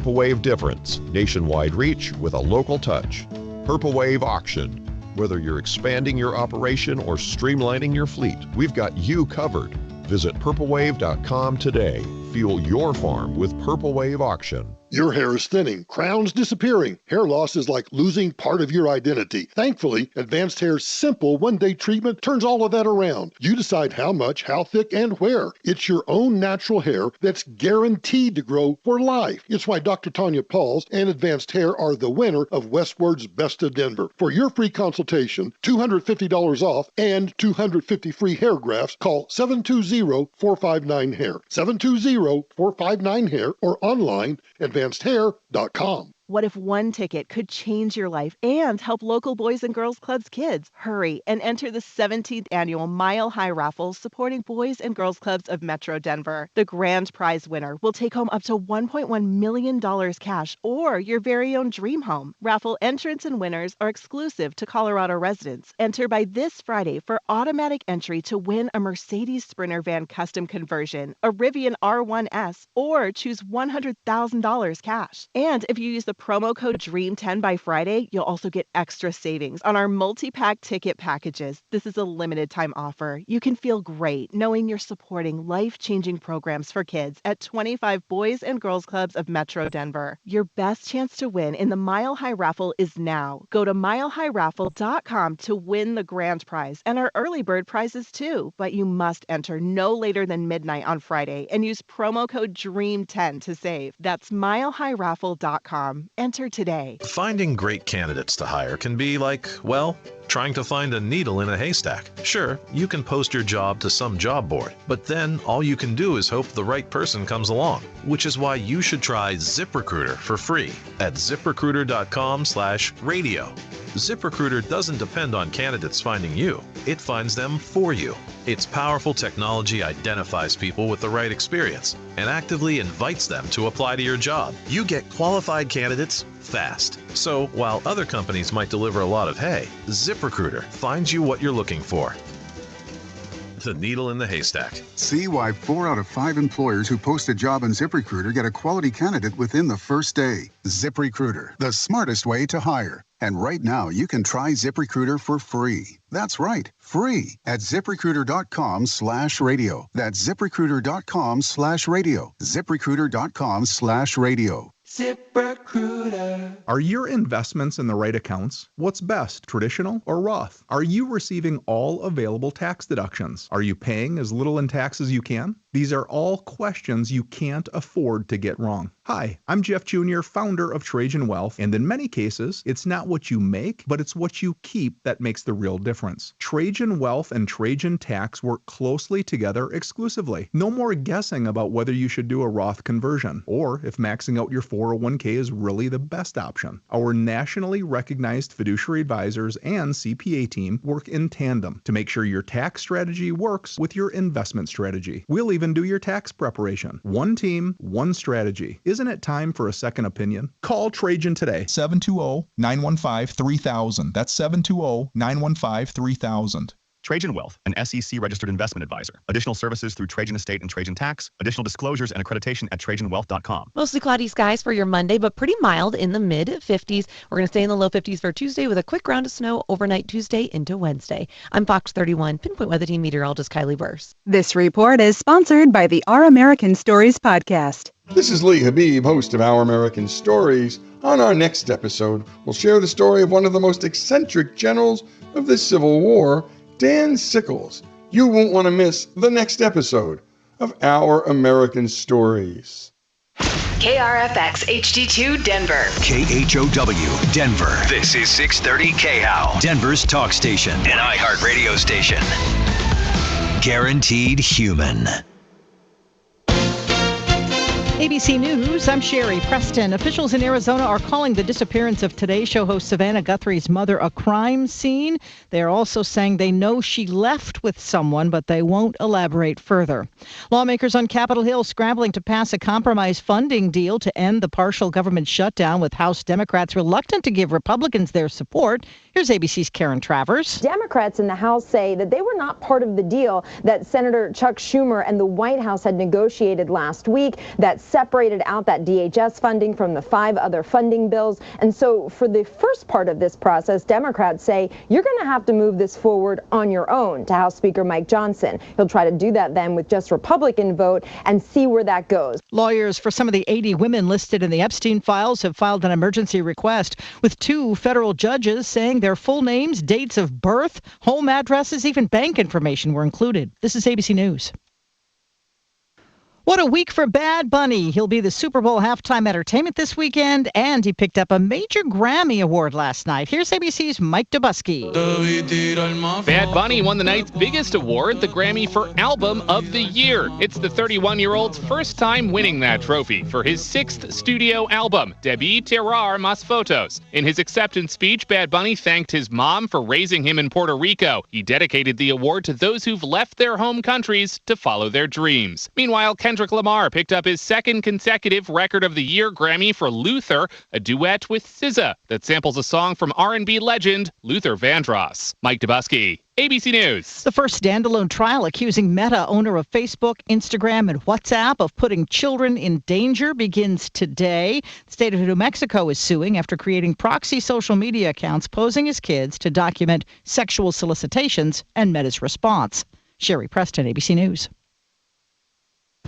Purple Wave difference. Nationwide reach with a local touch. Purple Wave Auction. Whether you're expanding your operation or streamlining your fleet, we've got you covered. Visit purplewave.com today. Fuel your farm with Purple Wave Auction. Your hair is thinning, crowns disappearing. Hair loss is like losing part of your identity. Thankfully, Advanced Hair's simple one-day treatment turns all of that around. You decide how much, how thick, and where. It's your own natural hair that's guaranteed to grow for life. It's why Dr. Tanya Pauls and Advanced Hair are the winner of Westward's Best of Denver. For your free consultation, $250 off, and 250 free hair grafts, call 720-459-HAIR. 720-459-HAIR or online advancedhair.com. What if one ticket could change your life and help local Boys and Girls Clubs kids? Hurry and enter the 17th annual Mile High Raffle supporting Boys and Girls Clubs of Metro Denver. The grand prize winner will take home up to $1.1 million cash or your very own dream home. Raffle entrants and winners are exclusive to Colorado residents. Enter by this Friday for automatic entry to win a Mercedes Sprinter van custom conversion, a Rivian R1S, or choose $100,000 cash. And if you use the promo code DREAM10 by Friday, you'll also get extra savings on our multi-pack ticket packages. This is a limited time offer. You can feel great knowing you're supporting life-changing programs for kids at 25 Boys and Girls Clubs of Metro Denver. Your best chance to win in the Mile High Raffle is now. Go to milehighraffle.com to win the grand prize and our early bird prizes too. But you must enter no later than midnight on Friday and use promo code DREAM10 to save. That's milehighraffle.com. Enter today. Finding great candidates to hire can be like, well, trying to find a needle in a haystack. Sure, you can post your job to some job board, but then all you can do is hope the right person comes along, which is why you should try ZipRecruiter for free at ziprecruiter.com/radio. ZipRecruiter doesn't depend on candidates finding you. It finds them for you. Its powerful technology identifies people with the right experience and actively invites them to apply to your job. You get qualified candidates fast. So while other companies might deliver a lot of hay, ZipRecruiter finds you what you're looking for. The needle in the haystack. See why 4 out of 5 employers who post a job on ZipRecruiter get a quality candidate within the first day. ZipRecruiter, the smartest way to hire. And right now, you can try ZipRecruiter for free. That's right, free at ziprecruiter.com/radio. That's ziprecruiter.com/radio. ziprecruiter.com/radio. ZipRecruiter. Are your investments in the right accounts? What's best, traditional or Roth? Are you receiving all available tax deductions? Are you paying as little in tax as you can? These are all questions you can't afford to get wrong. Hi, I'm Jeff Jr., founder of Trajan Wealth, and in many cases, it's not what you make, but it's what you keep that makes the real difference. Trajan Wealth and Trajan Tax work closely together exclusively. No more guessing about whether you should do a Roth conversion, or if maxing out your 401k is really the best option. Our nationally recognized fiduciary advisors and CPA team work in tandem to make sure your tax strategy works with your investment strategy. We'll even do your tax preparation. One team, one strategy. Isn't it time for a second opinion? Call Trajan today. 720-915-3000. That's 720-915-3000. Trajan Wealth, an SEC-registered investment advisor. Additional services through Trajan Estate and Trajan Tax. Additional disclosures and accreditation at TrajanWealth.com. Mostly cloudy skies for your Monday, but pretty mild in the mid-50s. We're going to stay in the low 50s for Tuesday with a quick round of snow overnight Tuesday into Wednesday. I'm Fox 31 Pinpoint Weather Team meteorologist Kylie Burse. This report is sponsored by the Our American Stories podcast. This is Lee Habib, host of Our American Stories. On our next episode, we'll share the story of one of the most eccentric generals of the Civil War, Dan Sickles. You won't want to miss the next episode of Our American Stories. KRFX HD2 Denver. KHOW Denver. This is 630 KHOW, Denver's talk station, an iHeart radio station. Guaranteed human. ABC News, I'm Sherry Preston. Officials in Arizona are calling the disappearance of Today Show host Savannah Guthrie's mother a crime scene. They are also saying they know she left with someone, but they won't elaborate further. Lawmakers on Capitol Hill scrambling to pass a compromise funding deal to end the partial government shutdown, with House Democrats reluctant to give Republicans their support. Here's ABC's Karen Travers. Democrats in the House say that they were not part of the deal that Senator Chuck Schumer and the White House had negotiated last week. That separated out that DHS funding from the 5 other funding bills. And so for the first part of this process, Democrats say you're going to have to move this forward on your own to House Speaker Mike Johnson. He'll try to do that then with just Republican vote and see where that goes. Lawyers for some of the 80 women listed in the Epstein files have filed an emergency request, with 2 federal judges saying their full names, dates of birth, home addresses, even bank information were included. This is ABC News. What a week for Bad Bunny. He'll be the Super Bowl halftime entertainment this weekend, and he picked up a major Grammy award last night. Here's ABC's Mike Dubusky. Bad Bunny won the night's biggest award, the Grammy for Album of the Year. It's the 31-year-old's first time winning that trophy for his 6th studio album, Debí Tirar Más Fotos. In his acceptance speech, Bad Bunny thanked his mom for raising him in Puerto Rico. He dedicated the award to those who've left their home countries to follow their dreams. Meanwhile, Kendrick Lamar picked up his 2nd consecutive Record of the Year Grammy for Luther, a duet with SZA that samples a song from R&B legend Luther Vandross. Mike Dubusky, ABC News. The first standalone trial accusing Meta, owner of Facebook, Instagram, and WhatsApp, of putting children in danger begins today. The state of New Mexico is suing after creating proxy social media accounts posing as kids to document sexual solicitations and Meta's response. Sherry Preston, ABC News.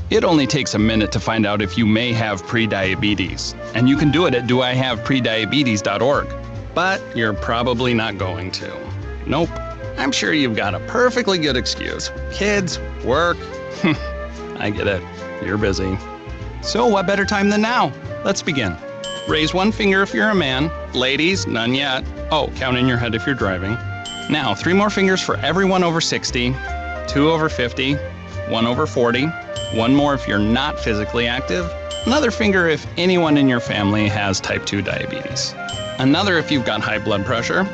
It only takes a minute to find out if you may have prediabetes, and you can do it at doihaveprediabetes.org. But you're probably not going to. Nope. I'm sure you've got a perfectly good excuse. Kids, work. I get it. You're busy. So what better time than now? Let's begin. Raise one finger if you're a man. Ladies, none yet. Oh, count in your head if you're driving. Now, 3 more fingers for everyone over 60, 2 over 50, 1 over 40, 1 more if you're not physically active, another finger if anyone in your family has type 2 diabetes, another if you've got high blood pressure.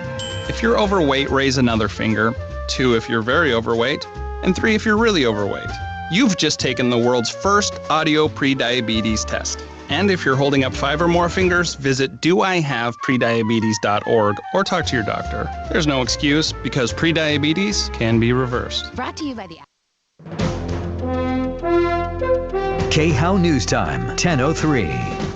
If you're overweight, raise another finger, 2 if you're very overweight, and 3 if you're really overweight. You've just taken the world's first audio prediabetes test. And if you're holding up 5 or more fingers, visit doihaveprediabetes.org or talk to your doctor. There's no excuse, because prediabetes can be reversed. Brought to you by the KHOW News Time, 10:03.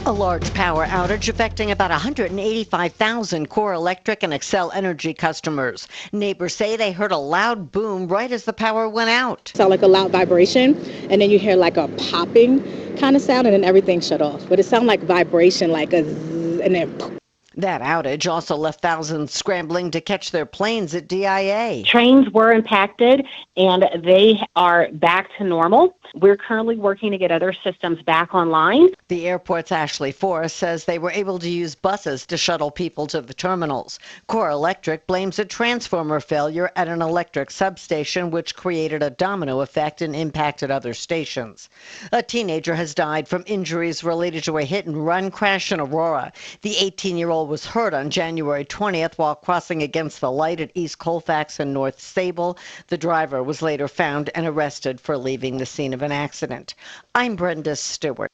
A large power outage affecting about 185,000 Core Electric and Xcel Energy customers. Neighbors say they heard a loud boom right as the power went out. Sound like a loud vibration, and then you hear like a popping kind of sound, and then everything shut off. But it sounded like vibration, like a zzz, and then poof. That outage also left thousands scrambling to catch their planes at DIA. Trains were impacted, and they are back to normal. We're currently working to get other systems back online. The airport's Ashley Forrest says they were able to use buses to shuttle people to the terminals. Core Electric blames a transformer failure at an electric substation, which created a domino effect and impacted other stations. A teenager has died from injuries related to a hit-and-run crash in Aurora. The 18-year-old was hurt on January 20th while crossing against the light at East Colfax and North Sable. The driver was later found and arrested for leaving the scene of an accident. I'm Brenda Stewart.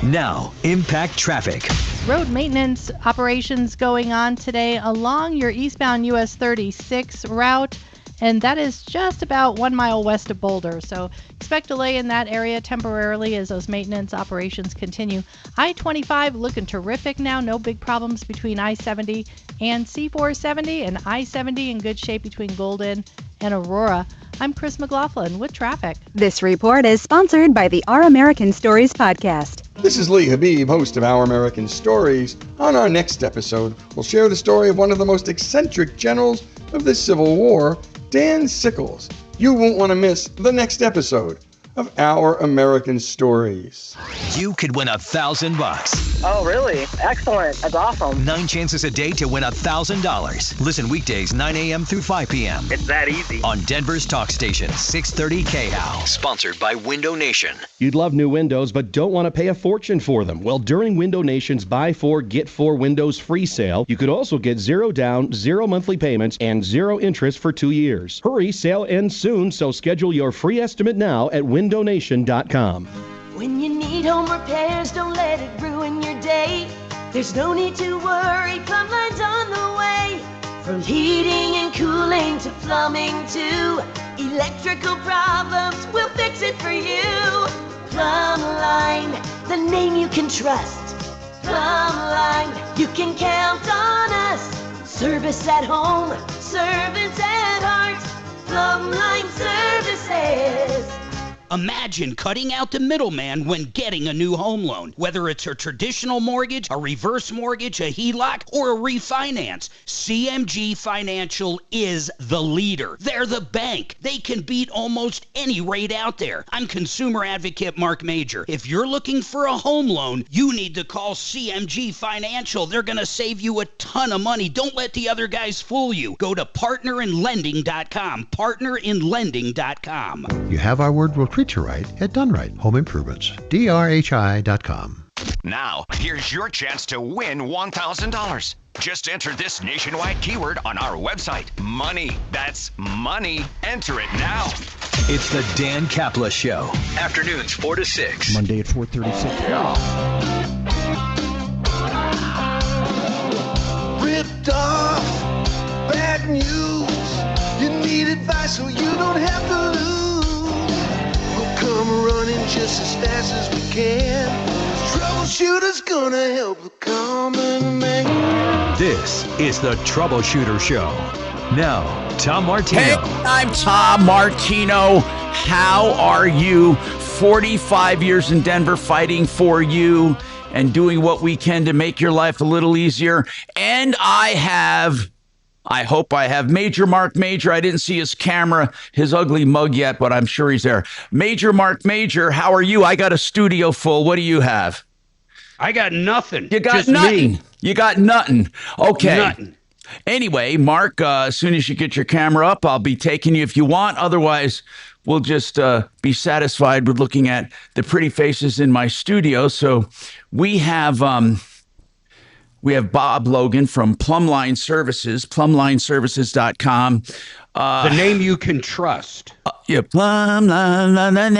Now, impact traffic. Road maintenance operations going on today along your eastbound US 36 route, and that is just about 1 mile west of Boulder. So expect delay in that area temporarily as those maintenance operations continue. I-25 looking terrific now. No big problems between I-70 and C-470, and I-70 in good shape between Golden and Aurora. I'm Chris McLaughlin with traffic. This report is sponsored by the Our American Stories podcast. This is Lee Habib, host of Our American Stories. On our next episode, we'll share the story of one of the most eccentric generals of the Civil War, Dan Sickles. You won't want to miss the next episode of Our American Stories. You could win $1,000. Oh, really? Excellent. That's awesome. 9 chances a day to win $1,000. Listen weekdays 9 a.m. through 5 p.m. It's that easy. On Denver's talk station, 630 KHOW. Sponsored by Window Nation. You'd love new windows, but don't want to pay a fortune for them. Well, during Window Nation's Buy 4, Get 4 Windows free sale, you could also get 0 down, 0 monthly payments, and 0 interest for 2 years. Hurry, sale ends soon, so schedule your free estimate now at windownation.com. When you need home repairs, don't let it ruin your day. There's no need to worry, Plumline's on the way. From heating and cooling to plumbing to electrical problems, we'll fix it for you. Plumline, the name you can trust. Plumline, you can count on us. Service at home, service at heart. Plumline Services. Imagine cutting out the middleman when getting a new home loan. Whether it's a traditional mortgage, a reverse mortgage, a HELOC, or a refinance, CMG Financial is the leader. They're the bank. They can beat almost any rate out there. I'm consumer advocate Marc Mager. If you're looking for a home loan, you need to call CMG Financial. They're going to save you a ton of money. Don't let the other guys fool you. Go to partnerinlending.com. Partnerinlending.com. You have our word, we'll treat you right at Done Right Home Improvements. DRHI.com. Now, here's your chance to win $1,000. Just enter this nationwide keyword on our website. Money. That's money. Enter it now. It's the Dan Kapla Show. Afternoons 4 to 6. Monday at 4:36. Ripped off. Bad news. You need advice so you don't have to lose. We'll come running just as fast as we can. Troubleshooter's gonna help the common man. This is the Troubleshooter Show. Now, Tom Martino. Hey, I'm Tom Martino. How are you? 45 years in Denver fighting for you and doing what we can to make your life a little easier. And I hope I have Major Marc Mager. I didn't see his camera, his ugly mug yet, but I'm sure he's there. Major Marc Mager, how are you? I got a studio full. What do you have? I got nothing. You got Just nothing. Me. You got nothing. Okay. Nothing. Anyway, Mark, as soon as you get your camera up, I'll be taking you if you want. Otherwise, we'll just be satisfied with looking at the pretty faces in my studio. So we have Bob Logan from Plumline Services, plumlineservices.com. The name you can trust. Yeah, Plumline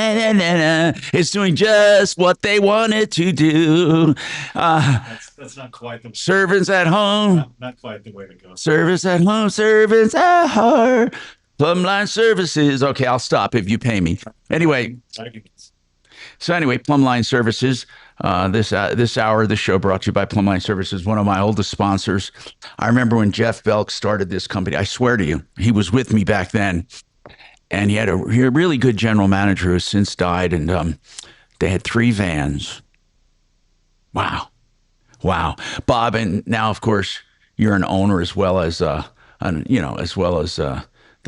is doing just what they wanted to do. That's not quite the servants at home. Not quite the way to go. Service at home, servants at heart. Plumline Services. Okay, I'll stop if you pay me. Anyway. So anyway, Plumline Services. This hour of the show brought to you by Plumline Services, one of my oldest sponsors. I remember when Jeff Belk started this company. I swear to you, he was with me back then. And he had a really good general manager who has since died. And they had 3 vans. Wow. Bob, and now, of course, you're an owner as well as, the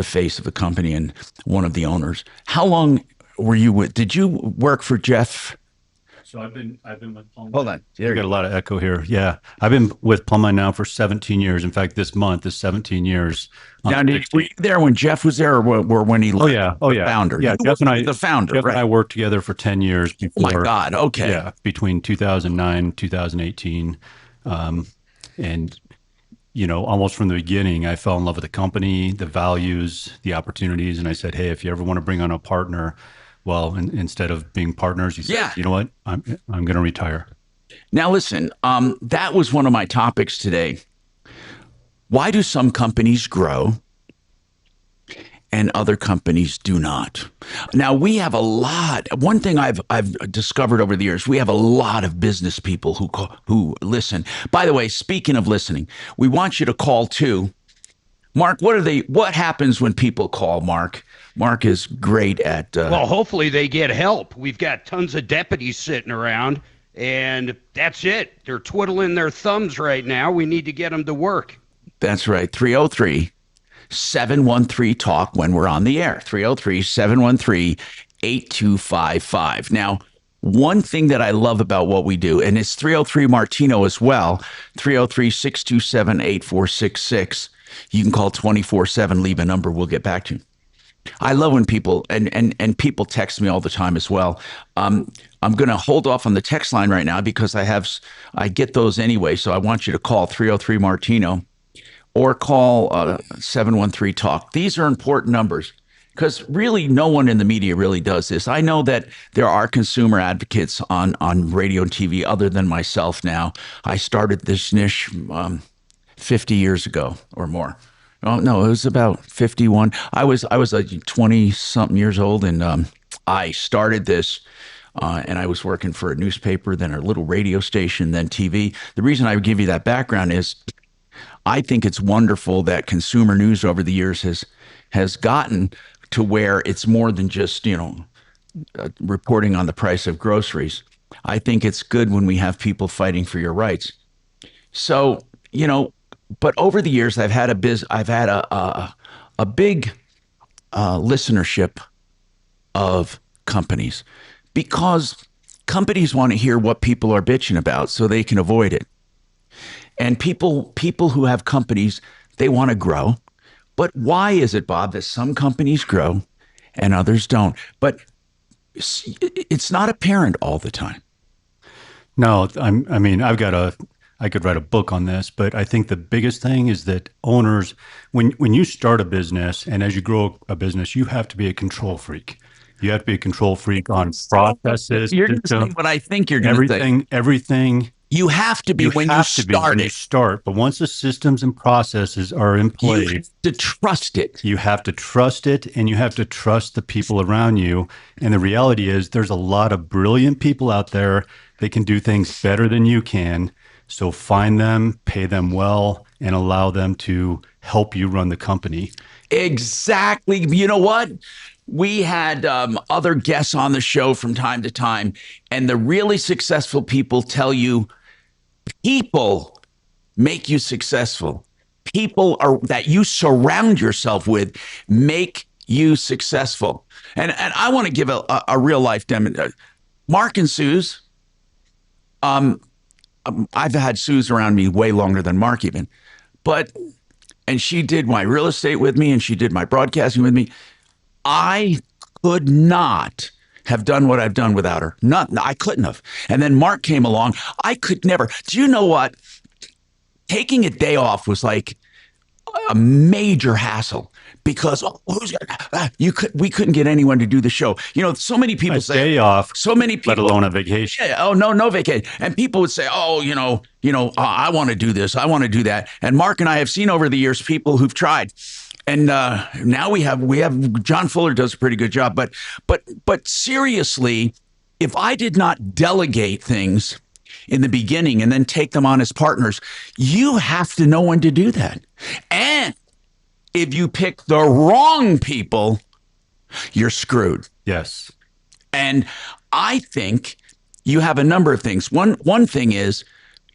face of the company and one of the owners. How long were you with? Did you work for Jeff? So I've been with Plumline. Hold on. You got a lot of echo here. Yeah. I've been with Plumline now for 17 years. In fact, this month is 17 years. Now, were you there when Jeff was there or when he left? Oh, yeah. The founder. Yeah, Jeff and I, the founder, Jeff right? and I worked together for 10 years before. Oh, my God. Okay. Yeah. Between 2009, 2018. And, almost from the beginning, I fell in love with the company, the values, the opportunities. And I said, hey, if you ever want to bring on a partner, well, instead of being partners, he said, you know what? I'm going to retire. Now, listen, that was one of my topics today. Why do some companies grow and other companies do not? Now, we have a lot. One thing I've discovered over the years, we have a lot of business people who listen. By the way, speaking of listening, we want you to call too. Mark, what happens when people call, Mark? Mark is great at... well, hopefully they get help. We've got tons of deputies sitting around, and that's it. They're twiddling their thumbs right now. We need to get them to work. That's right. 303-713-TALK when we're on the air. 303-713-8255. Now, one thing that I love about what we do, and it's 303 Martino as well, 303-627-8466. You can call 24/7, leave a number. We'll get back to you. I love when people, and people text me all the time as well. I'm going to hold off on the text line right now because I get those anyway. So I want you to call 303 Martino or call 713-TALK. These are important numbers because really no one in the media really does this. I know that there are consumer advocates on radio and TV other than myself now. I started this niche 50 years ago or more. Oh, no, it was about 51. I was like 20-something years old, and I started this and I was working for a newspaper, then a little radio station, then TV. The reason I would give you that background is I think it's wonderful that consumer news over the years has gotten to where it's more than just, reporting on the price of groceries. I think it's good when we have people fighting for your rights. So, but over the years, I've had a big listenership of companies because companies want to hear what people are bitching about so they can avoid it. And people who have companies, they want to grow. But why is it, Bob, that some companies grow and others don't? But it's not apparent all the time. No, I could write a book on this, but I think the biggest thing is that owners, when you start a business and as you grow a business, you have to be a control freak. You have to be a control freak on processes. You're just saying what I think you're going to say. Everything. You have to be when you start. But once the systems and processes are in place, you have to trust it. You have to trust it, and you have to trust the people around you. And the reality is there's a lot of brilliant people out there that can do things better than you can. So find them, pay them well, and allow them to help you run the company. Exactly. You know what? We had other guests on the show from time to time, and the really successful people tell you people make you successful. People that you surround yourself with make you successful. And I want to give a real life demo. Mark and Suze, I've had Suze around me way longer than Mark even, and she did my real estate with me and she did my broadcasting with me. I could not have done what I've done without her. I couldn't have. And then Mark came along. I could never. Do you know what? Taking a day off was like a major hassle because we couldn't get anyone to do the show. So many people say day off. So many people, let alone a vacation. Yeah, no vacation. And people would say, I want to do this, I want to do that. And Mark and I have seen over the years people who've tried. And now we have John Fuller does a pretty good job. But seriously, if I did not delegate things in the beginning and then take them on as partners, you have to know when to do that. And if you pick the wrong people, you're screwed. Yes. And I think you have a number of things. One thing is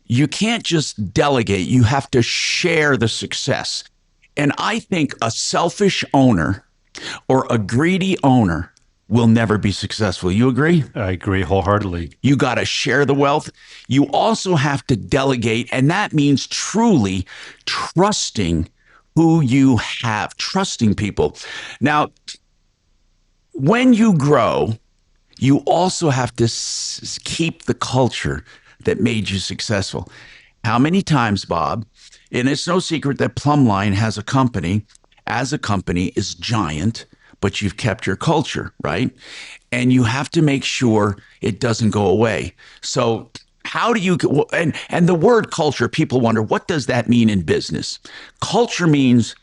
you can't just delegate. You have to share the success. And I think a selfish owner or a greedy owner will never be successful. You agree? I agree wholeheartedly. You got to share the wealth. You also have to delegate. And that means truly trusting who you have, trusting people. Now, when you grow, you also have to keep the culture that made you successful. How many times, Bob, and it's no secret that Plumline has a company, as a company is giant, but you've kept your culture, right? And you have to make sure it doesn't go away. So how do you, and the word culture, people wonder, what does that mean in business? Culture means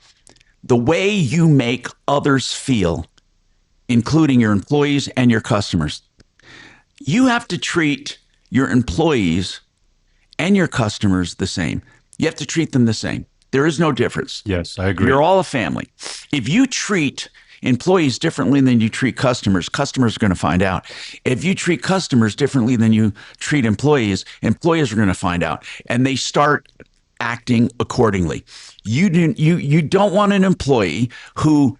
the way you make others feel, including your employees and your customers. You have to treat your employees and your customers the same. You have to treat them the same. There is no difference. Yes, I agree. You're all a family. If you treat employees differently than you treat customers, customers are going to find out. If you treat customers differently than you treat employees, employees are going to find out. And they start acting accordingly. You don't want an employee who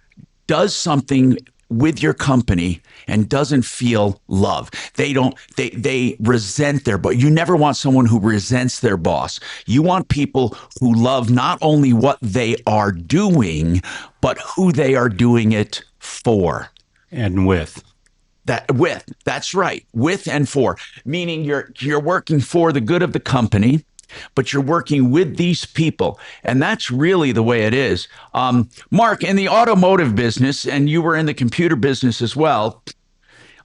does something with your company and doesn't feel love. They resent their boss. You never want someone who resents their boss. You want people who love not only what they are doing, but who they are doing it for. And with. That's right. With and for. Meaning you're working for the good of the company, but you're working with these people. And that's really the way it is. Mark, in the automotive business, and you were in the computer business as well,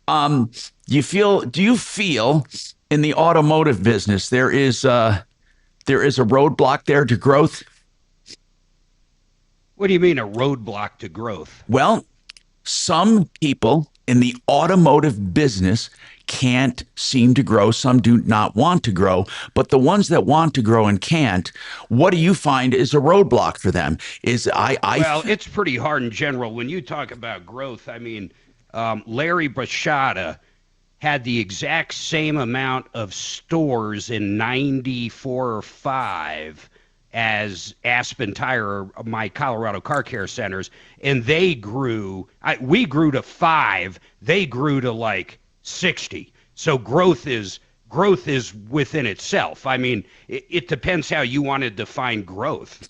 do you feel in the automotive business there is a roadblock there to growth? What do you mean a roadblock to growth? Well, some people in the automotive business can't seem to grow. Some do not want to grow. But the ones that want to grow and can't, what do you find is a roadblock for them? Well, it's pretty hard in general. When you talk about growth, I mean, Larry Brashada had the exact same amount of stores in 94 or 5 as Aspen Tire, my Colorado car care centers, and they grew. We grew to 5. They grew to like 60. So growth is within itself. I mean, it depends how you want to define growth.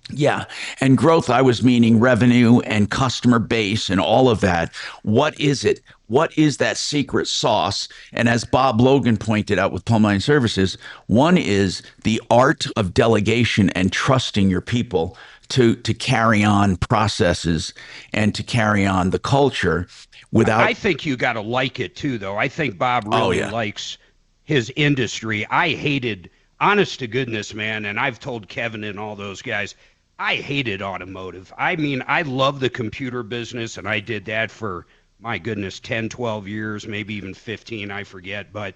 Yeah. And growth, I was meaning revenue and customer base and all of that. What is it? What is that secret sauce? And as Bob Logan pointed out with Plumbline Services, one is the art of delegation and trusting your people to carry on processes and to carry on the culture without. I think you got to like it too, though. I think Bob really likes his industry. I hated, honest to goodness, man, and I've told Kevin and all those guys, I hated automotive. I mean, I love the computer business, and I did that for, my goodness, 10, 12 years, maybe even 15, I forget. But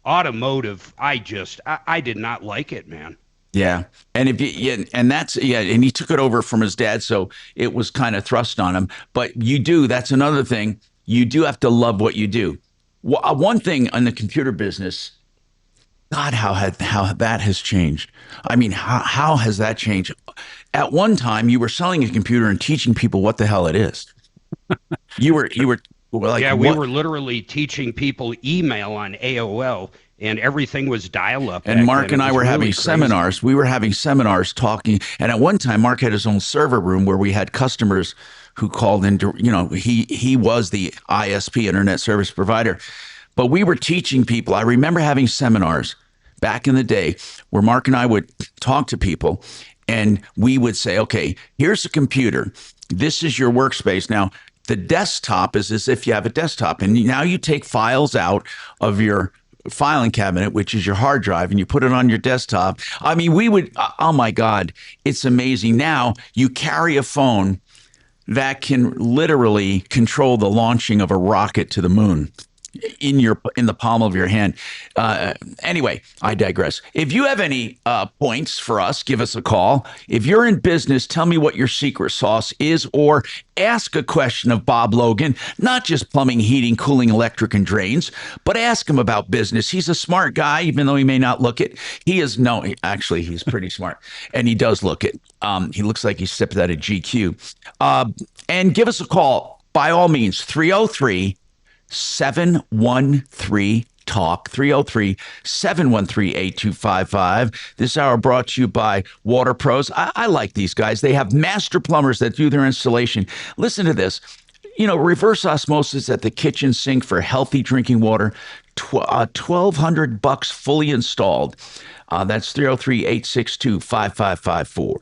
automotive, I did not like it, man. Yeah. And and he took it over from his dad, so it was kind of thrust on him. But that's another thing. You do have to love what you do. One thing in the computer business, God, how that has changed. I mean, how has that changed? At one time, you were selling a computer and teaching people what the hell it is. You were like, yeah, we were literally teaching people email on AOL, and everything was dial-up. And Mark and I were having seminars. We were having seminars talking. And at one time, Mark had his own server room where we had customers who called in. He was the ISP, Internet Service Provider. But we were teaching people. I remember having seminars back in the day where Mark and I would talk to people, and we would say, okay, here's a computer. This is your workspace. Now, the desktop is as if you have a desktop. And now you take files out of your filing cabinet, which is your hard drive, and you put it on your desktop. I mean, oh my God, it's amazing. Now you carry a phone that can literally control the launching of a rocket to the moon in the palm of your hand. Anyway, I digress. If you have any points for us, give us a call. If you're in business, tell me what your secret sauce is, or ask a question of Bob Logan, not just plumbing, heating, cooling, electric, and drains, but ask him about business. He's a smart guy, even though he may not look it. Actually, he's pretty smart, and he does look it. He looks like he stepped out of GQ. And give us a call, by all means, 303-713-TALK, 303-713-8255. This hour brought to you by Water Pros. I like these guys. They have master plumbers that do their installation. Listen to this. Reverse osmosis at the kitchen sink for healthy drinking water, $1,200 fully installed. That's 303-862-5554.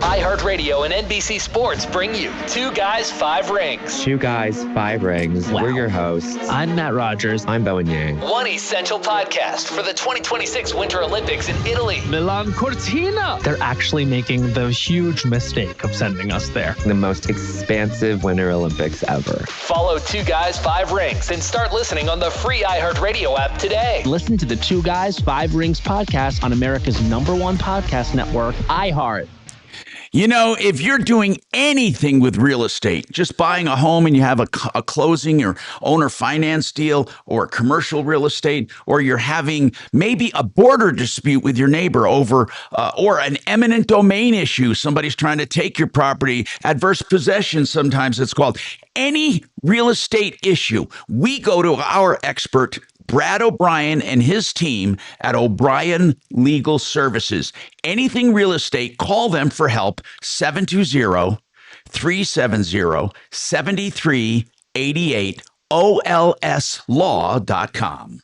iHeartRadio and NBC Sports bring you Two Guys, Five Rings. Two Guys, Five Rings. Wow. We're your hosts. I'm Matt Rogers. I'm Bowen Yang. One essential podcast for the 2026 Winter Olympics in Italy. Milan Cortina. They're actually making the huge mistake of sending us there. The most expansive Winter Olympics ever. Follow Two Guys, Five Rings and start listening on the free iHeartRadio app today. Listen to the Two Guys, Five Rings podcast on America's #1 podcast network, iHeart. If you're doing anything with real estate, just buying a home and you have a closing or owner finance deal or commercial real estate, or you're having maybe a border dispute with your neighbor over or an eminent domain issue, somebody's trying to take your property, adverse possession, sometimes it's called, any real estate issue, we go to our expert, Brad O'Brien, and his team at O'Brien Legal Services. Anything real estate, call them for help, 720-370-7388, olslaw.com.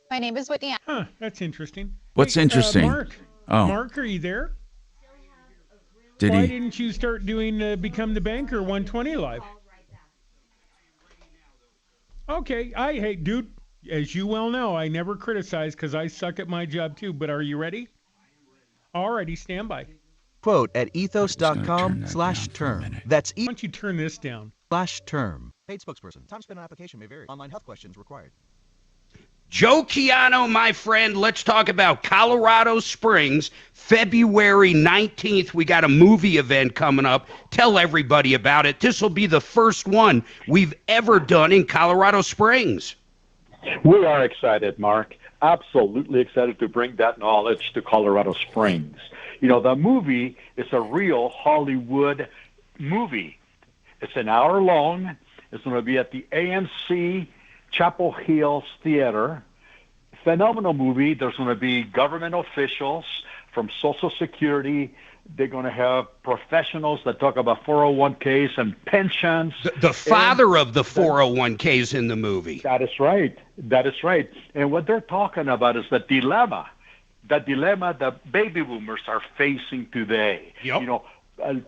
My name is Whitney. Huh, that's interesting. What's interesting? Mark. Oh. Mark, are you there? Why didn't you start doing Become the Banker 120 live? Okay, hey, dude, As you well know, I never criticize because I suck at my job too. But are you ready? Alrighty, stand by. Quote at ethos.com/term. That's Why don't you turn this down? /term. Paid spokesperson. Time spent on application may vary. Online health questions required. Joe Chiano, my friend, let's talk about Colorado Springs, February 19th. We got a movie event coming up. Tell everybody about it. This will be the first one we've ever done in Colorado Springs. We are excited, Mark. Absolutely excited to bring that knowledge to Colorado Springs. You know, the movie is a real Hollywood movie. It's an hour long. It's going to be at the AMC Chapel Hills Theater. Phenomenal movie. There's going to be government officials from Social Security. They're going to have professionals that talk about 401ks and pensions. The father of the 401ks in the movie. That is right. That is right. And what they're talking about is the dilemma that baby boomers are facing today. Yep. You know,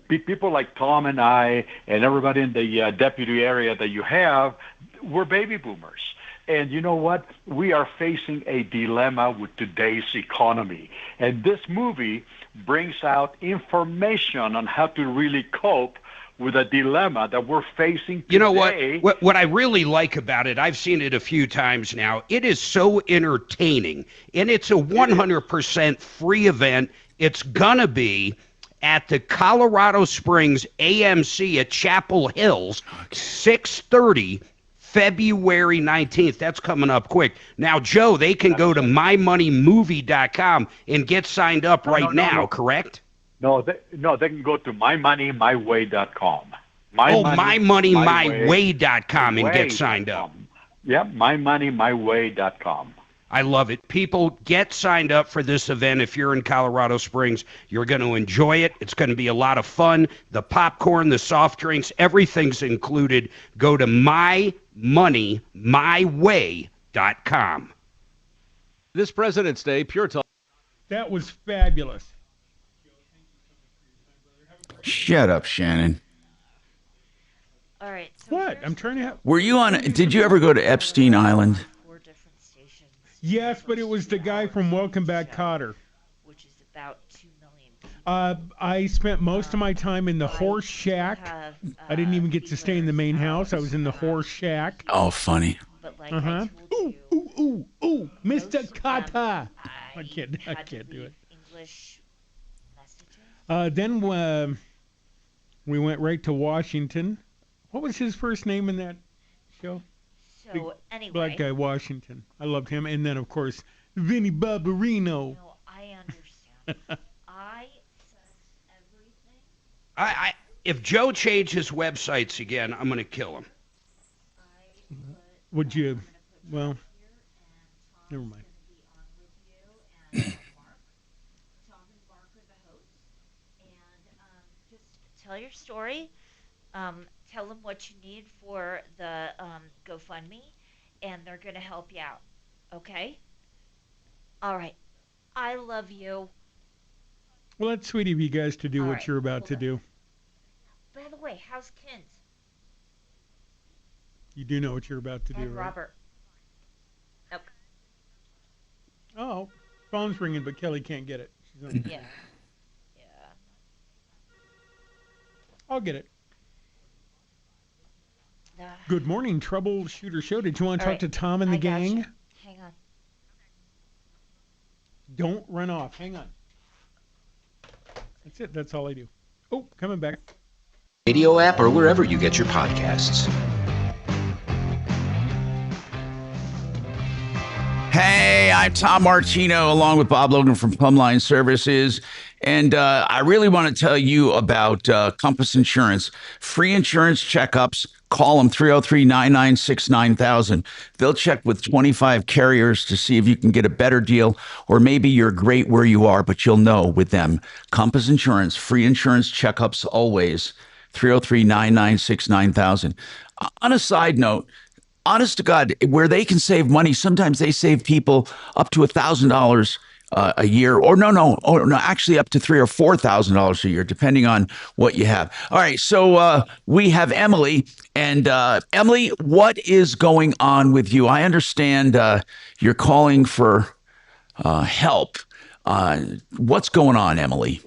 people like Tom and I and everybody in the deputy area that you have, we're baby boomers. And you know what? We are facing a dilemma with today's economy. And this movie brings out information on how to really cope with a dilemma that we're facing today. You know what I really like about it, I've seen it a few times now, it is so entertaining, and it's a 100% free event. It's gonna be at the Colorado Springs AMC at Chapel Hills, 6:30, February 19th. That's coming up quick. Now, Joe, they can go to mymoneymovie.com and get signed up now, correct? No, they can go to mymoneymyway.com. mymoneymyway.com and get signed up. Yep, mymoneymyway.com. I love it. People, get signed up for this event. If you're in Colorado Springs, you're going to enjoy it. It's going to be a lot of fun. The popcorn, the soft drinks, everything's included. Go to mymoneymyway.com. This President's Day, Pure Talk. That was fabulous. Shut up, Shannon. All right. What? I'm trying to have... Were you on... Did you ever go to Epstein Island? Yes, but it was the guy from Welcome Back, Kotter. Which is about 2 million. I spent most of my time in the horse shack. I didn't even get to stay in the main house. I was in the horse shack. Oh, funny. Uh-huh. Ooh, Mr. Kotter. I can't do it. English then we went right to Washington. What was his first name in that show? So anyway, black guy Washington. I loved him. And then, of course, Vinny Barbarino. No, I understand. I said everything. If Joe changes websites again, I'm going to kill him. Would you? Well, never mind. Tell your story. Tell them what you need for the GoFundMe, and they're going to help you out. Okay? All right. I love you. Well, that's sweet of you guys to do All what right, you're about to do. By the way, how's Kins? You do know what you're about to do, And right? Robert. Okay. Oh, phone's ringing, but Kelly can't get it. She's on. Yeah. I'll get it. Good morning, Troubleshooter Show. Did you want to talk to Tom and the gang? You. Hang on. Don't run off. Hang on. That's it. That's all I do. Oh, coming back. Radio app or wherever you get your podcasts. Hey, I'm Tom Martino, along with Bob Logan from Plumline Services. And I really want to tell you about Compass Insurance. Free insurance checkups. Call them 303-996-9000. They'll check with 25 carriers to see if you can get a better deal, or maybe you're great where you are, but you'll know with them. Compass Insurance, free insurance checkups always. 303-996-9000. On a side note, honest to God, where they can save money, sometimes they save people up to $1,000 a year, or no, actually up to $3,000 or $4,000 a year, depending on what you have. All right, so we have Emily, and Emily, what is going on with you? I understand you're calling for help. What's going on, Emily?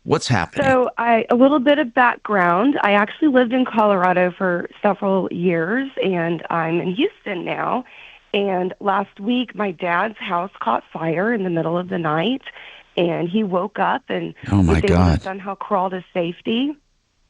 What's happening? So a little bit of background. I actually lived in Colorado for several years, and I'm in Houston now. And last week, my dad's house caught fire in the middle of the night, and he woke up and was able to somehow crawl to safety.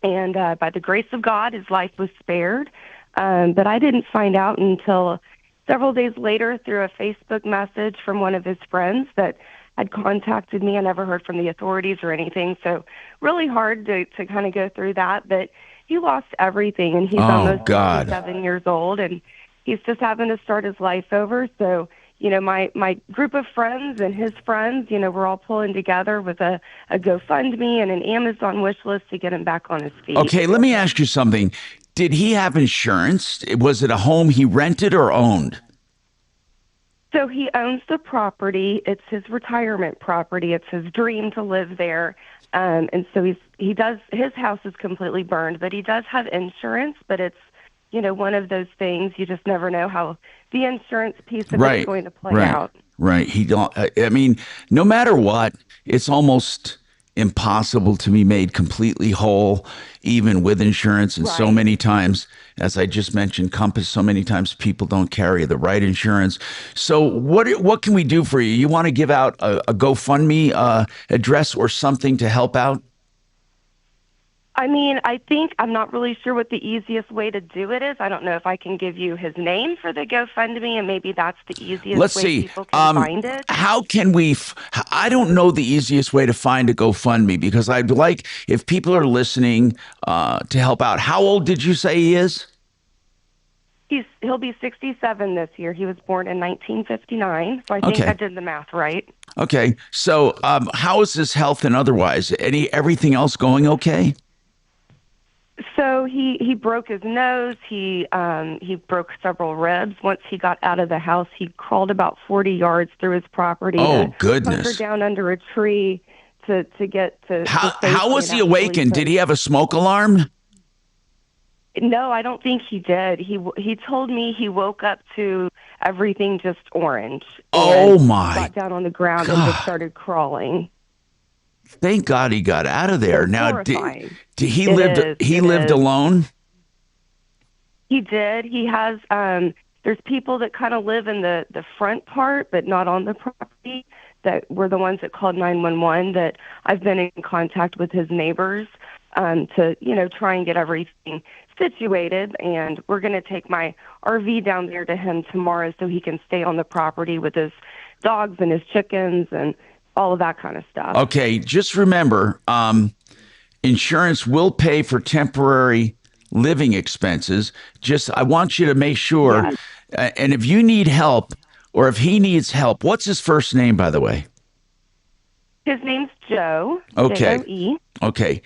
And by the grace of God, his life was spared. But I didn't find out until several days later through a Facebook message from one of his friends that had contacted me. I never heard from the authorities or anything, so really hard to kind of go through that. But he lost everything, and he's almost 7 years old, and he's just having to start his life over. So, my group of friends and his friends, we're all pulling together with a GoFundMe and an Amazon wish list to get him back on his feet. Okay, let me ask you something. Did he have insurance? Was it a home he rented or owned? So he owns the property. It's his retirement property. It's his dream to live there. And so his house is completely burned, but he does have insurance, but it's, one of those things you just never know how the insurance piece of it is going to play out. Right. I mean, no matter what, it's almost impossible to be made completely whole, even with insurance. And so many times, as I just mentioned, Compass, so many times people don't carry the right insurance. So what can we do for you? You want to give out a GoFundMe address or something to help out? I mean, I think I'm not really sure what the easiest way to do it is. I don't know if I can give you his name for the GoFundMe, and maybe that's the easiest way people can find it. How can we? I don't know the easiest way to find a GoFundMe, because I'd like, if people are listening, to help out. How old did you say he is? He'll be 67 this year. He was born in 1959, so I think I did the math right. Okay, so how is his health and otherwise? Everything else going okay? So he broke his nose. He broke several ribs. Once he got out of the house, he crawled about 40 yards through his property. Oh, goodness! Hunkered down under a tree to get to. How was he awakened? Did he have a smoke alarm? No, I don't think he did. He told me he woke up to everything just orange. Oh my! Got down on the ground and just started crawling. Thank God he got out of there. Now, did he lived alone? He did. He has. There's people that kind of live in the front part, but not on the property. That were the ones that called 911. That I've been in contact with his neighbors to try and get everything situated. And we're going to take my RV down there to him tomorrow so he can stay on the property with his dogs and his chickens and all of that kind of stuff. Okay, just remember, insurance will pay for temporary living expenses. I want you to make sure, and if you need help or if he needs help, what's his first name, by the way? His name's Joe. Okay. Joe. Okay.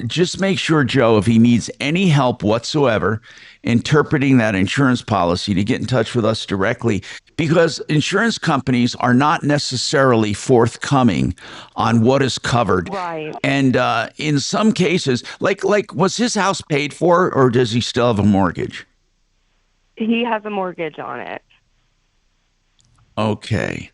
Just make sure, Joe, if he needs any help whatsoever interpreting that insurance policy, to get in touch with us directly, because insurance companies are not necessarily forthcoming on what is covered. Right. And in some cases, like was his house paid for, or does he still have a mortgage? He has a mortgage on it. Okay.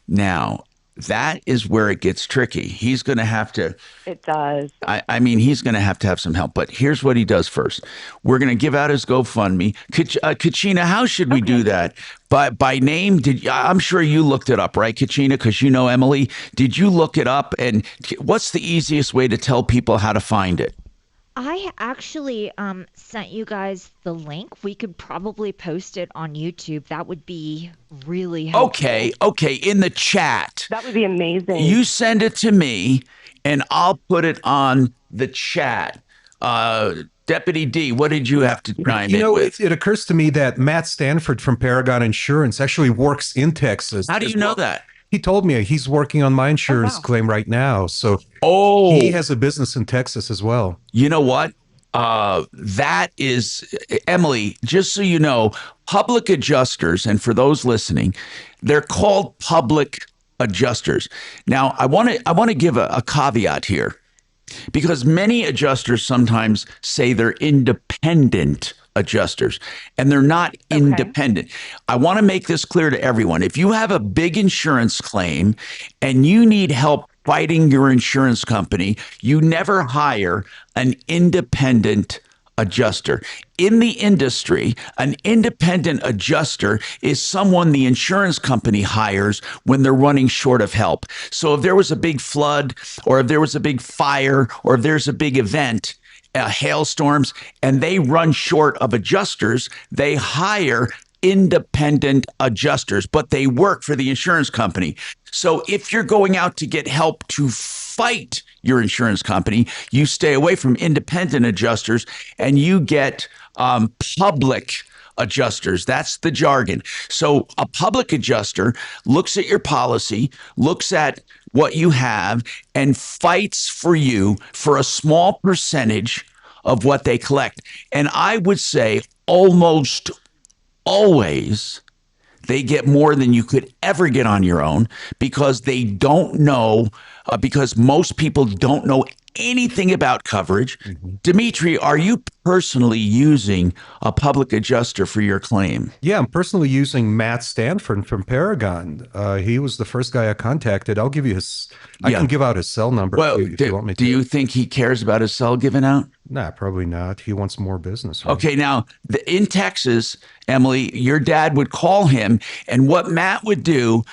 Now, that is where it gets tricky. He's going to have to. It does. I mean, he's going to have some help. But here's what he does first. We're going to give out his GoFundMe. Kachina, how should we do that? By name? I'm sure you looked it up, right, Kachina? Because you know Emily. Did you look it up? And what's the easiest way to tell people how to find it? I actually sent you guys the link. We could probably post it on YouTube. That would be really helpful. Okay. In the chat. That would be amazing. You send it to me, and I'll put it on the chat. Deputy D, what did you have to chime in with? It occurs to me that Matt Stanford from Paragon Insurance actually works in Texas. How do you know that? He told me he's working on my insurance claim right now. So he has a business in Texas as well. You know what? That is, Emily, just so you know, public adjusters, and for those listening, they're called public adjusters. Now, I want to give a caveat here, because many adjusters sometimes say they're independent adjusters, and they're not independent. I want to make this clear to everyone. If you have a big insurance claim and you need help fighting your insurance company, you never hire an independent adjuster. In the industry, an independent adjuster is someone the insurance company hires when they're running short of help. So if there was a big flood, or if there was a big fire, or if there's a big event, hailstorms, and they run short of adjusters, they hire independent adjusters, but they work for the insurance company. So if you're going out to get help to fight your insurance company, you stay away from independent adjusters and you get public adjusters. That's the jargon. So a public adjuster looks at your policy, looks at what you have, and fights for you for a small percentage of what they collect. And I would say almost always they get more than you could ever get on your own, because they don't know, because most people don't know anything about coverage. Dimitri, are you personally using a public adjuster for your claim? Yeah, I'm personally using Matt Stanford from Paragon. He was the first guy I contacted. I'll give you his, I can give out his cell number if you want me to. Do you think he cares about his cell given out? Nah, probably not. He wants more business. Right? Okay, now, in Texas, Emily, your dad would call him, and what Matt would do,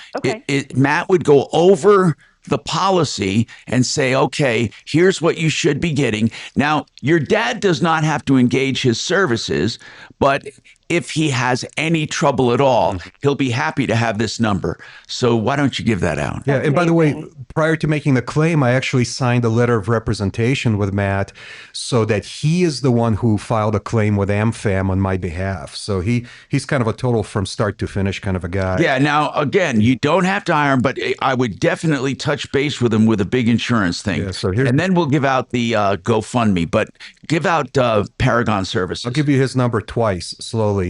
Matt would go over the policy and say, okay, here's what you should be getting. Now, your dad does not have to engage his services, but if he has any trouble at all, he'll be happy to have this number. So why don't you give that out? Yeah, and by the way, prior to making the claim, I actually signed a letter of representation with Matt so that he is the one who filed a claim with AmFam on my behalf. So he's kind of a total from start to finish kind of a guy. Yeah, now, again, you don't have to hire him, but I would definitely touch base with him with a big insurance thing. Yeah, so and then we'll give out the GoFundMe, but give out Paragon Services. I'll give you his number twice, slowly.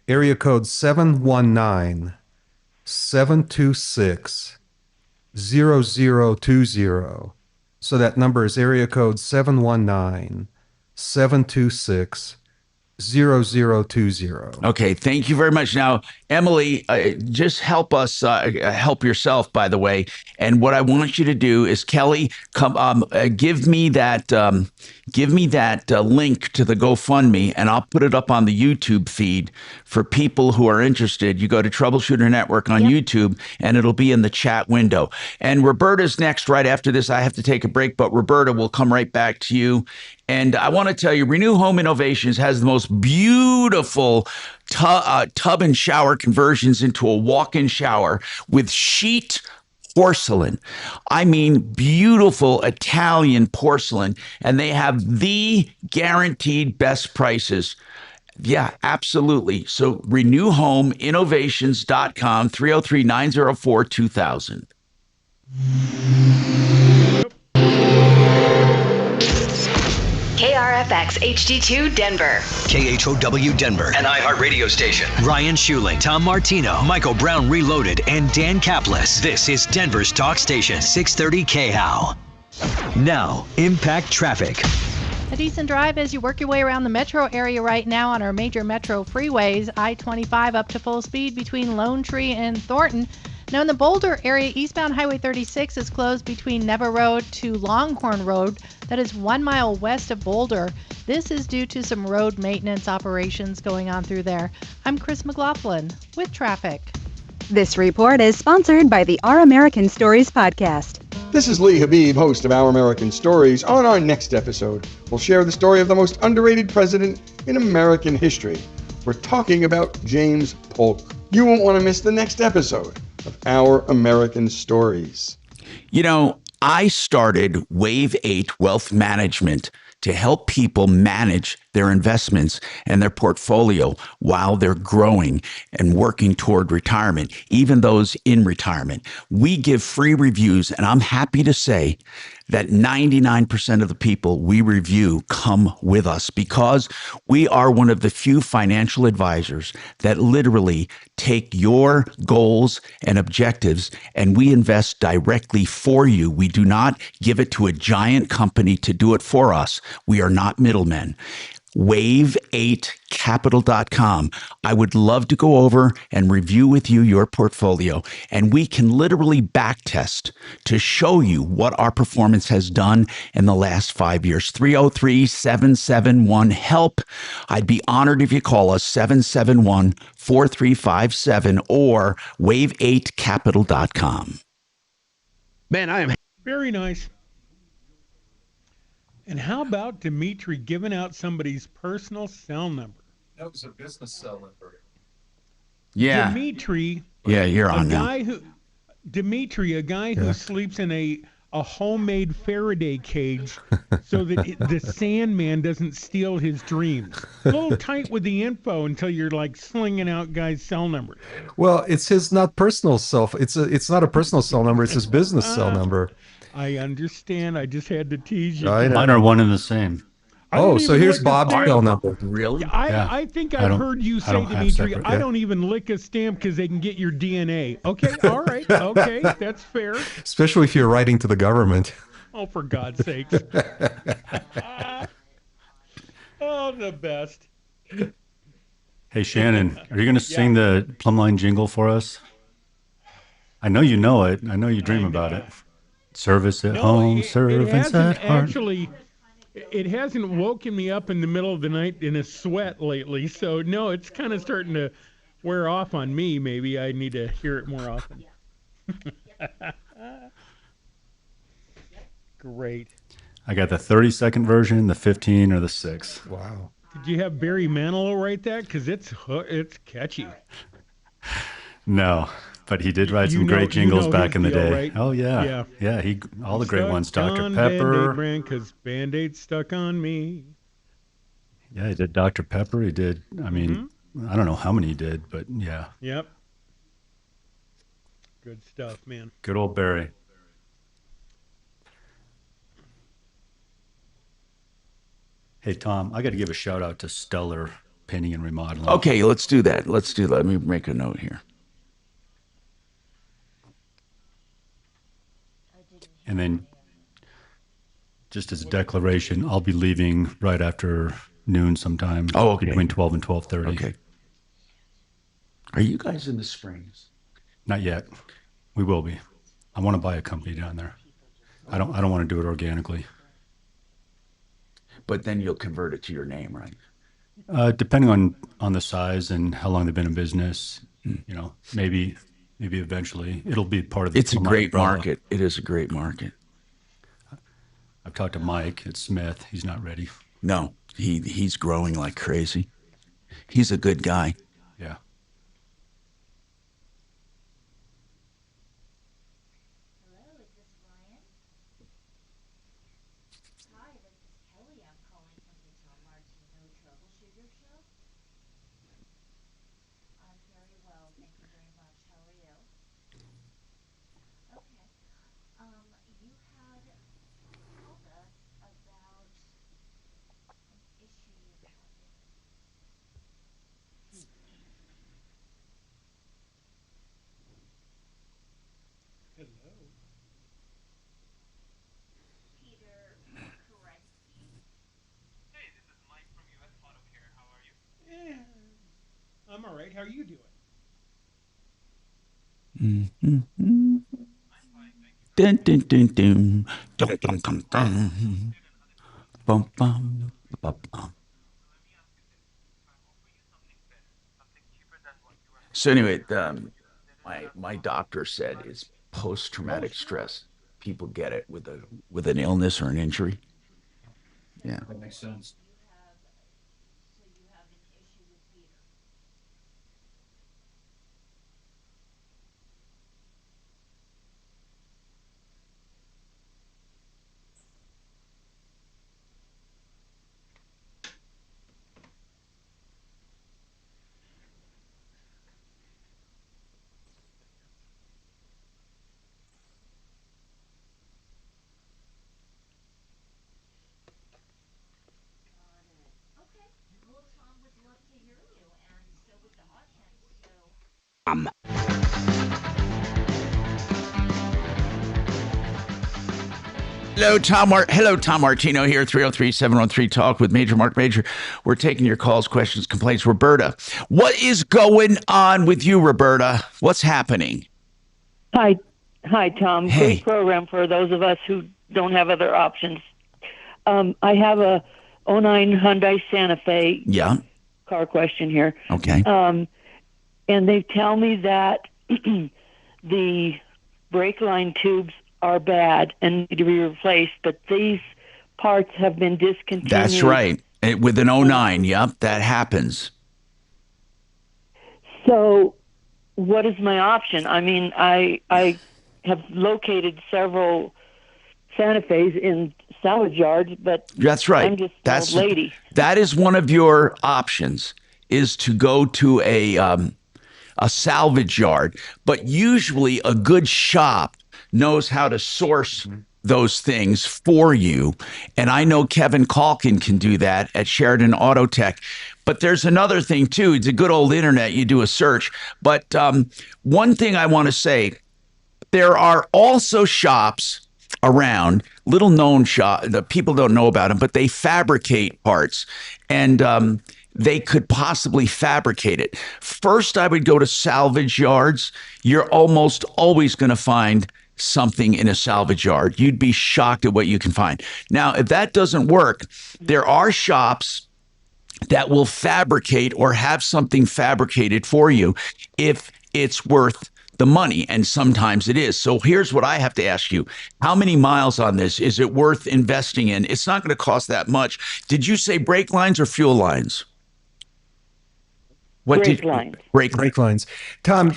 Area code 719-726-0020. So that number is area code 719-726-0020. Okay, thank you very much. Now, Emily, just help us, help yourself, by the way. And what I want you to do is, Kelly, come, give me that link to the GoFundMe, and I'll put it up on the YouTube feed for people who are interested. You go to Troubleshooter Network on YouTube, and it'll be in the chat window. And Roberta's next right after this. I have to take a break, but Roberta will come right back to you. And I want to tell you, Renew Home Innovations has the most beautiful tub and shower conversions into a walk-in shower with sheet porcelain. I mean, beautiful Italian porcelain, and they have the guaranteed best prices. Yeah, absolutely. So renewhomeinnovations.com, 303-904-2000. KRFX HD2 Denver. KHOW Denver, an iHeart radio station. Ryan Schuling, Tom Martino, Michael Brown Reloaded, and Dan Kaplis. This is Denver's talk station, 630 KHOW. Now, Impact Traffic. A decent drive as you work your way around the metro area right now on our major metro freeways. I-25 up to full speed between Lone Tree and Thornton. Now in the Boulder area, eastbound Highway 36 is closed between Never Road to Longhorn Road. That is 1 mile west of Boulder. This is due to some road maintenance operations going on through there. I'm Chris McLaughlin with traffic. This report is sponsored by the Our American Stories podcast. This is Lee Habib, host of Our American Stories. On our next episode, we'll share the story of the most underrated president in American history. We're talking about James Polk. You won't want to miss the next episode of Our American Stories. You know, I started Wave 8 Wealth Management to help people manage their investments and their portfolio while they're growing and working toward retirement, even those in retirement. We give free reviews, and I'm happy to say that 99% of the people we review come with us because we are one of the few financial advisors that literally take your goals and objectives and we invest directly for you. We do not give it to a giant company to do it for us. We are not middlemen. Wave8capital.com. I would love to go over and review with you your portfolio, and we can literally backtest to show you what our performance has done in the last 5 years. 303-771-HELP. I'd be honored if you call us 771-4357 or wave8capital.com. Man, I am Very nice. And how about Dimitri giving out somebody's personal cell number? That was a business cell number. Yeah. Dimitri. Yeah, you're on a now. guy who sleeps in a homemade Faraday cage so that the Sandman doesn't steal his dreams. A little tight with the info until you're like slinging out guys' cell numbers. Well, it's his not personal cell. It's not a personal cell number. It's his business cell number. I understand. I just had to tease you. I know. Mine are one and the same. Oh, so here's Bob's cell number. Really? I think I've heard you say, Dimitri, I don't even lick a stamp because they can get your DNA. Okay, all right, okay, that's fair. Especially if you're writing to the government. Oh, for God's sakes. Oh, the best. Hey, Shannon, are you going to sing the Plumline jingle for us? I know you know it. I know you dream about it. Service at home, servants at heart. Actually, it hasn't woken me up in the middle of the night in a sweat lately. So, no, it's kind of starting to wear off on me. Maybe I need to hear it more often. Great. I got the 30-second version, the 15, or the 6. Wow. Did you have Barry Manilow write that? Because it's catchy. No, but he did write some great jingles back in the day. Right? Oh, yeah. Yeah, all the great ones. Dr. On Pepper. Band-Aid because Band-Aid stuck on me. Yeah, he did Dr. Pepper. He did, I mean, I don't know how many he did, but yeah. Yep. Good stuff, man. Good old Barry. Hey, Tom, I got to give a shout out to Stellar Painting and Remodeling. Okay, let's do that. Let me make a note here. And then, just as a declaration, I'll be leaving right after noon sometime. Oh, okay. Between 12 and 12:30. Okay. Are you guys in the Springs? Not yet. We will be. I want to buy a company down there. I don't want to do it organically. But then you'll convert it to your name, right? Depending on the size and how long they've been in business, you know, maybe eventually it'll be part of the. It's a great market. It is a great market. I've talked to Mike at Smith. He's not ready. No, he's growing like crazy. He's a good guy. Yeah. Hello, is this Ryan? Hi, this is Kelly. I'm calling from the Tom Martino Troubleshooter Show. I'm very well, thank you very much. How are you? Okay. You had called us about an issue you're having. Hello. Peter, correct. Hey, this is Mike from US Auto Care. How are you? Yeah. I'm all right. How are you doing? Dun, dun, dun, dun. Dun, dun, dun, dun. Bum, bum, bum, bum. So anyway, my doctor said it's post-traumatic stress. People get it with an illness or an injury. Yeah. That makes sense. So you have an issue with Peter. Hello, Tom Martino here, 303-713-TALK with Major Marc Mager. We're taking your calls, questions, complaints. Roberta, what is going on with you, Roberta? What's happening? Hi, Tom. Hey. Great program for those of us who don't have other options. I have a '09 Hyundai Santa Fe car question here. Okay. And they tell me that the brake line tubes are bad and need to be replaced, but these parts have been discontinued. That's right. With an 09, yep, that happens. So what is my option? I mean, I have located several Santa Fe's in salvage yards, but That's right. I'm just an old lady. That is one of your options, is to go to a salvage yard. But usually a good shop knows how to source those things for you. And I know Kevin Calkin can do that at Sheridan Auto Tech. But there's another thing, too. It's a good old internet. You do a search. But one thing I want to say, there are also shops around, little known shop that people don't know about them, but they fabricate parts. And they could possibly fabricate it. First, I would go to salvage yards. You're almost always going to find something in a salvage yard. You'd be shocked at what you can find. Now, if that doesn't work, there are shops that will fabricate or have something fabricated for you if it's worth the money, and sometimes it is. So here's what I have to ask you. How many miles on this? Is it worth investing in? It's not going to cost that much. Did you say brake lines or fuel lines? Brake lines. Brake lines. Tom,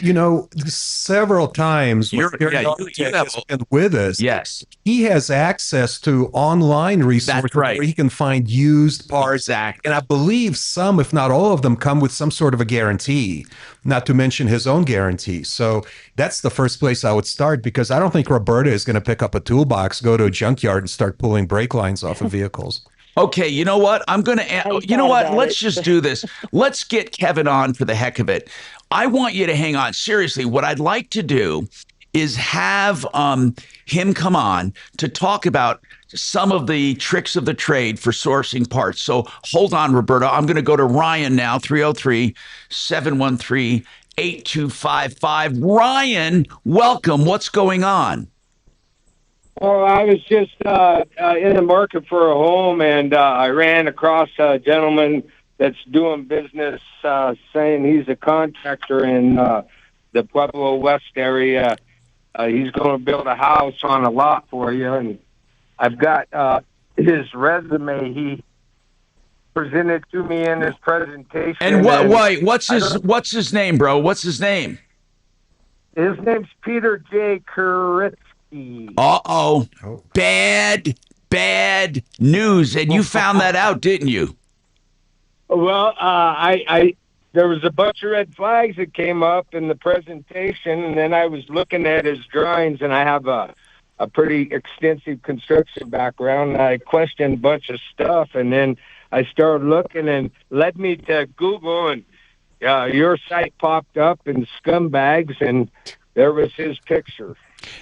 several times when Sheridan has been with us, yes, he has access to online resources where he can find used parts. Exactly. And I believe some, if not all of them, come with some sort of a guarantee, not to mention his own guarantee. So that's the first place I would start, because I don't think Roberta is going to pick up a toolbox, go to a junkyard, and start pulling brake lines off of vehicles. Okay, you know what? I'm going to, you know what? Let's just do this. Let's get Kevin on for the heck of it. I want you to hang on. Seriously, what I'd like to do is have him come on to talk about some of the tricks of the trade for sourcing parts. So hold on, Roberta. I'm going to go to Ryan now, 303-713-8255. Ryan, welcome. What's going on? Oh, I was just in the market for a home, and I ran across a gentleman that's doing business, saying he's a contractor in the Pueblo West area. He's going to build a house on a lot for you, and I've got his resume. He presented to me in his presentation. And what's his name, bro? What's his name? His name's Peter J. Kuritz. Uh-oh. Bad news. And you found that out, didn't you? Well, I there was a bunch of red flags that came up in the presentation, and then I was looking at his drawings, and I have a pretty extensive construction background, and I questioned a bunch of stuff, and then I started looking and led me to Google, and your site popped up in Scumbags, and there was his picture.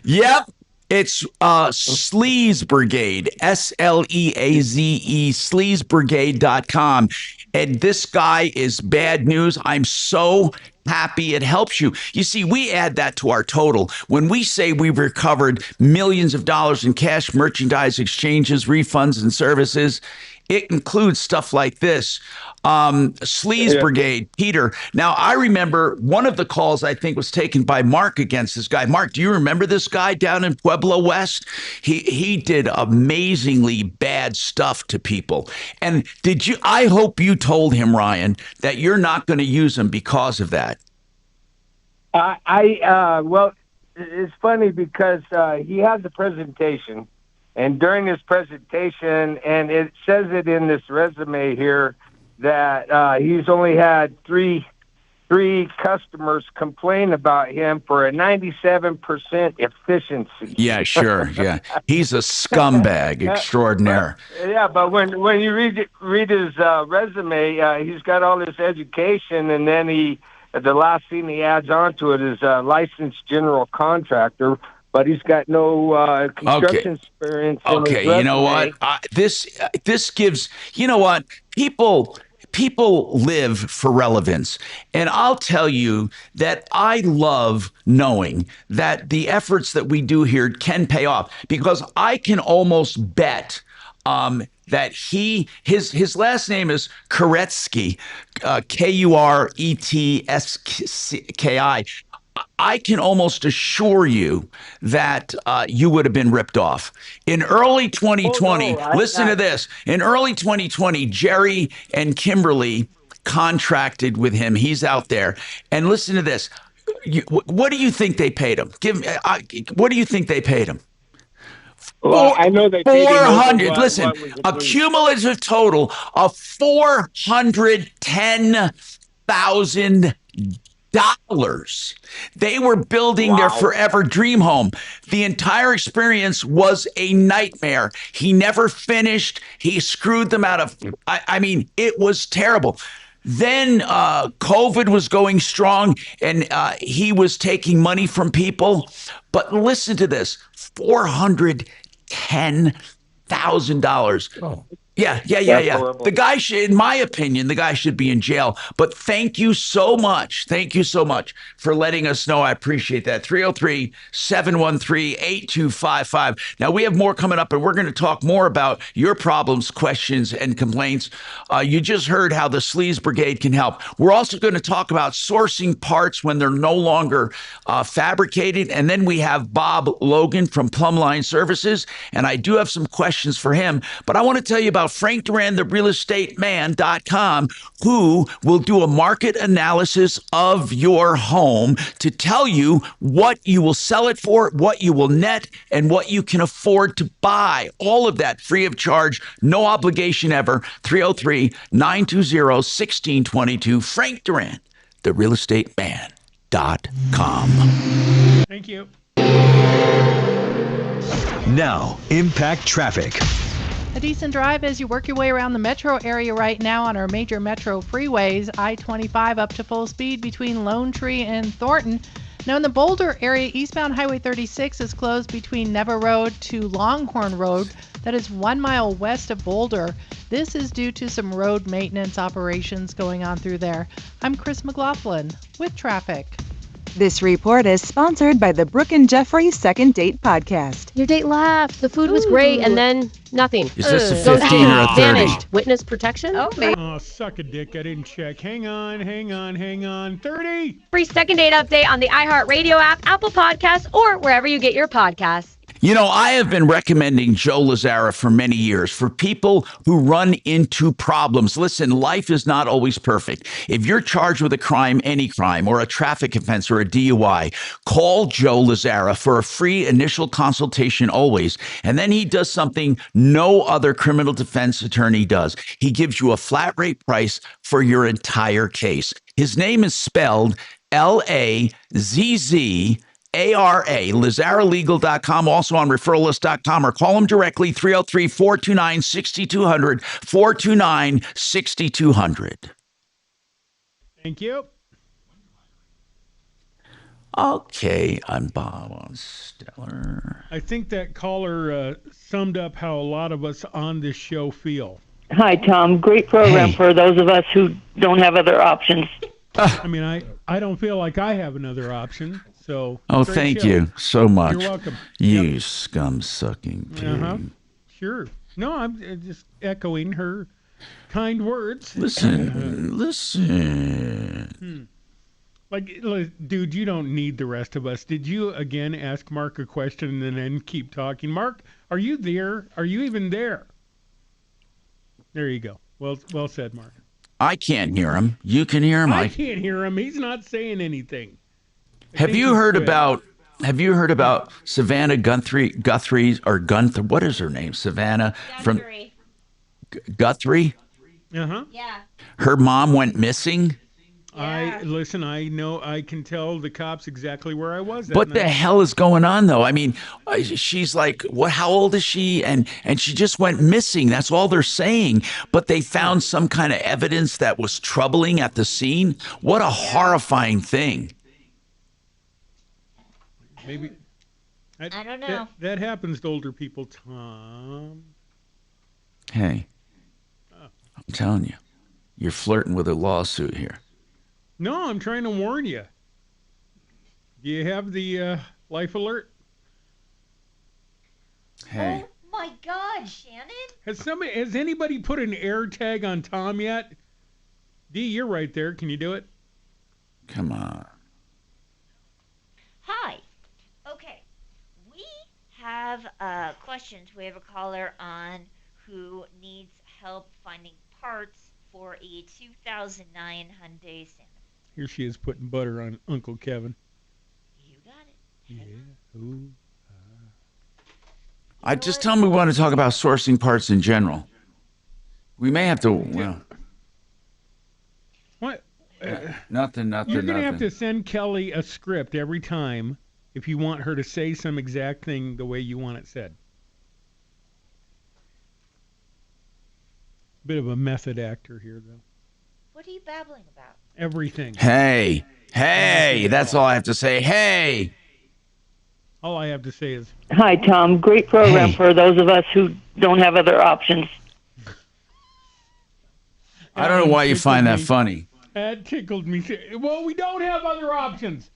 Yep. It's Sleaze Brigade, SLEAZE, sleazebrigade.com. And this guy is bad news. I'm so happy it helps you. You see, we add that to our total. When we say we've recovered millions of dollars in cash, merchandise, exchanges, refunds, and services, it includes stuff like this. Sleaze Brigade, Peter. Now, I remember one of the calls I think was taken by Mark against this guy. Mark, do you remember this guy down in Pueblo West? He did amazingly bad stuff to people. And I hope you told him, Ryan, that you're not going to use him because of that. Well, it's funny because he has a presentation, and during his presentation, and it says it in this resume here, that he's only had three customers complain about him for a 97% efficiency. Yeah, sure. Yeah, he's a scumbag extraordinaire. But when you read his resume, he's got all this education, and then the last thing he adds on to it is licensed general contractor. but he's got no construction experience in his Okay, you know what? resume. This gives, you know what? People live for relevance. And I'll tell you that I love knowing that the efforts that we do here can pay off, because I can almost bet that his last name is Kuretsky, Kuretski. I can almost assure you that you would have been ripped off. In early 2020, listen to this. In early 2020, Jerry and Kimberly contracted with him. He's out there. And listen to this. What do you think they paid him? What do you think they paid him? Well, I know they paid him over 400. Listen, a cumulative total of $410,000. They were building their forever dream home. The entire experience was a nightmare. He never finished. He screwed them out of, I mean, it was terrible. Then COVID was going strong, and he was taking money from people. But listen to this, $410,000. Oh. Yeah. The guy should, in my opinion, the guy should be in jail. But thank you so much. Thank you so much for letting us know. I appreciate that. 303-713-8255. Now, we have more coming up, and we're going to talk more about your problems, questions, and complaints. You just heard how the Sleaze Brigade can help. We're also going to talk about sourcing parts when they're no longer fabricated. And then we have Bob Logan from Plumline Services, and I do have some questions for him. But I want to tell you about Frank Duran, the realestateman.com, who will do a market analysis of your home to tell you what you will sell it for, what you will net, and what you can afford to buy. All of that free of charge, no obligation ever. 303-920-1622. Frank Duran, the realestateman.com. Thank you. Now, Impact Traffic. A decent drive as you work your way around the metro area right now on our major metro freeways. I-25 up to full speed between Lone Tree and Thornton. Now in the Boulder area, eastbound Highway 36 is closed between Never Road to Longhorn Road. That is 1 mile west of Boulder. This is due to some road maintenance operations going on through there. I'm Chris McLaughlin with traffic. This report is sponsored by the Brooke and Jeffrey Second Date Podcast. Your date laughed. The food was great, and then nothing. Is this a 15 or a 30? Vanished. Witness protection? Oh, maybe. Oh, suck a dick. I didn't check. Hang on. 30. Free second date update on the iHeartRadio app, Apple Podcasts, or wherever you get your podcasts. You know, I have been recommending Joe Lazzara for many years for people who run into problems. Listen, life is not always perfect. If you're charged with a crime, any crime, or a traffic offense or a DUI, call Joe Lazzara for a free initial consultation always. And then he does something no other criminal defense attorney does. He gives you a flat rate price for your entire case. His name is spelled Lazzara, LazzaraLegal.com, also on referralist.com, or call him directly, 303-429-6200, 429-6200. Thank you. Okay, I'm Bob on Stellar. I think that caller summed up how a lot of us on this show feel. Hi, Tom. Great program for those of us who don't have other options. I mean, I don't feel like I have another option. So, thank you so much. You're welcome. You scum-sucking pig. Uh-huh. Sure. No, I'm just echoing her kind words. Listen. Like, dude, you don't need the rest of us. Did you, again, ask Mark a question and then keep talking? Mark, are you there? Are you even there? There you go. Well said, Mark. I can't hear him. You can hear him. I can't hear him. He's not saying anything. Have you heard about Savannah Guthrie, or Gunther? What is her name? Savannah from Guthrie? Uh-huh. Yeah. Her mom went missing. I know, I can tell the cops exactly where I was. What the hell is going on, though? I mean, she's like, what? How old is she? And she just went missing. That's all they're saying. But they found some kind of evidence that was troubling at the scene. What a horrifying thing. Maybe I don't know. That happens to older people, Tom. Hey, I'm telling you, you're flirting with a lawsuit here. No, I'm trying to warn you. Do you have the life alert? Hey. Oh my God, Shannon! Has anybody put an air tag on Tom yet? D, you're right there. Can you do it? Come on. Hi. Okay. We have questions. We have a caller on who needs help finding parts for a 2009 Hyundai Santa. Here she is putting butter on Uncle Kevin. You got it. Yeah. Ooh. I just tell me we want to talk about sourcing parts in general. We may have to. Well, what? Nothing. You're gonna have to send Kelly a script every time if you want her to say some exact thing the way you want it said. Bit of a method actor here, though. What are you babbling about? Everything. Hey, that's all I have to say. Hey. All I have to say is, hi, Tom. Great program for those of us who don't have other options. I don't know why you find that funny. That tickled me. Well, we don't have other options.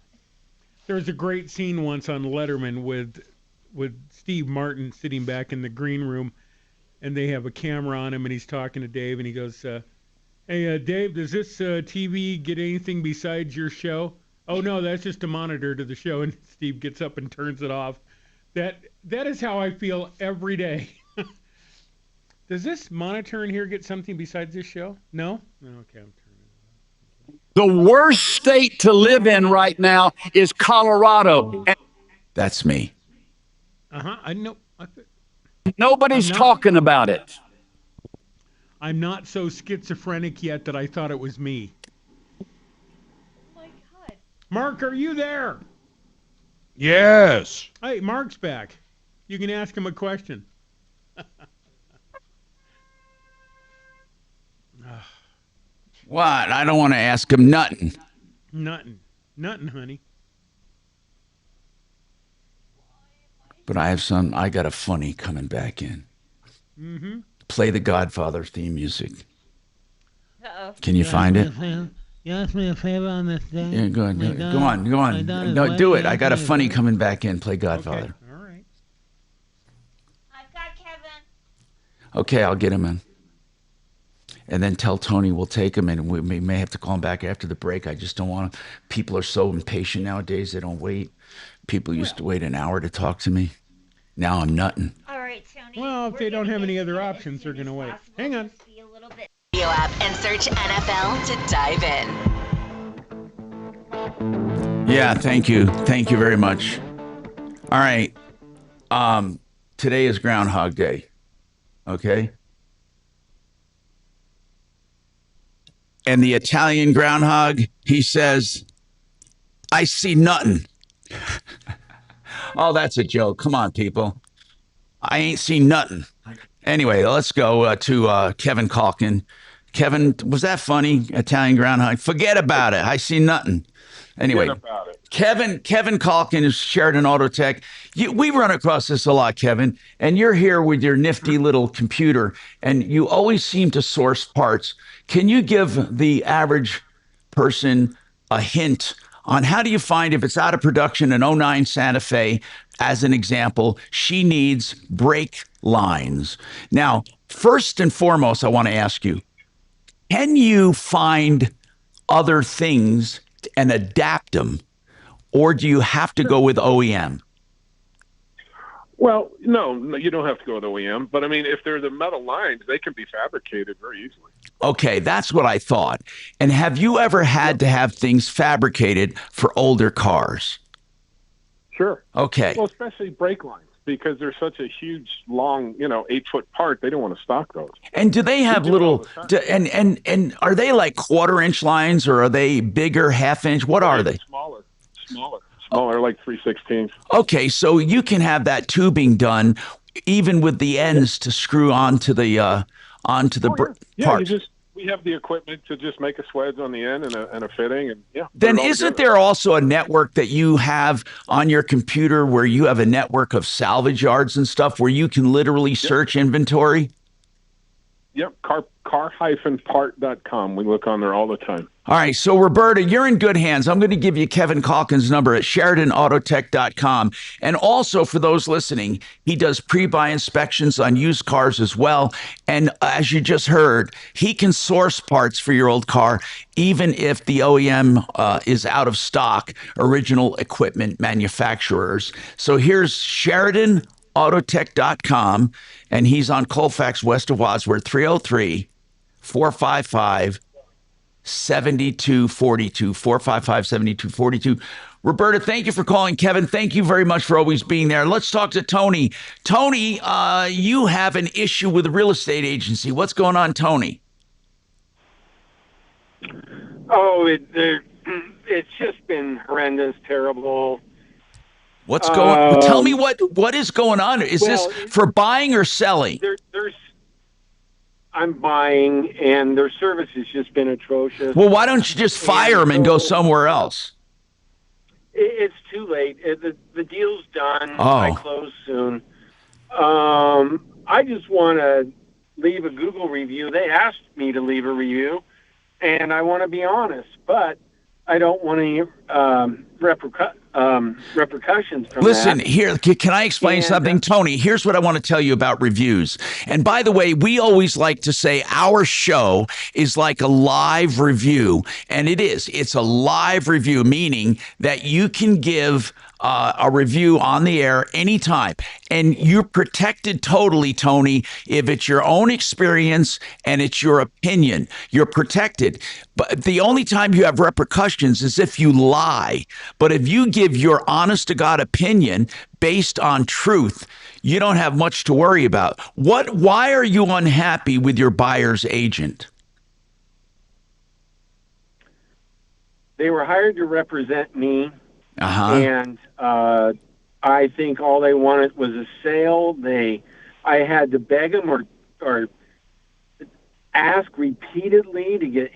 There's a great scene once on Letterman with Steve Martin sitting back in the green room, and they have a camera on him, and he's talking to Dave, and he goes, hey, Dave, does this TV get anything besides your show? Oh, no, that's just a monitor to the show. And Steve gets up and turns it off. That is how I feel every day. Does this monitor in here get something besides this show? No? Okay, I'm turning it off. The worst state to live in right now is Colorado. That's me. I know. Nobody's talking about it. I'm not so schizophrenic yet that I thought it was me. Mark, are you there? Yes. Hey, Mark's back. You can ask him a question. What? I don't want to ask him nothing. Nothing, honey. But I got a funny coming back in. Mm-hmm. Play the Godfather theme music. Uh-oh. Can you find it? You asked me a favor on this day. Yeah, go on. Go on. No, do it. I got a funny coming back in. Play Godfather. Okay. All right. I've got Kevin. Okay, I'll get him in. And then tell Tony we'll take him, and we may have to call him back after the break. I just don't want to. People are so impatient nowadays. They don't wait. People used to wait an hour to talk to me. Now I'm nutting. All right, Tony. Well, if they don't have any other options, they're going to wait. Hang on. Radio app and search NFL to dive in. Yeah, thank you. Thank you very much. All right. Today is Groundhog Day. Okay? And the Italian groundhog, he says, I see nothing. Oh, that's a joke. Come on, people. I ain't seen nothing. Anyway, let's go to Kevin Calkin. Kevin, was that funny? Italian groundhog? Forget about it. I see nothing. Anyway, Kevin Calkin is Sheridan Auto Tech. We run across this a lot, Kevin, and you're here with your nifty little computer, and you always seem to source parts. Can you give the average person a hint on how do you find if it's out of production an 09 Santa Fe, as an example, she needs brake lines. Now, first and foremost, I want to ask you, can you find other things and adapt them, or do you have to go with OEM? Well, no, you don't have to go with OEM. But, I mean, if they're the metal lines, they can be fabricated very easily. Okay, that's what I thought. And have you ever had to have things fabricated for older cars? Sure. Okay. Well, especially brake lines, because they're such a huge, long, 8-foot part. They don't want to stock those. And do they have little, and are they like 1/4-inch lines, or are they bigger, 1/2-inch? What are they? Smaller, like 3/16. Okay, so you can have that tubing done, even with the ends to screw onto the Yeah, parts. we have the equipment to just make a swedge on the end and a fitting, and yeah. put Then it all isn't together. there also a network that you have on your computer where you have a network of salvage yards and stuff where you can literally search inventory? Yep, car-part.com. We look on there all the time. All right, so Roberta, you're in good hands. I'm going to give you Kevin Calkins' number at SheridanAutotech.com. And also for those listening, he does pre-buy inspections on used cars as well. And as you just heard, he can source parts for your old car, even if the OEM is out of stock, original equipment manufacturers. So here's SheridanAutotech.com, and he's on Colfax, west of Wadsworth, 303-455 7242 455 7242. Roberta, thank you for calling. Kevin, thank you very much for always being there. Let's talk to Tony. Tony, you have an issue with a real estate agency. What's going on, Tony? Oh, it's just been horrendous, terrible. What's going? Tell me what is going on. Is this for buying or selling? I'm buying, and their service has just been atrocious. Well, why don't you just fire them and go somewhere else? It's too late. The deal's done. Oh. I close soon. I just want to leave a Google review. They asked me to leave a review, and I want to be honest, but I don't want any repercussions from Listen, that. here, can I explain something? Tony, here's what I want to tell you about reviews. And by the way, we always like to say our show is like a live review. And it is. It's a live review, meaning that you can give a review on the air anytime. And you're protected totally, Tony, if it's your own experience and it's your opinion. You're protected. But the only time you have repercussions is if you lie. But if you give your honest to God opinion based on truth, you don't have much to worry about. Why are you unhappy with your buyer's agent? They were hired to represent me. Uh-huh. And I think all they wanted was a sale. I had to beg them or ask repeatedly to get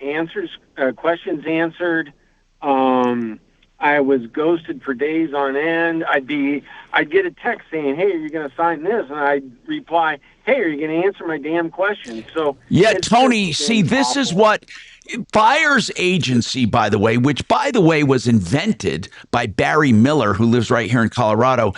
questions answered. I was ghosted for days on end. I'd get a text saying, "Hey, are you going to sign this?" And I'd reply, "Hey, are you going to answer my damn question?" So yeah, Tony, see, this is what buyer's agency, by the way, which by the way was invented by Barry Miller, who lives right here in Colorado.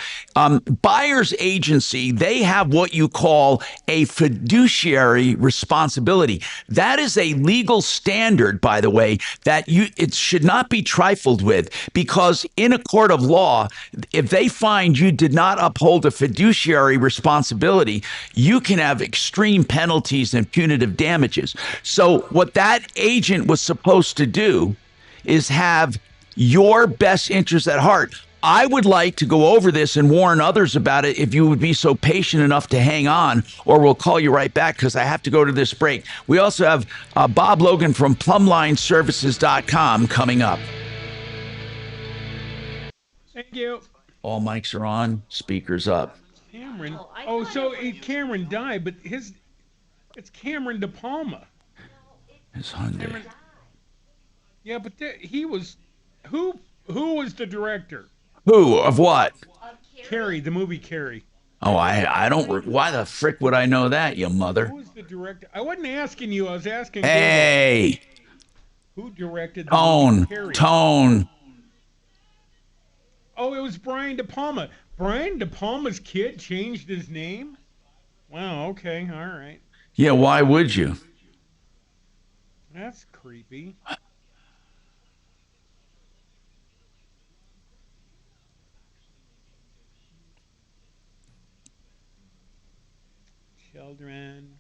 Buyer's agency, they have what you call a fiduciary responsibility. That is a legal standard, by the way, that it should not be trifled with, because in a court of law, if they find you did not uphold a fiduciary responsibility, you can have extreme penalties and punitive damages. So what that agent was supposed to do is have your best interest at heart. I would like to go over this and warn others about it if you would be so patient enough to hang on, or we'll call you right back because I have to go to this break. We also have Bob Logan from PlumlineServices.com coming up. Thank you. All mics are on, speakers up. Cameron. Oh, so Cameron died, but it's Cameron De Palma. His Hyundai. Yeah, but he was who was the director? Who of what? Carrie, the movie Carrie. Oh, I don't. Why the frick would I know that, you mother? Who was the director? I wasn't asking you. I was asking. Hey. Who directed the movie Carrie? Tone. Oh, it was Brian De Palma. Brian De Palma's kid changed his name? Wow, okay, all right. Yeah, why would you? That's creepy. Children.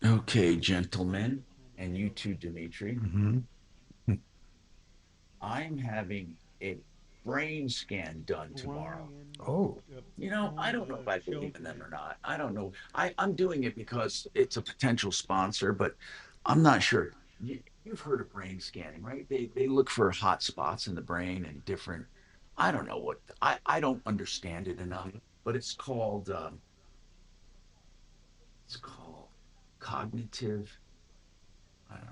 Okay, gentlemen, and you too, Dimitri. Mm-hmm. I'm having a brain scan done tomorrow. Oh. You know, I don't know if I believe in them or not. I don't know. I'm doing it because it's a potential sponsor, but I'm not sure. You've heard of brain scanning, right? They look for hot spots in the brain and different. I don't know what I don't understand it enough, but it's called cognitive. I don't know.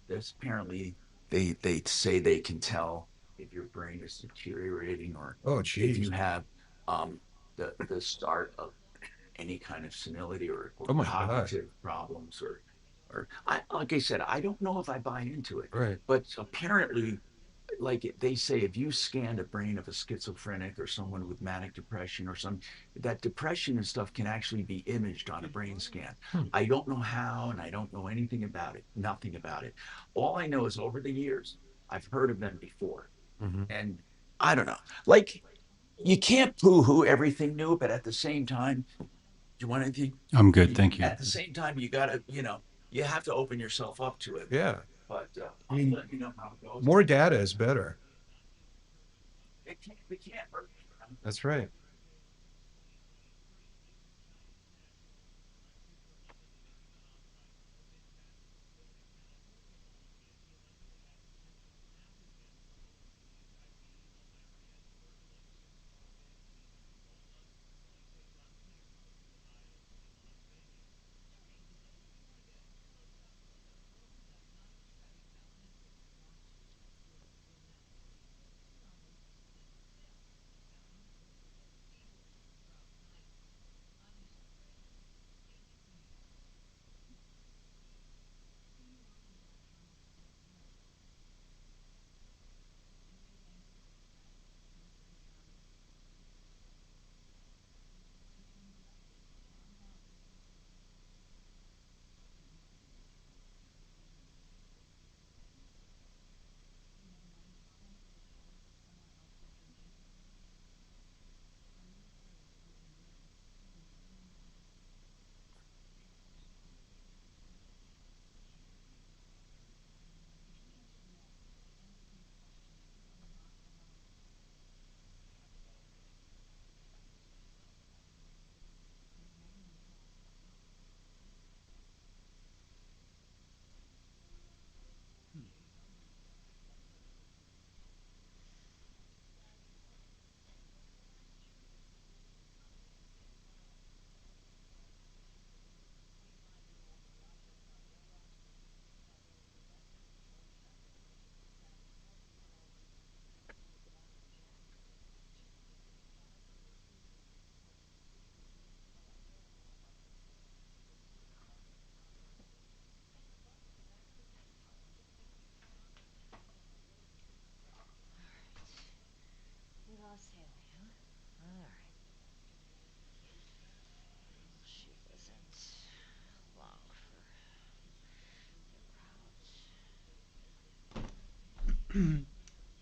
There's apparently they say they can tell if your brain is deteriorating or if you have the start of any kind of senility or Oh my God. cognitive problems or like I said, I don't know if I buy into it. Right. But apparently, like they say, if you scan a brain of a schizophrenic or someone with manic depression or that depression and stuff can actually be imaged on a brain scan. I don't know how, and I don't know anything about it, nothing about it. All I know is over the years, I've heard of them before. And I don't know, like you can't poo-hoo everything new, but at the same time, do you want anything? I'm good, thank you. At the same time, you gotta, you have to open yourself up to it. Yeah. But I mean, I'll let you know how it goes. more data is better. It can't hurt. That's right. We lost Haley, huh? All right. She wasn't long for the crowds.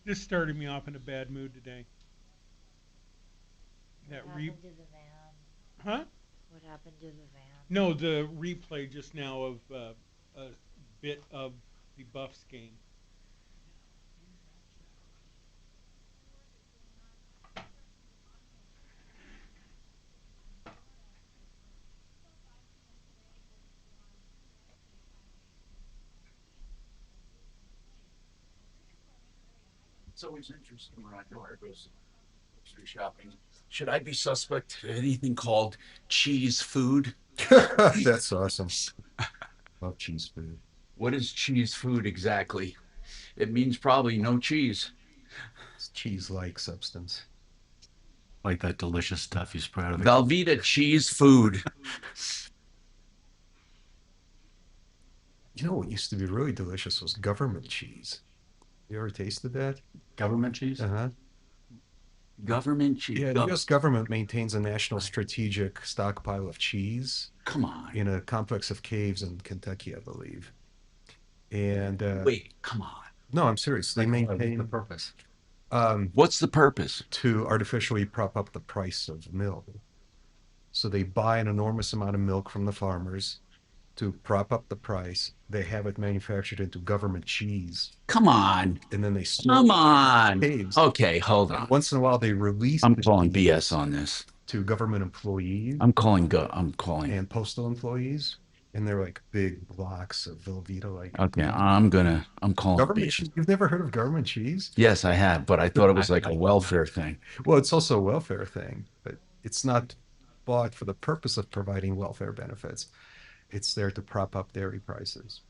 This started me off in a bad mood today. What happened to the van? Huh? What happened to the van? No, the replay just now of a bit of the Buffs game. It's always interesting when I go to grocery shopping. Should I be suspect of anything called cheese food? That's awesome. Love cheese food. What is cheese food exactly? It means probably no cheese. It's cheese-like substance. Like that delicious stuff you spread out of it. Velveeta cheese food. You know what used to be really delicious was government cheese. You ever tasted that? Government cheese? Uh-huh. Government cheese? Yeah, the U.S. government maintains a national strategic stockpile of cheese. Come on. In a complex of caves in Kentucky, I believe. And wait, come on. No, I'm serious. They maintain the purpose. What's the purpose? To artificially prop up the price of milk. So they buy an enormous amount of milk from the farmers, to prop up the price, they have it manufactured into government cheese. Come on. And then they Come on. caves. Okay, hold on. Once in a while, they release. I'm calling BS on this. To government employees. I'm calling. And postal employees, and they're like big blocks of Velveeta. Like. Okay, I'm calling government BS. cheese. You've never heard of government cheese? Yes, I have, but I thought it was like a welfare thing. Well, it's also a welfare thing, but it's not bought for the purpose of providing welfare benefits. It's there to prop up dairy prices.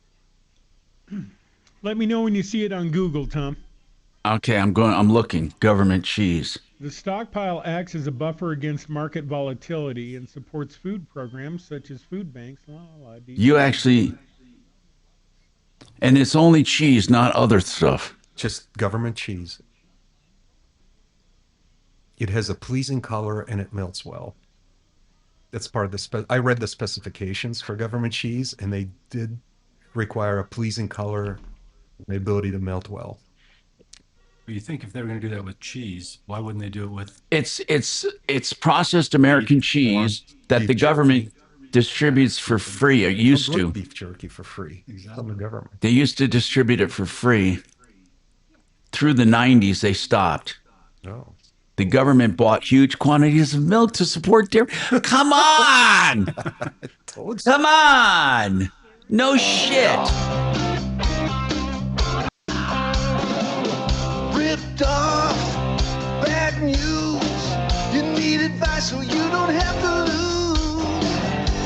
Let me know when you see it on Google, Tom. Okay, I'm looking. Government cheese. The stockpile acts as a buffer against market volatility and supports food programs such as food banks. You actually, and it's only cheese, not other stuff. Just government cheese. It has a pleasing color and it melts well. That's part of the I read the specifications for government cheese, and they did require a pleasing color and the ability to melt well. But you think if they were going to do that with cheese, why wouldn't they do it with? It's processed American cheese that the government distributes for free. It used to. Beef jerky for free from the government. They used to distribute it for free. Through the 90s, they stopped. Oh. The government bought huge quantities of milk to support dairy. Come on! Come on! No shit! Ripped off, bad news. You need advice so you don't have to lose.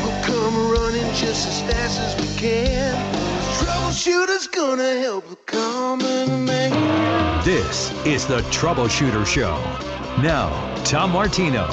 We'll come running just as fast as we can. Troubleshooter's gonna help the common man. This is the Troubleshooter Show. Now, Tom Martino.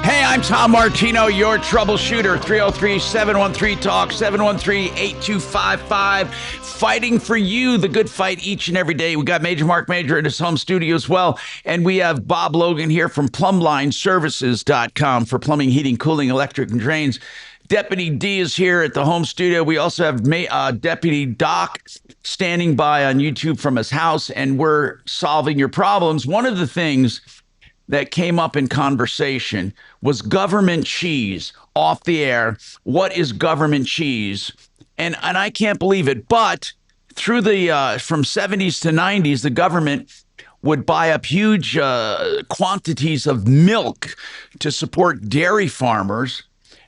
Hey, I'm Tom Martino, your troubleshooter. 303-713-TALK, 713-8255. Fighting for you, the good fight each and every day. We got Major Marc Mager in his home studio as well. And we have Bob Logan here from PlumbLineServices.com for plumbing, heating, cooling, electric, and drains. Deputy D is here at the home studio. We also have Deputy Doc standing by on YouTube from his house, and we're solving your problems. One of the things that came up in conversation was government cheese off the air. What is government cheese? And I can't believe it, but through the from 70s to 90s, the government would buy up huge quantities of milk to support dairy farmers,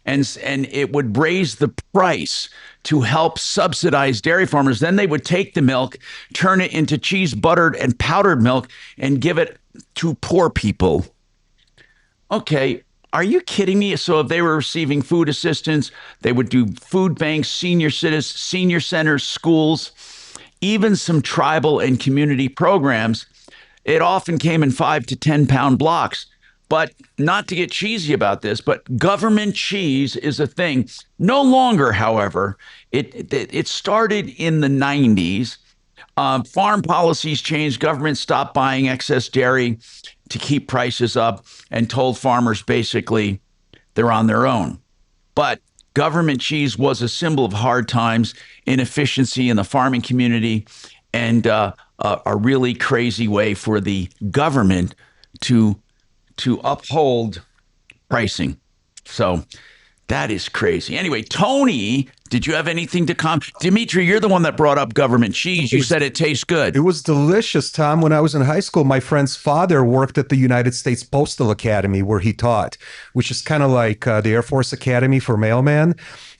and it would raise the price to help subsidize dairy farmers. Then they would take the milk, turn it into cheese, buttered, and powdered milk, and give it to poor people. Okay, are you kidding me? So if they were receiving food assistance, they would do food banks, senior centers, schools, even some tribal and community programs. It often came in 5 to 10 pound blocks. But not to get cheesy about this, but government cheese is a thing. No longer, however. It started in the 90s. Farm policies changed. Government stopped buying excess dairy to keep prices up and told farmers basically they're on their own. But government cheese was a symbol of hard times, inefficiency in the farming community, and a really crazy way for the government to uphold pricing. So that is crazy. Anyway, Tony, did you have anything to comment? Dimitri, you're the one that brought up government cheese. You said it tastes good. It was delicious, Tom. When I was in high school, my friend's father worked at the United States Postal Academy where he taught, which is kind of like the Air Force Academy for mailmen.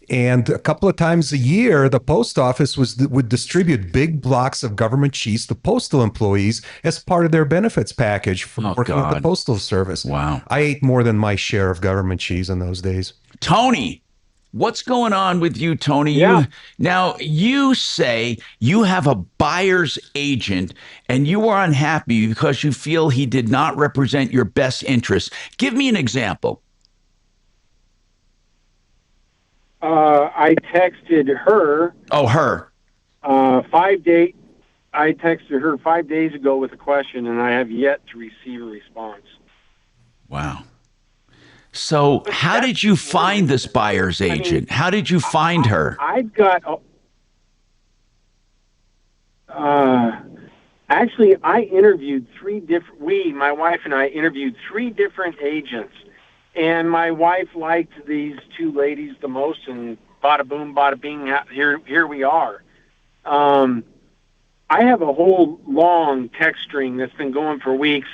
And a couple of times a year, the post office would distribute big blocks of government cheese to postal employees as part of their benefits package for working with the Postal Service. Wow. I ate more than my share of government cheese in those days. Tony, what's going on with you, Tony? Yeah. Now, you say you have a buyer's agent and you are unhappy because you feel he did not represent your best interests. Give me an example. I texted her. Oh, her. 5 days. I texted her 5 days ago with a question, and I have yet to receive a response. Wow. So how did you find this buyer's agent? How did you find her? I've got... actually, I interviewed my wife and I interviewed 3 different agents. And my wife liked these 2 ladies the most and bada boom, bada bing. Here we are. I have a whole long text string that's been going for weeks,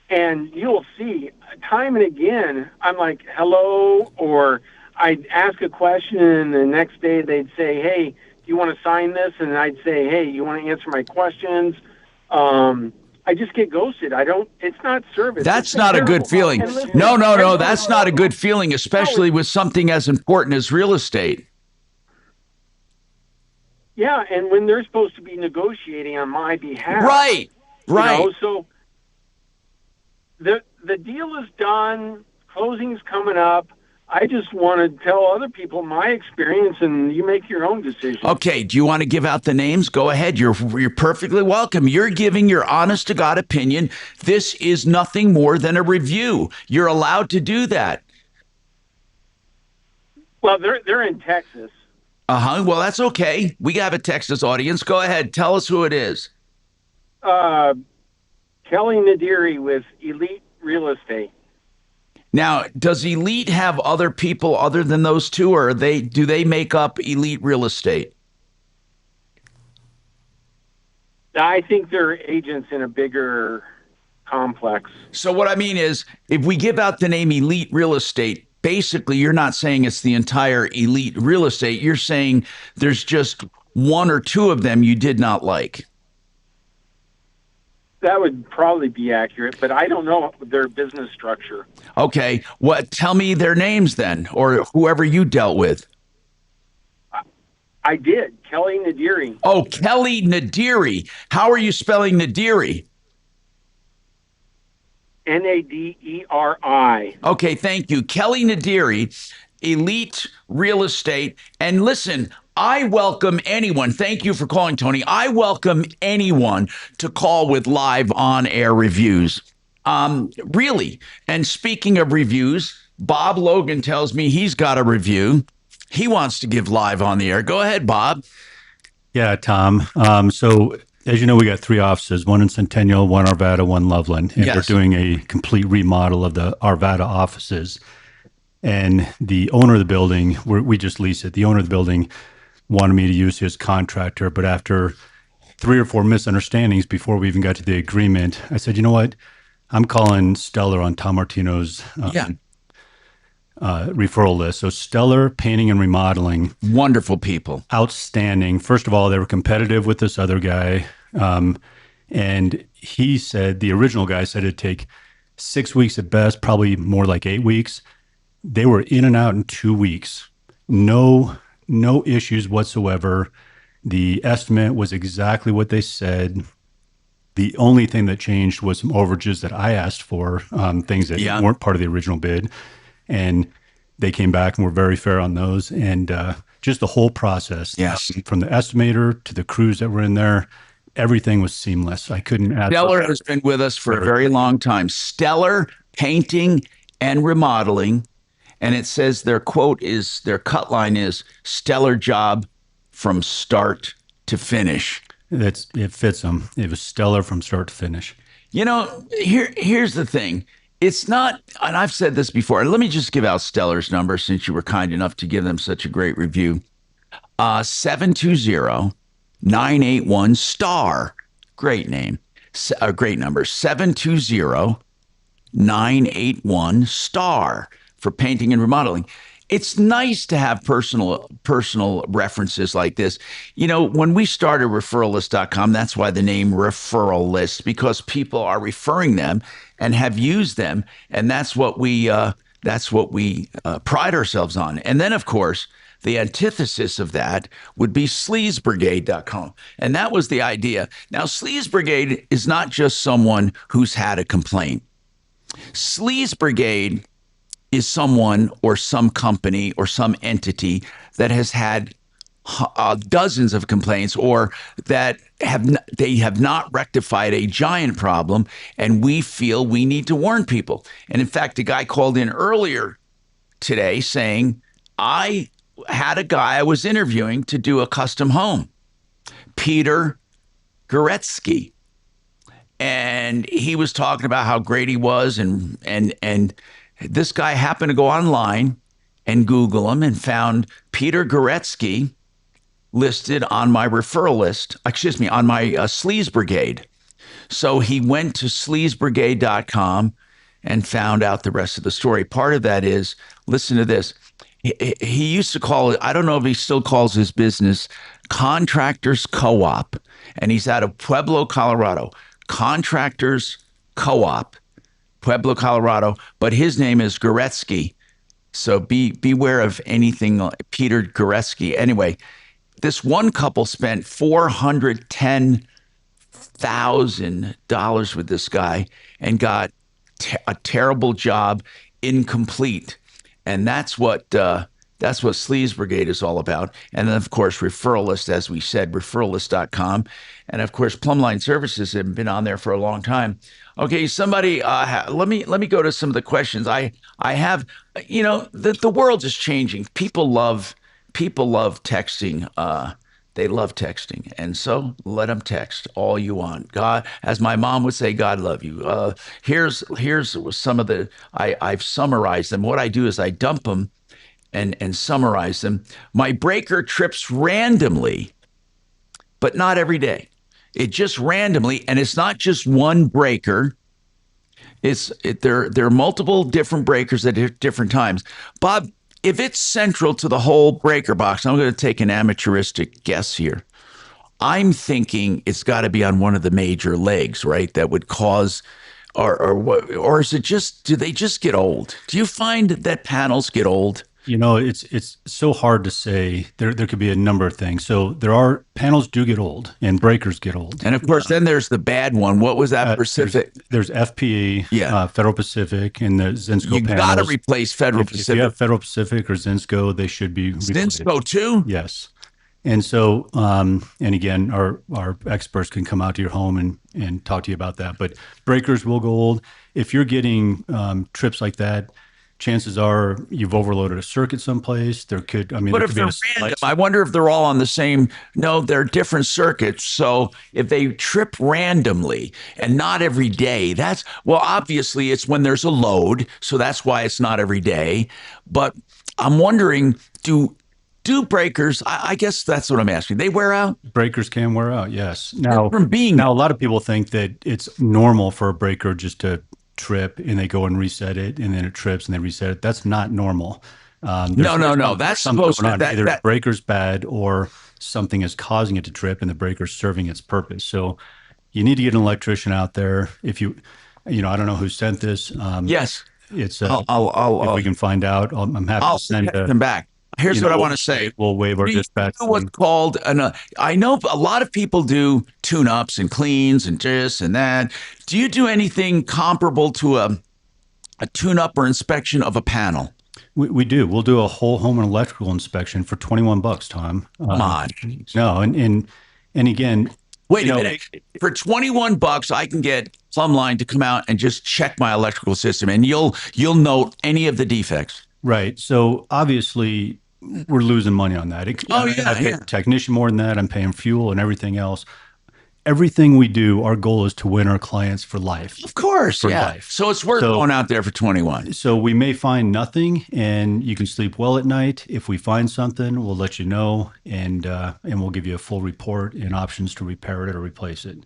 and you'll see time and again, I'm like, hello, or I'd ask a question, and the next day they'd say, hey, do you want to sign this? And I'd say, hey, you want to answer my questions? I just get ghosted. It's not service. That's it's not a good terrible. feeling. And listen, No. That's not a good feeling, especially with something as important as real estate. Yeah, and when they're supposed to be negotiating on my behalf. Right. So the deal is done. Closing's coming up. I just want to tell other people my experience, and you make your own decision. Okay, do you want to give out the names? Go ahead. You're perfectly welcome. You're giving your honest to God opinion. This is nothing more than a review. You're allowed to do that. Well, they're in Texas. Well, that's okay. We have a Texas audience. Go ahead. Tell us who it is. Kelly Nadiri with Elite Real Estate. Now, does Elite have other people other than those two, or do they make up Elite Real Estate? I think they're agents in a bigger complex. So what I mean is, if we give out the name Elite Real Estate, basically you're not saying it's the entire Elite Real Estate. You're saying there's just one or two of them you did not like. That would probably be accurate, but I don't know their business structure. Okay, tell me their names then, or whoever you dealt with. I did. Kelly Nadiri. Oh, Kelly Nadiri. How are you spelling Nadiri? Naderi. Okay, thank you. Kelly Nadiri, Elite Real Estate. And listen, I welcome anyone. Thank you for calling, Tony. I welcome anyone to call with live on-air reviews. Really. And speaking of reviews, Bob Logan tells me he's got a review. He wants to give live on the air. Go ahead, Bob. Yeah, Tom. So as you know, we got 3 offices, one in Centennial, one Arvada, one Loveland. And Yes. we're doing a complete remodel of the Arvada offices. And the owner of the building, we just lease it. The owner of the building wanted me to use his contractor, but after 3 or 4 misunderstandings before we even got to the agreement, I said, you know what? I'm calling Stellar on Tom Martino's referral list. So Stellar Painting and Remodeling. Wonderful people. Outstanding. First of all, they were competitive with this other guy. And he said, the original guy said it'd take 6 weeks at best, probably more like 8 weeks. They were in and out in 2 weeks. No issues whatsoever. The estimate was exactly what they said. The only thing that changed was some overages that I asked for, things that weren't part of the original bid. And they came back and were very fair on those. And just the whole process, from the estimator to the crews that were in there, everything was seamless. I couldn't add. Stellar has been with us for a very long time. Stellar Painting and Remodeling. And it says their cut line is stellar job from start to finish. It fits them. It was stellar from start to finish. You know, here's the thing. It's not, and I've said this before, and let me just give out Stellar's number since you were kind enough to give them such a great review. 720-981-STAR. Great name. Great number. 720-981-STAR. For painting and remodeling. It's nice to have personal references like this. You know, when we started referralist.com, that's why the name Referral List, because people are referring them and have used them, and that's what we pride ourselves on. And then, of course, the antithesis of that would be sleazbrigade.com. And that was the idea. Now, Sleaze Brigade is not just someone who's had a complaint. Sleaze Brigade is someone or some company or some entity that has had dozens of complaints, or that they have not rectified a giant problem, and we feel we need to warn people. And in fact, a guy called in earlier today saying, I had a guy I was interviewing to do a custom home, Peter Goretsky, and he was talking about how great he was, and this guy happened to go online and Google him and found Peter Goretzky listed on my referral list, on my Sleaze Brigade. So he went to sleazebrigade.com and found out the rest of the story. Part of that is, listen to this. He used to call it, I don't know if he still calls his business Contractors Co-op, and he's out of Pueblo, Colorado. Contractors Co-op, Pueblo, Colorado, but his name is Goretzky. So beware of anything Peter Goretzky. Anyway, this one couple spent $410,000 with this guy and got a terrible job, incomplete. And that's what Sleaze Brigade is all about. And then, of course, referral list, as we said, referrallist.com. And of course, Plumline Services have been on there for a long time. Okay, somebody, let me go to some of the questions. I have, the world is changing. People love texting. They love texting, and so let them text all you want. God, as my mom would say, God love you. Here's some of the I've summarized them. What I do is I dump them and summarize them. My breaker trips randomly, but not every day. It just randomly, and it's not just one breaker. There are multiple different breakers at different times. Bob, if it's central to the whole breaker box, I'm going to take an amateuristic guess here. I'm thinking it's got to be on one of the major legs, right? That would cause, or is it just? Do they just get old? Do you find that panels get old? It's so hard to say. There could be a number of things. So panels do get old and breakers get old. And of course, then there's the bad one. What was that? Pacific? There's FPE, Federal Pacific, and the Zinsco panels. You got to replace Federal Pacific. If you have Federal Pacific or Zinsco, they should be replaced. Zinsco too? Yes. And so, and again, our experts can come out to your home and talk to you about that. But breakers will go old. If you're getting trips like that, chances are you've overloaded a circuit someplace. But if they're random, I wonder if they're all on the same. No, they're different circuits. So if they trip randomly and not every day, obviously it's when there's a load. So that's why it's not every day. But I'm wondering, do breakers, I guess that's what I'm asking. They wear out? Breakers can wear out, yes. Now, a lot of people think that it's normal for a breaker just to trip and they go and reset it and then it trips and they reset it. That's not normal. No. That's supposed to either the breaker's bad or something is causing it to trip and the breaker's serving its purpose. So you need to get an electrician out there. If I don't know who sent this. Yes. It's if we can find out, I'm happy to send them back. Here's what I want to say. We'll waive our dispatch. What's called I know a lot of people do tune-ups and cleans and this and that. Do you do anything comparable to a tune-up or inspection of a panel? We do. We'll do a whole home and electrical inspection for $21, Tom. Come on. No, and again, wait a minute. For $21, I can get Plumline to come out and just check my electrical system, and you'll note any of the defects. Right. So obviously, we're losing money on that. I pay a technician more than that. I'm paying fuel and everything else. Everything we do, our goal is to win our clients for life. Of course, life. So it's worth going out there for 21. So we may find nothing, and you can sleep well at night. If we find something, we'll let you know, and we'll give you a full report and options to repair it or replace it.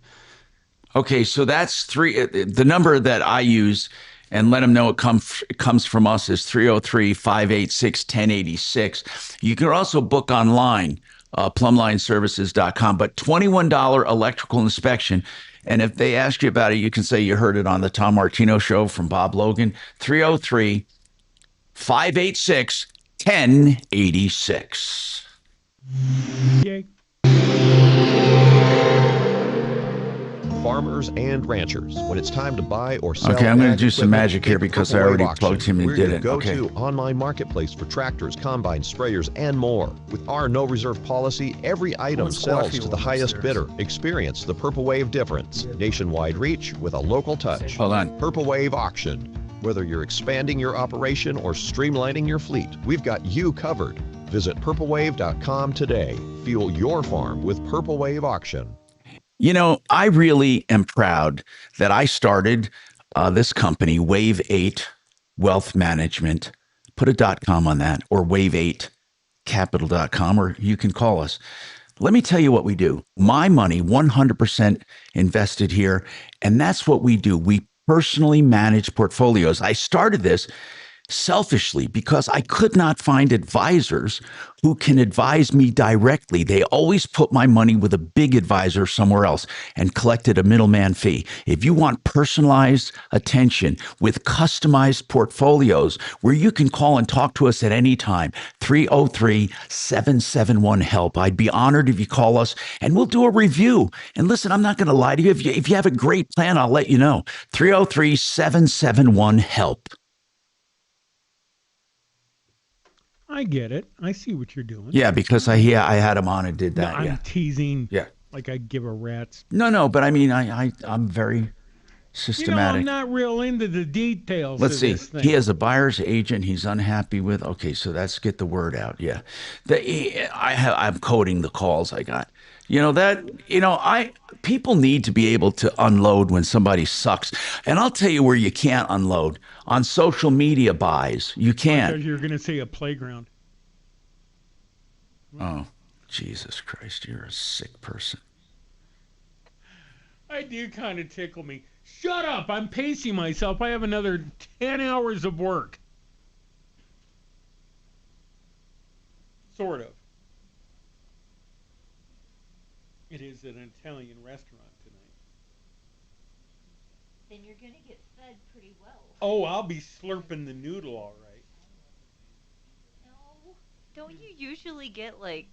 Okay, so that's the number that I use, and let them know it comes from us is 303-586-1086. You can also book online, plumlineservices.com, but $21 electrical inspection. And if they ask you about it, you can say you heard it on the Tom Martino Show from Bob Logan, 303-586-1086. Yay. Farmers and ranchers, when it's time to buy or sell. Okay, I'm going to do some magic here because I already plugged him and did it. We're your go-to online marketplace for tractors, combines, sprayers, and more. With our no reserve policy, every item sells to the highest bidder. Experience the Purple Wave difference. Nationwide reach with a local touch. Hold on. Purple Wave Auction. Whether you're expanding your operation or streamlining your fleet, we've got you covered. Visit purplewave.com today. Fuel your farm with Purple Wave Auction. You know, I really am proud that I started this company, Wave 8 Wealth Management, Put a .com on that, or wave8capital.com, or you can call us. Let me tell you what we do. My money, 100% invested here, and that's what we do. We personally manage portfolios. I started this selfishly because I could not find advisors who can advise me directly. They always put my money with a big advisor somewhere else and collected a middleman fee. If you want personalized attention with customized portfolios where you can call and talk to us at any time, 303-771-HELP. I'd be honored if you call us and we'll do a review. And listen, I'm not going to lie to you. If you have a great plan, I'll let you know. 303-771-HELP. I get it. I see what you're doing. Yeah, because I had him on and did that. No, I'm teasing. Yeah. Like I give a rat's. No, but I mean, I'm very systematic. I'm not real into the details. Let's of see. This thing. He has a buyer's agent he's unhappy with. Okay, so let's get the word out. Yeah. I'm coding the calls I got. People need to be able to unload when somebody sucks. And I'll tell you where you can't unload. On social media buys. You can't. Because you're going to say a playground. Oh, Jesus Christ. You're a sick person. I do kind of tickle me. Shut up. I'm pacing myself. I have another 10 hours of work. Sort of. It is an Italian restaurant tonight. Then you're going to get fed pretty well. Oh, I'll be slurping the noodle all right. No. Don't you usually get, like,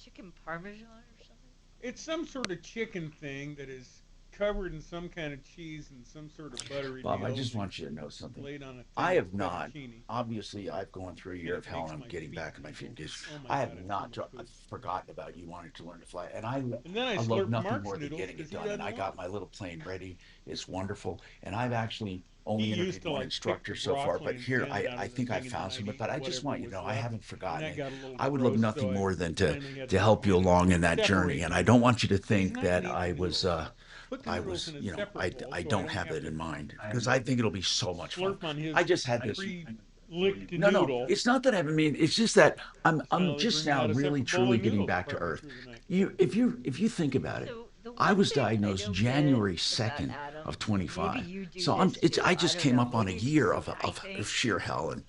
chicken parmesan or something? It's some sort of chicken thing that is covered in some kind of cheese and some sort of buttery Bob, deal. I just want you to know something. Laid on a I thing have of not. fettuccine. Obviously, I've gone through a year of hell and I'm getting back on my feet. I have not I've forgotten about you wanting to learn to fly. And I love slurp nothing Mark's more than noodles getting it 'cause he done. And doesn't I want got my little plane ready. It's wonderful. And I've actually only He used interviewed to, one like, instructor pick so far. broccoli But and here, sand it out I of the think I thing found and some. I'd But I eat just want you to know, I whatever was haven't left. forgotten And that got a it. little I would love gross, nothing so more I than to finally had to to help you kind of along in that separate journey. And them. I don't want you to He's think not that gonna eat I the was noodles. Put the I noodles was, in a separate bowl I so don't have that in mind because I think it'll be so much fun. slurp on his I just had this. pre-licked No, noodle. it's not that I haven't mean. It's just that I'm Finally just bring now out a really separate bowl truly of getting noodles back to partway earth. through the night. If you think about it, So the I one was thing I diagnosed don't January get 2nd about Adam, of 25. maybe you do So this too, I just don't came know, up on a maybe it's year just a guy of thing. sheer hell and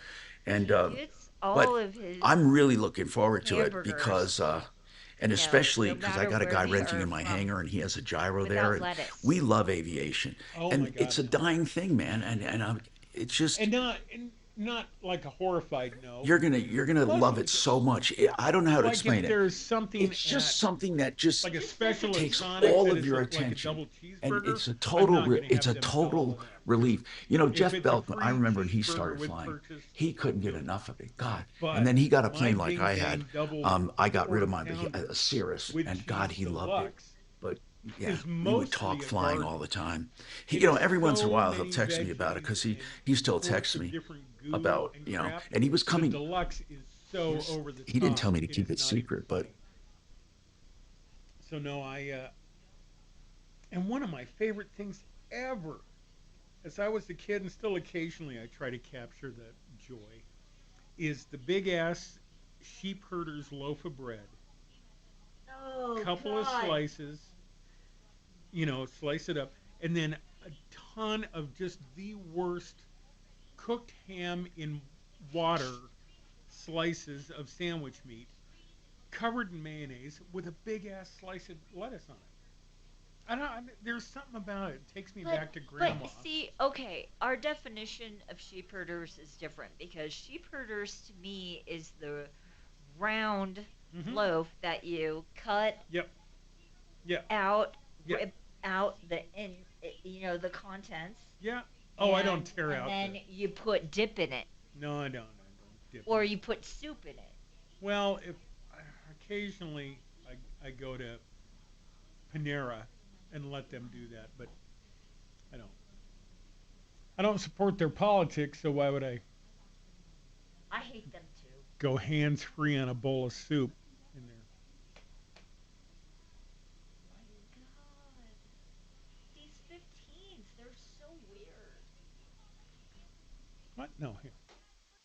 He gets but all of his I'm really looking forward to it hamburgers, because and no especially because I matter got a where guy they renting are in my from, hangar and he has a gyro without there and lettuce. we love aviation Oh my and God, it's a no. dying thing, man, and it's just And not like a horrified no. you're gonna love it so much. I don't know how to Like explain if it. there's something It's just something that just like a special at takes Sonic all that of is your like a attention, double and cheeseburger, it's a I'm total not gonna it's a have them fill all total of that. relief. You know, If Jeff it's a Belkman. I free remember when he cheeseburger started with flying, purchase, he couldn't get enough of it. God, But and then he got a my plane like Bing I Bang had. double I got rid of quarter mine, but pounder a Cirrus, with and God, cheese he loved it. deluxe But yeah, is we would talk mostly a flying garden. all the time. It You know, is every once in a so while he'll many text me about it because veggies he still sorts texts of me different goo about and you know, crap. and he was The coming. deluxe is so over the top. He didn't tell me to it keep is it not even secret, but funny. So no, and one of my favorite things ever, as I was a kid and still occasionally I try to capture that joy, is the big ass sheep herder's loaf of bread. Oh, Couple of slices, slice it up, and then a ton of just the worst cooked ham in water slices of sandwich meat covered in mayonnaise with a big ass slice of lettuce on it. There's something about it. It takes me back to grandma. But see, okay, our definition of sheep herders is different because sheep herders to me is the round loaf that you cut out, rip out the contents. Yeah. Oh, I don't tear out. And then you put dip in it. No, I don't dip. Or you put soup in it. Well, if occasionally I go to Panera and let them do that, but I don't support their politics, so why would I hate them too. go hands free on a bowl of soup in there? My God. These 15s, they're so weird. What? No, here.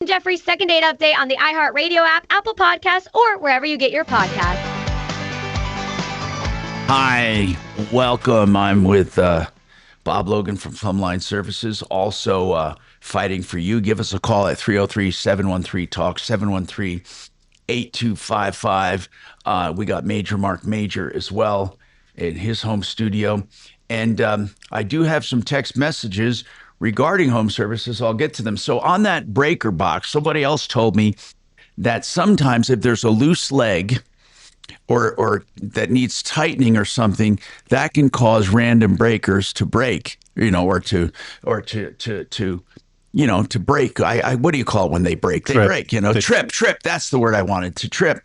Jeffrey's second date update on the iHeartRadio app, Apple Podcasts, or wherever you get your podcasts. Hi, welcome. I'm with Bob Logan from Plumline Services, also fighting for you. Give us a call at 303-713-TALK, 713-8255. We got Major Marc Mager as well in his home studio. And I do have some text messages regarding home services. I'll get to them. So on that breaker box, somebody else told me that sometimes if there's a loose leg or that needs tightening or something, that can cause random breakers to break, or to break. What do you call it when they break? They break, trip. That's the word I wanted, to trip.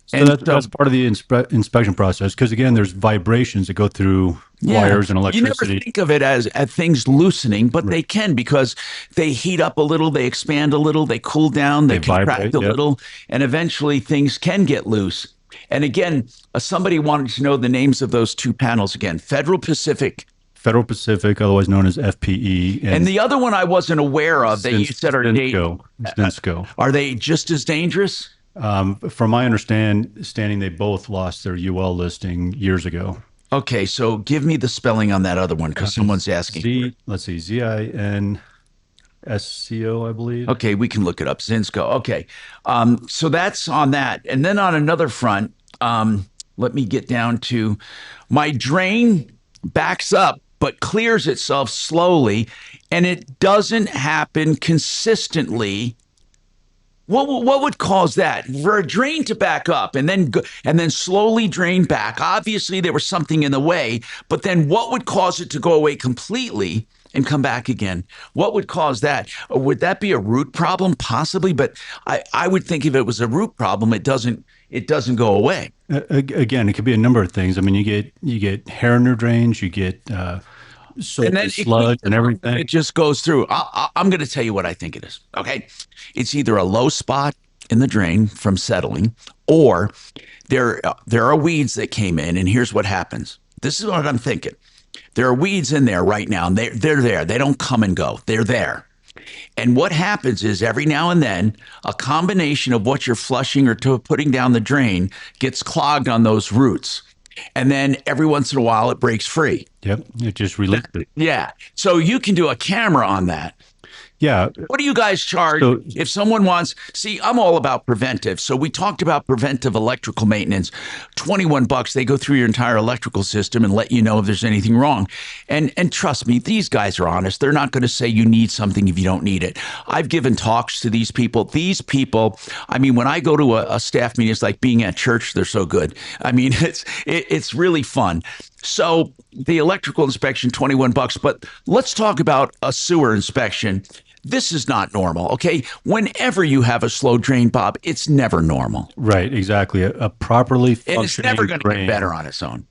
So that's part of the inspection process, because again, there's vibrations that go through wires and electricity. You never think of it as things loosening, but they can, because they heat up a little, they expand a little, they cool down, they contract a little, and eventually things can get loose. And again, somebody wanted to know the names of those two panels again. Federal Pacific, otherwise known as FPE. And the other one I wasn't aware of that you said are Zinsco. Are they just as dangerous? From my understanding, they both lost their UL listing years ago. Okay, so give me the spelling on that other one, because someone's asking. Let's see, Zinsco, I believe. Okay, we can look it up. Zinsco. Okay, so that's on that. And then on another front, let me get down to my drain backs up but clears itself slowly, and it doesn't happen consistently. What would cause that? For a drain to back up and then slowly drain back? Obviously, there was something in the way, but then what would cause it to go away completely and come back again? What would cause that? Or would that be a root problem? Possibly, but I would think if it was a root problem, it doesn't go away. Again, it could be a number of things. I mean, you get hair in your drains, you get sludge and everything. It just goes through. I'm going to tell you what I think it is. Okay, it's either a low spot in the drain from settling, or there are weeds that came in, and here's what happens. This is what I'm thinking. There are weeds in there right now, and they're there. They don't come and go. They're there. And what happens is every now and then, a combination of what you're flushing or putting down the drain gets clogged on those roots. And then every once in a while, it breaks free. Yep, it just releases it. Yeah. So you can do a camera on that. Yeah. What do you guys charge if someone wants? See, I'm all about preventive. So we talked about preventive electrical maintenance. $21. They go through your entire electrical system and let you know if there's anything wrong. And trust me, these guys are honest. They're not going to say you need something if you don't need it. I've given talks to these people. These people, I mean, when I go to a staff meeting, it's like being at church. They're so good. I mean, it's really fun. So the electrical inspection, $21. But let's talk about a sewer inspection. This is not normal, okay? Whenever you have a slow drain, Bob, it's never normal. Right, exactly. A properly functioning it's never going to get better on its own.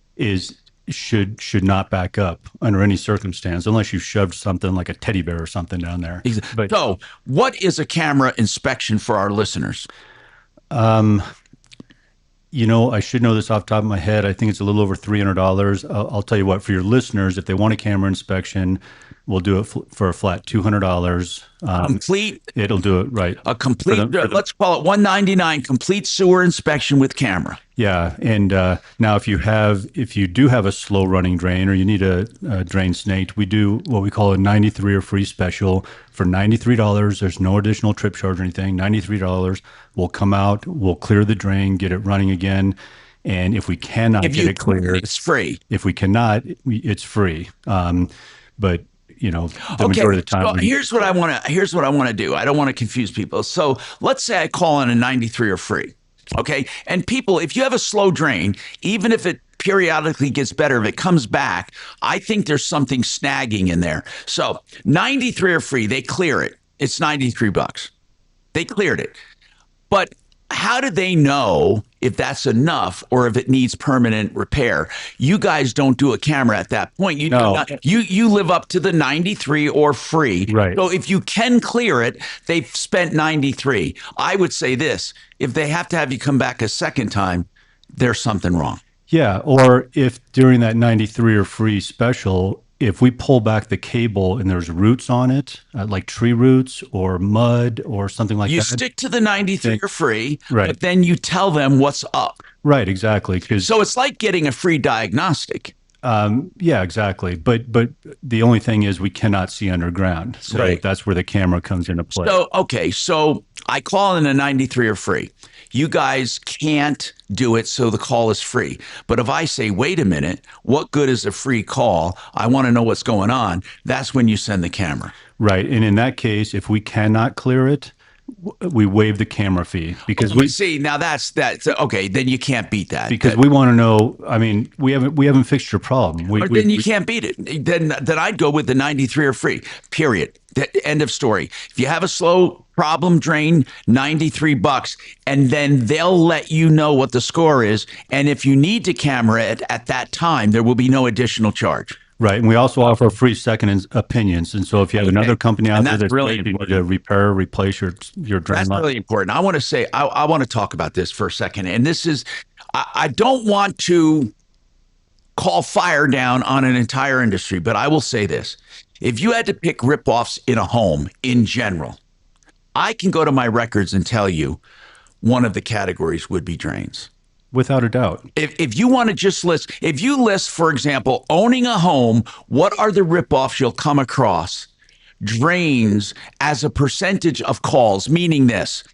Should not back up under any circumstance, unless you shoved something like a teddy bear or something down there. But, so, what is a camera inspection for our listeners? I should know this off the top of my head. I think it's a little over $300. I'll tell you what, for your listeners, if they want a camera inspection, we'll do it for a flat $200. Complete? It'll do it, right. A complete, let's call it $199, complete sewer inspection with camera. Yeah, and now if you do have a slow running drain or you need a drain snaked, we do what we call a 93 or free special for $93. There's no additional trip charge or anything. $93. We'll come out, we'll clear the drain, get it running again. And if we cannot get it cleared, it's free. If we cannot, it's free. But the majority of the time. So here's what I want to do. I don't want to confuse people. So let's say I call in a 93 or free. Okay. And people, if you have a slow drain, even if it periodically gets better, if it comes back, I think there's something snagging in there. So 93 or free, they clear it. It's $93. They cleared it. But how do they know if that's enough or if it needs permanent repair? You guys don't do a camera at that point. You live up to the 93 or free. Right. So if you can clear it, they've spent 93. I would say this: if they have to have you come back a second time, there's something wrong. Yeah. Or if during that 93 or free special, if we pull back the cable and there's roots on it, like tree roots or mud or something like You that. stick to the 93 or free, Right. but then you tell them what's up. Right, exactly. So it's like getting a free diagnostic. Yeah, exactly. But the only thing is we cannot see underground. So Right. that's where the camera comes into play. So, okay, so I call in a 93 or free. You guys can't do it, so the call is free. But if I say, wait a minute, what good is a free call? I want to know what's going on. That's when you send the camera. Right. And in that case, if we cannot clear it, we waive the camera fee because we see now that's okay. Then you can't beat that because we want to know. I mean, we haven't fixed your problem. Then you can't beat it. Then I'd go with the 93 or free. Period. End of story. If you have a slow problem drain, $93, and then they'll let you know what the score is. And if you need to camera it at that time, there will be no additional charge. Right, and we also offer free second opinions. And so, if you have another company out there that's really you need to repair, replace your drain That's line. really important. I want to say, I want to talk about this for a second. And this is, I don't want to call fire down on an entire industry, but I will say this: if you had to pick ripoffs in a home in general, I can go to my records and tell you one of the categories would be drains. Without a doubt. If you want to just list, if you list, for example, owning a home, what are the ripoffs you'll come across? Drains as a percentage of calls, meaning this.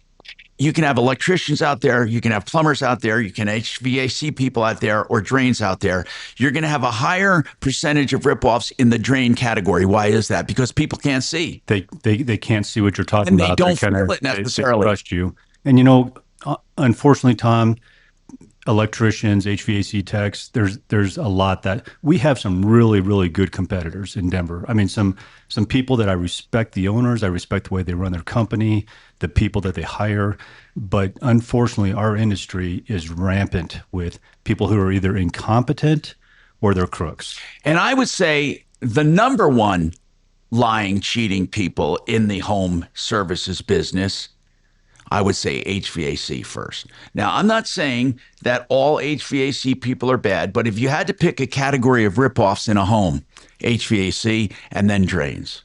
You can have electricians out there, you can have plumbers out there, you can HVAC people out there, or drains out there. You're going to have a higher percentage of ripoffs in the drain category. Why is that? Because people can't see. They can't see what you're talking And they about. don't kinda- feel it necessarily. They trust you. And unfortunately, Tom, electricians, HVAC techs, there's a lot that we have some really, really good competitors in Denver. I mean, some people that I respect the owners, I respect the way they run their company, the people that they hire. But unfortunately, our industry is rampant with people who are either incompetent or they're crooks. And I would say the number one lying, cheating people in the home services business, I would say HVAC first. Now, I'm not saying that all HVAC people are bad, but if you had to pick a category of ripoffs in a home, HVAC and then drains.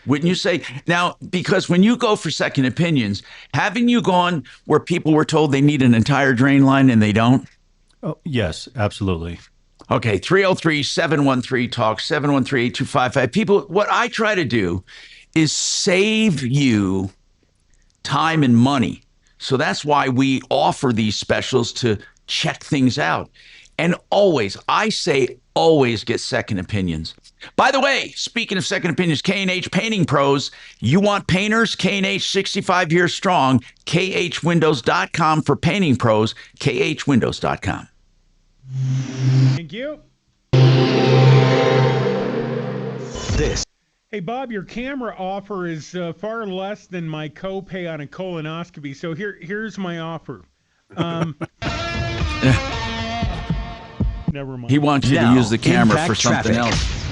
Wouldn't you say? Now, because when you go for second opinions, haven't you gone where people were told they need an entire drain line and they don't? Oh, yes, absolutely. Okay, 303-713-TALK, 713-8255. People, what I try to do is save you time and money. So that's why we offer these specials to check things out. And always, I say always get second opinions. By the way, speaking of second opinions, K&H Painting Pros, you want painters? K&H 65 years strong, khwindows.com for painting pros, khwindows.com. Thank you. This. Hey, Bob, your camera offer is far less than my copay on a colonoscopy. So here's my offer. Never mind. He wants you to use the camera for something else.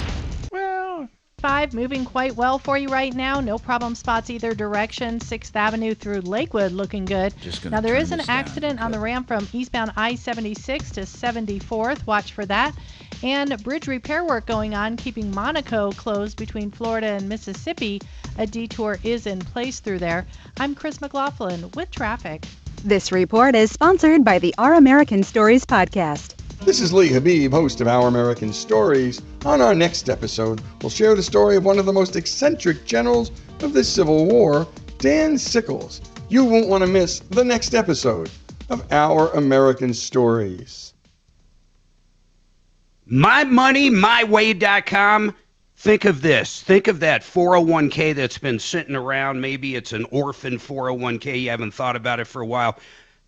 Well, 5 moving quite well for you right now. No problem spots either direction. 6th Avenue through Lakewood looking good. Now, there is an accident on the ramp from eastbound I-76 to 74th. Watch for that. And bridge repair work going on, keeping Monaco closed between Florida and Mississippi. A detour is in place through there. I'm Chris McLaughlin with traffic. This report is sponsored by the Our American Stories podcast. This is Lee Habib, host of Our American Stories. On our next episode, we'll share the story of one of the most eccentric generals of the Civil War, Dan Sickles. You won't want to miss the next episode of Our American Stories. MyMoneyMyWay.com. Think of this. Think of that 401k that's been sitting around. Maybe it's an orphan 401k. You haven't thought about it for a while.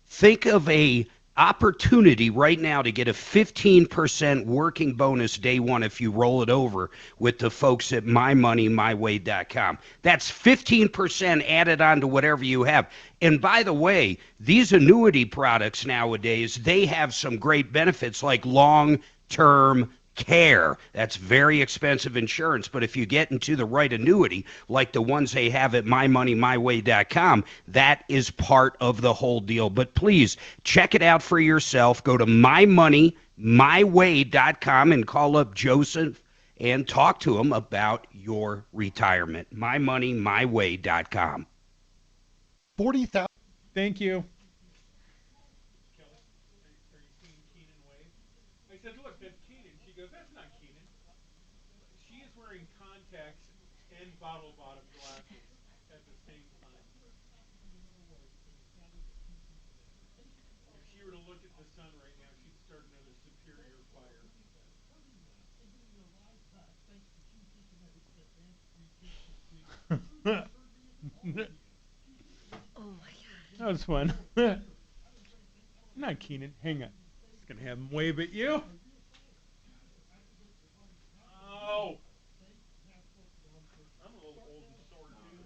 Think of a opportunity right now to get a 15% working bonus day one if you roll it over with the folks at MyMoneyMyWay.com. That's 15% added on to whatever you have. And by the way, these annuity products nowadays, they have some great benefits like long-term care. That's very expensive insurance, but if you get into the right annuity, like the ones they have at MyMoneyMyWay.com, that is part of the whole deal. But please, check it out for yourself. Go to MyMoneyMyWay.com and call up Joseph and talk to them about your retirement. MyMoneyMyWay.com. 40,000. Thank you. I said, look, that's Keenan. She goes, that's not Keenan. She is wearing contacts and bottle bottom glasses at the same time. If she were to look at the sun right now, she'd start another superior fire. Oh my god. That was fun. Not Keenan. Hang on. Just gonna have him wave at you. Oh. I'm a little old and sore too.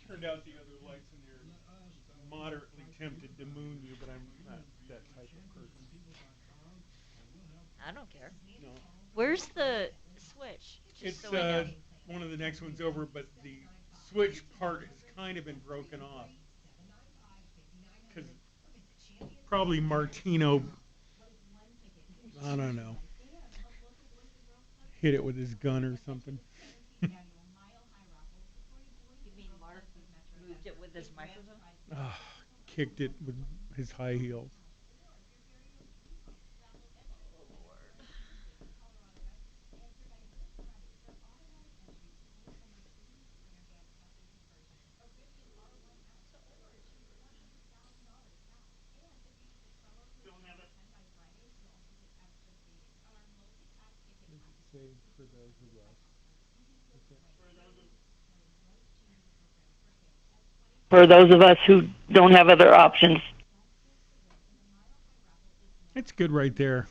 Turned out the other lights in there moderately tempted to moon you, but I'm not that type of person. I don't care. No. Where's the switch? Just It's so we know. one of the next ones over, but the switch part has kind of been broken off. Because probably Martino, I don't know, hit it with his gun or something. You mean Mark moved it with his microphone? Kicked it with his high heels. For those of us. For those of us who don't have other options. It's good right there.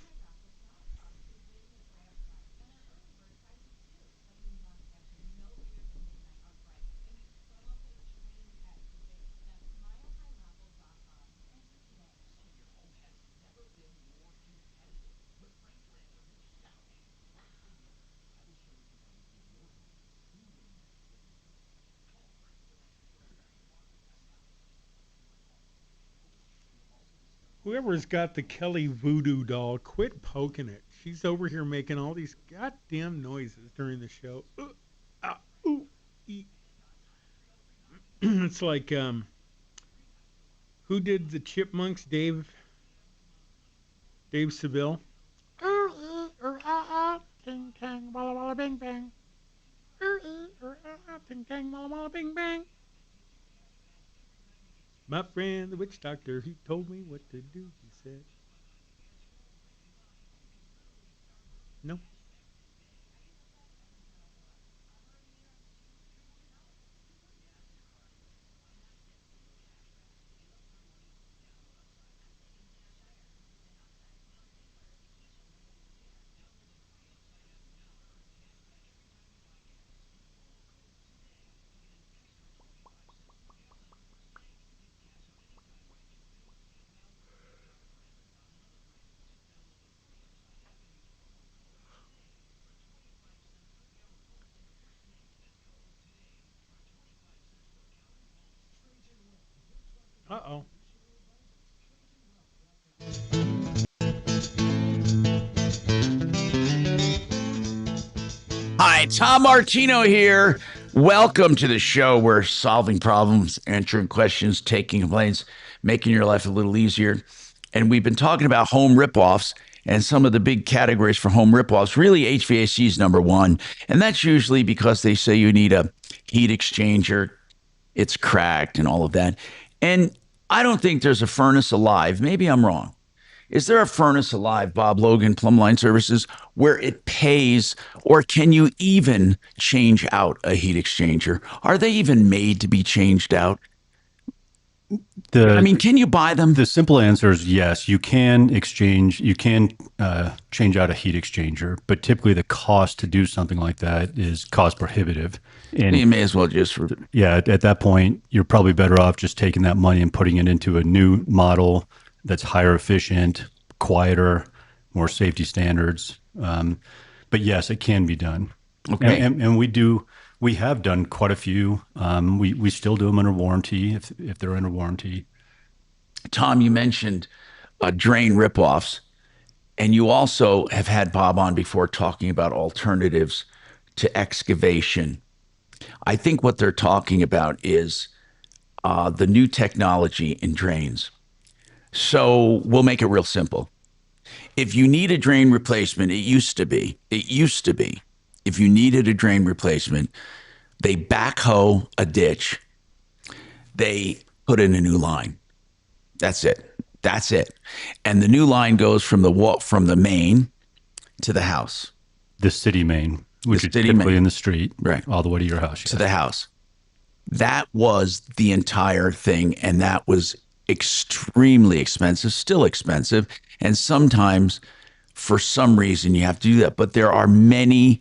Whoever's got the Kelly voodoo doll, quit poking it. She's over here making all these goddamn noises during the show. It's like, who did the Chipmunks? Dave Seville? Ting tang, walla walla bing bang. Ting tang, walla walla bing bang. My friend, the witch doctor, he told me what to do, he said. No. Uh-oh. Hi, Tom Martino here. Welcome to the show. We're solving problems, answering questions, taking complaints, making your life a little easier. And we've been talking about home ripoffs and some of the big categories for home ripoffs. Really, HVAC is number one. And that's usually because they say you need a heat exchanger, it's cracked and all of that. And I don't think there's a furnace alive. Maybe I'm wrong. Is there a furnace alive, Bob Logan, Plumbline Services, where it pays, or can you even change out a heat exchanger? Are they even made to be changed out? Can you buy them? The simple answer is yes. You can change out a heat exchanger, but typically the cost to do something like that is cost prohibitive. And you may as well at that point, you're probably better off just taking that money and putting it into a new model that's higher efficient, quieter, more safety standards. But yes, it can be done. Okay. And we have done quite a few. We still do them under warranty if they're under warranty. Tom, you mentioned drain ripoffs, and you also have had Bob on before talking about alternatives to excavation. I think what they're talking about is the new technology in drains. So we'll make it real simple. If you need a drain replacement, it used to be, if you needed a drain replacement, they backhoe a ditch, they put in a new line. That's it. And the new line goes from the main to the house. The city main, which is typically in the street, right, all the way to your house. To the house. That was the entire thing, and that was extremely expensive, still expensive, and sometimes for some reason you have to do that. But there are many,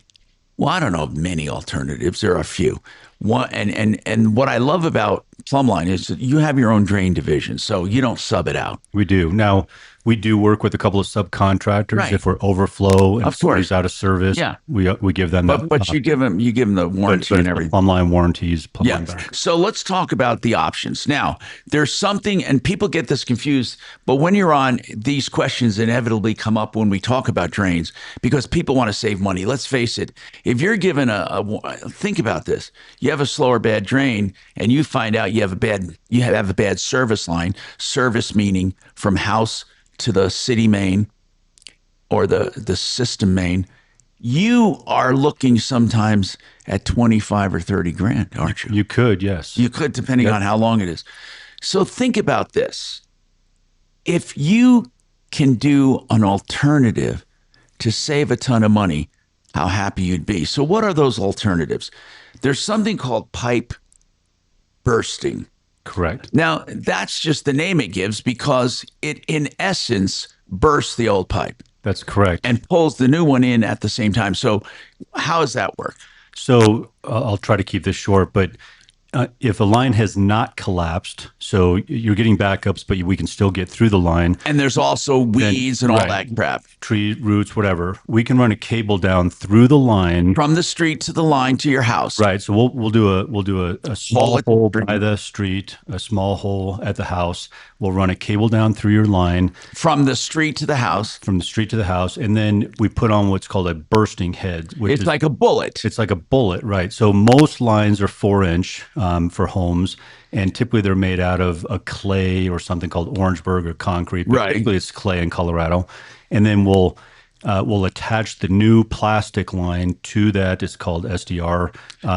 I don't know, many alternatives. There are a few. And what I love about Plumbline is that you have your own drain division, so you don't sub it out. We do. Now, we do work with a couple of subcontractors. Right. If we're overflow and Of course. somebody's out of service, Yeah. we give them But you give them the warranty and everything. Plumbline warranties, Yeah. plumbline back. So let's talk about the options. Now, there's something, and people get this confused, but when you're on, these questions inevitably come up when we talk about drains because people want to save money. Let's face it. If you're given think about this. You have a slow or bad drain and you find out you have a bad service line, service meaning from house to the city main or the system main, you are looking sometimes at 25 or 30 grand, aren't you? You could, yes. You could, depending on how long it is. So think about this. If you can do an alternative to save a ton of money, how happy you'd be. So what are those alternatives? There's something called pipe bursting. Correct. Now, that's just the name it gives because it, in essence, bursts the old pipe. That's correct. And pulls the new one in at the same time. So how does that work? So I'll try to keep this short, but if a line has not collapsed, so you're getting backups, but we can still get through the line. And there's also weeds and all that crap. Tree roots, whatever. We can run a cable down through the line from the street to the line to your house. Right. So we'll do a small hole by the street, a small hole at the house. We'll run a cable down through your line from the street to the house. From the street to the house, and then we put on what's called a bursting head. Which it's like a bullet. It's like a bullet, right? So most lines are 4-inch. For homes, and typically they're made out of a clay or something called Orangeburg or concrete. But typically it's clay in Colorado, and then we'll attach the new plastic line to that. It's called SDR.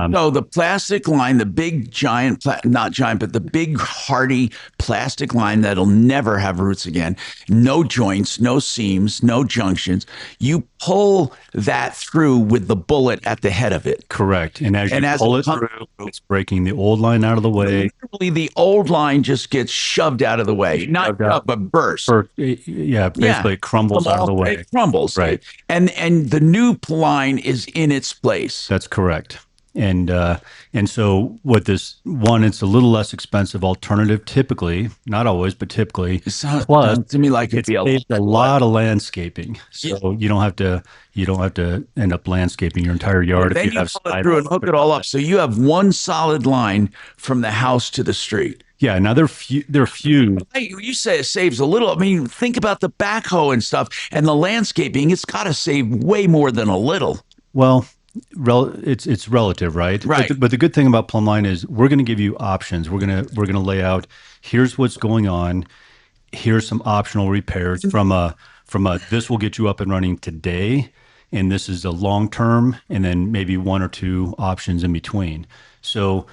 No, the plastic line, the big giant, not giant, but the big hardy plastic line that'll never have roots again. No joints, no seams, no junctions. You pull that through with the bullet at the head of it. Correct. And as you pull it through, it's breaking the old line out of the way. Literally, the old line just gets shoved out of the way. Not shoved, but burst. Yeah, basically it crumbles out of the way. It crumbles. Right. And the new line is in its place. That's correct. And so what this one, it's a little less expensive alternative typically, not always, but typically. Plus, to me like it's a lot of landscaping. So you don't have to end up landscaping your entire yard if you have pull it through and hook it all up. So you have one solid line from the house to the street. Yeah, now they're few. You say it saves a little. I mean, think about the backhoe and stuff and the landscaping. It's got to save way more than a little. Well, it's relative, right? Right. But the good thing about Plumbline is we're going to give you options. We're gonna lay out. Here's what's going on. Here's some optional repairs from a this will get you up and running today, and this is a long term, and then maybe one or two options in between. So,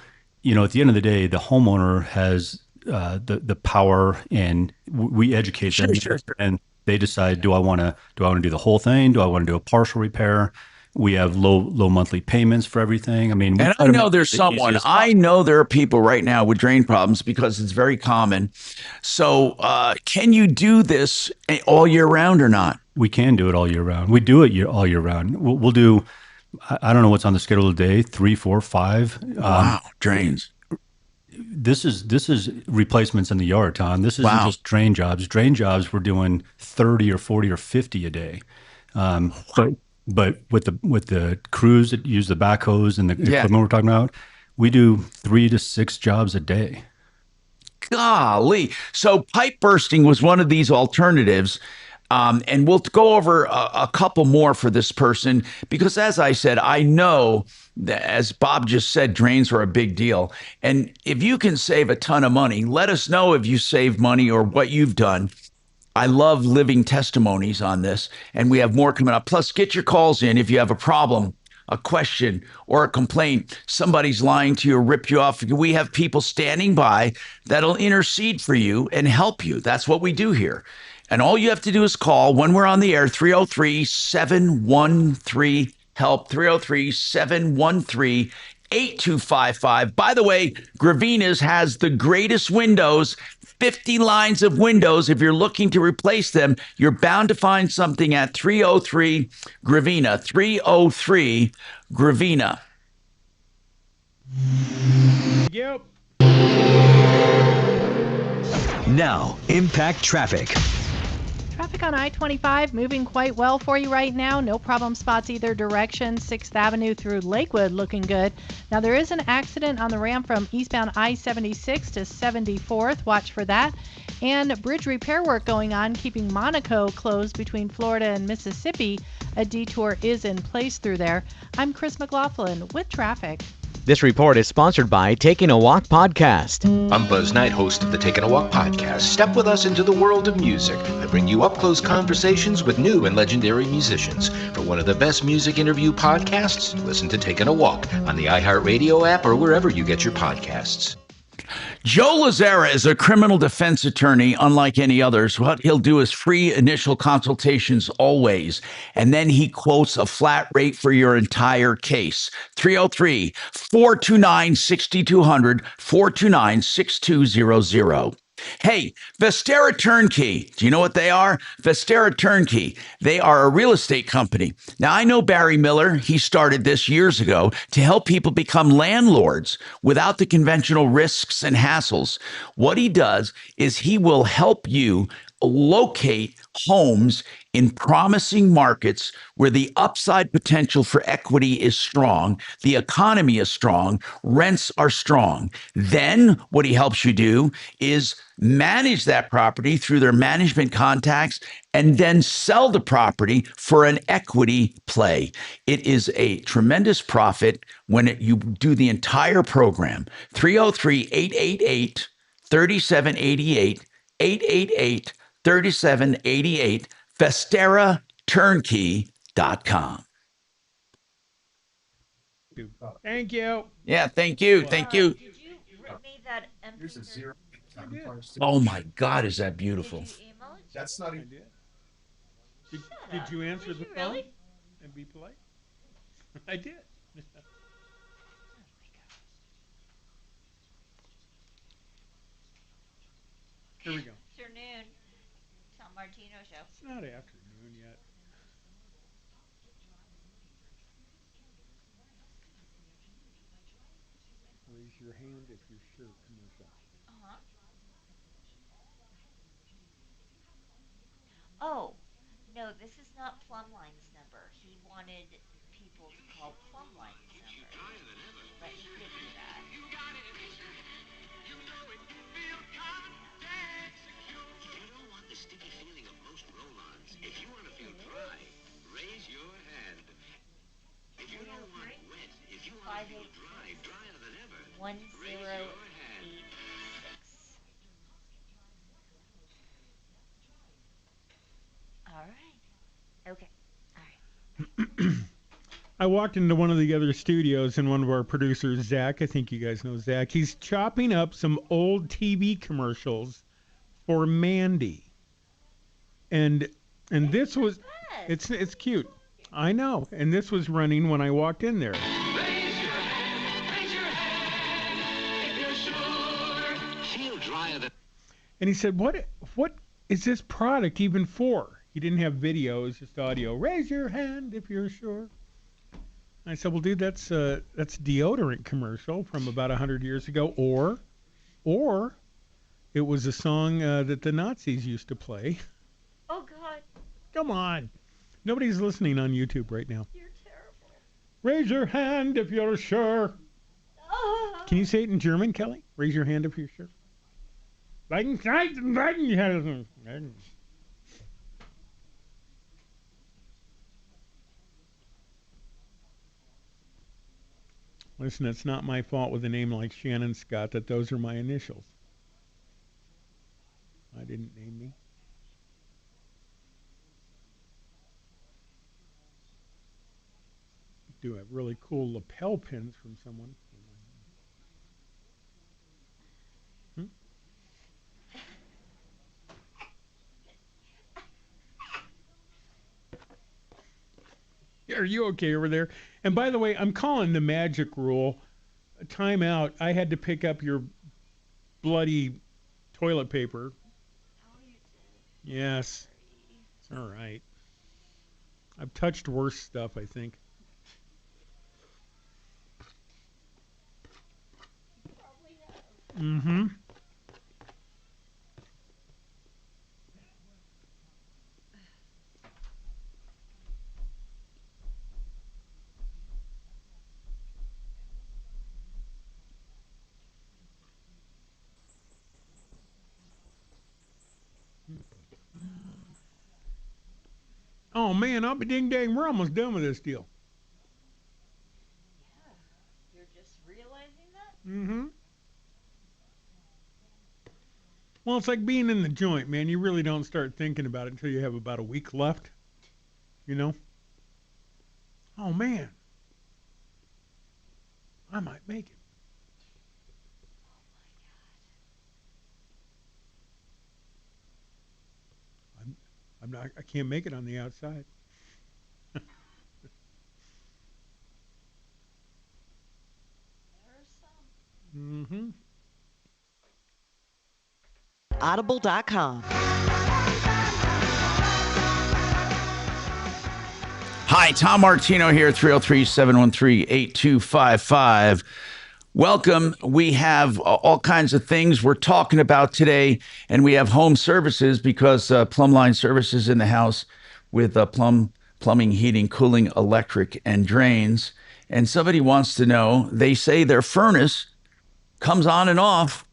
at the end of the day, the homeowner has the power, and we educate them, and they decide, do I want to do the whole thing? Do I want to do a partial repair? We have low monthly payments for everything. I mean, And I know there's someone, I know there are people right now with drain problems because it's very common. So can you do this all year round or not? We can do it all year round. We do it all year round. We'll do, I don't know what's on the schedule today, 3, 4, 5. Wow, drains. This is replacements in the yard, Tom. This isn't just drain jobs. Drain jobs, we're doing 30 or 40 or 50 a day. But with the crews that use the backhoes and the equipment we're talking about, we do 3 to 6 jobs a day. Golly. So pipe bursting was one of these alternatives. And we'll go over a couple more for this person because, as I said, I know that, as Bob just said, drains are a big deal. And if you can save a ton of money, let us know if you save money or what you've done. I love living testimonies on this, and we have more coming up. Plus, get your calls in if you have a problem, a question, or a complaint. Somebody's lying to you or ripped you off. We have people standing by that'll intercede for you and help you. That's what we do here. And all you have to do is call when we're on the air, 303-713-HELP, 303-713-8255. By the way, Gravina's has the greatest windows, 50 lines of windows. If you're looking to replace them, you're bound to find something at 303-Gravina, 303-Gravina. Yep. Now, impact traffic. Traffic on I-25 moving quite well for you right now. No problem spots either direction. 6th Avenue through Lakewood looking good. Now there is an accident on the ramp from eastbound I-76 to 74th. Watch for that. And bridge repair work going on, keeping Monaco closed between Florida and Mississippi. A detour is in place through there. I'm Chris McLaughlin with traffic. This report is sponsored by Taking a Walk Podcast. I'm Buzz Knight, host of the Taking a Walk podcast. Step with us into the world of music. I bring you up-close conversations with new and legendary musicians. For one of the best music interview podcasts, listen to Taking a Walk on the iHeartRadio app or wherever you get your podcasts. Joe Lazzara is a criminal defense attorney unlike any others. What he'll do is free initial consultations always, and then he quotes a flat rate for your entire case. 303-429-6200, 429-6200. Hey, Vestera Turnkey. Do you know what they are? Vestera Turnkey. They are a real estate company. Now, I know Barry Miller. He started this years ago to help people become landlords without the conventional risks and hassles. What he does is he will help you locate homes in promising markets where the upside potential for equity is strong, the economy is strong, rents are strong. Then what he helps you do is manage that property through their management contacts and then sell the property for an equity play. It is a tremendous profit when you do the entire program. 303-888-3788, 888-3788, VesteraTurnkey.com. Thank you. Yeah, thank you. Thank you. Did you rip me that MP3? Oh my God, is that beautiful? Did you email it? That's not even. Did you answer the phone really? and be polite? I did. Here we go. Afternoon, Tom Martino show. It's not afternoon yet. Raise your hand if you're sure commercial. Uh-huh. Oh, no, this is not Plumline's number. He wanted people to call Plumline's number. Let me give you that. Sticky feeling of most roll-ons. If you want to feel dry, raise your hand. If you don't want wet, if you want to feel dry, drier than ever, raise your hand. All right. Okay. All right. I walked into one of the other studios, and one of our producers, Zach, I think you guys know Zach, he's chopping up some old TV commercials for Mandy. And this was, it's cute. I know. And this was running when I walked in there. And he said, what is this product even for? He didn't have video, it was just audio. Raise your hand if you're sure. I said, well, dude, that's deodorant commercial from about 100 years ago, or it was a song that the Nazis used to play. Oh, God. Come on. Nobody's listening on YouTube right now. You're terrible. Raise your hand if you're sure. Can you say it in German, Kelly? Raise your hand if you're sure. Listen, it's not my fault with a name like Shannon Scott that those are my initials. I didn't name me. Do have really cool lapel pins from someone. Are you okay over there? And by the way, I'm calling the magic rule a timeout. I had to pick up your bloody toilet paper. Oh, you did. Yes. It's all right. I've touched worse stuff, I think. You probably have. Mm-hmm. Oh, man, I'll be ding-dang. We're almost done with this deal. Yeah. You're just realizing that? Mm-hmm. Well, it's like being in the joint, man. You really don't start thinking about it until you have about a week left. You know? Oh, man. I might make it. I can't make it on the outside. Mm-hmm. Audible.com. Hi, Tom Martino here, 303-713-8255. Welcome. We have all kinds of things we're talking about today, and we have home services because Plumbline Services in the house with plumbing, heating, cooling, electric, and drains. And somebody wants to know, they say their furnace comes on and off.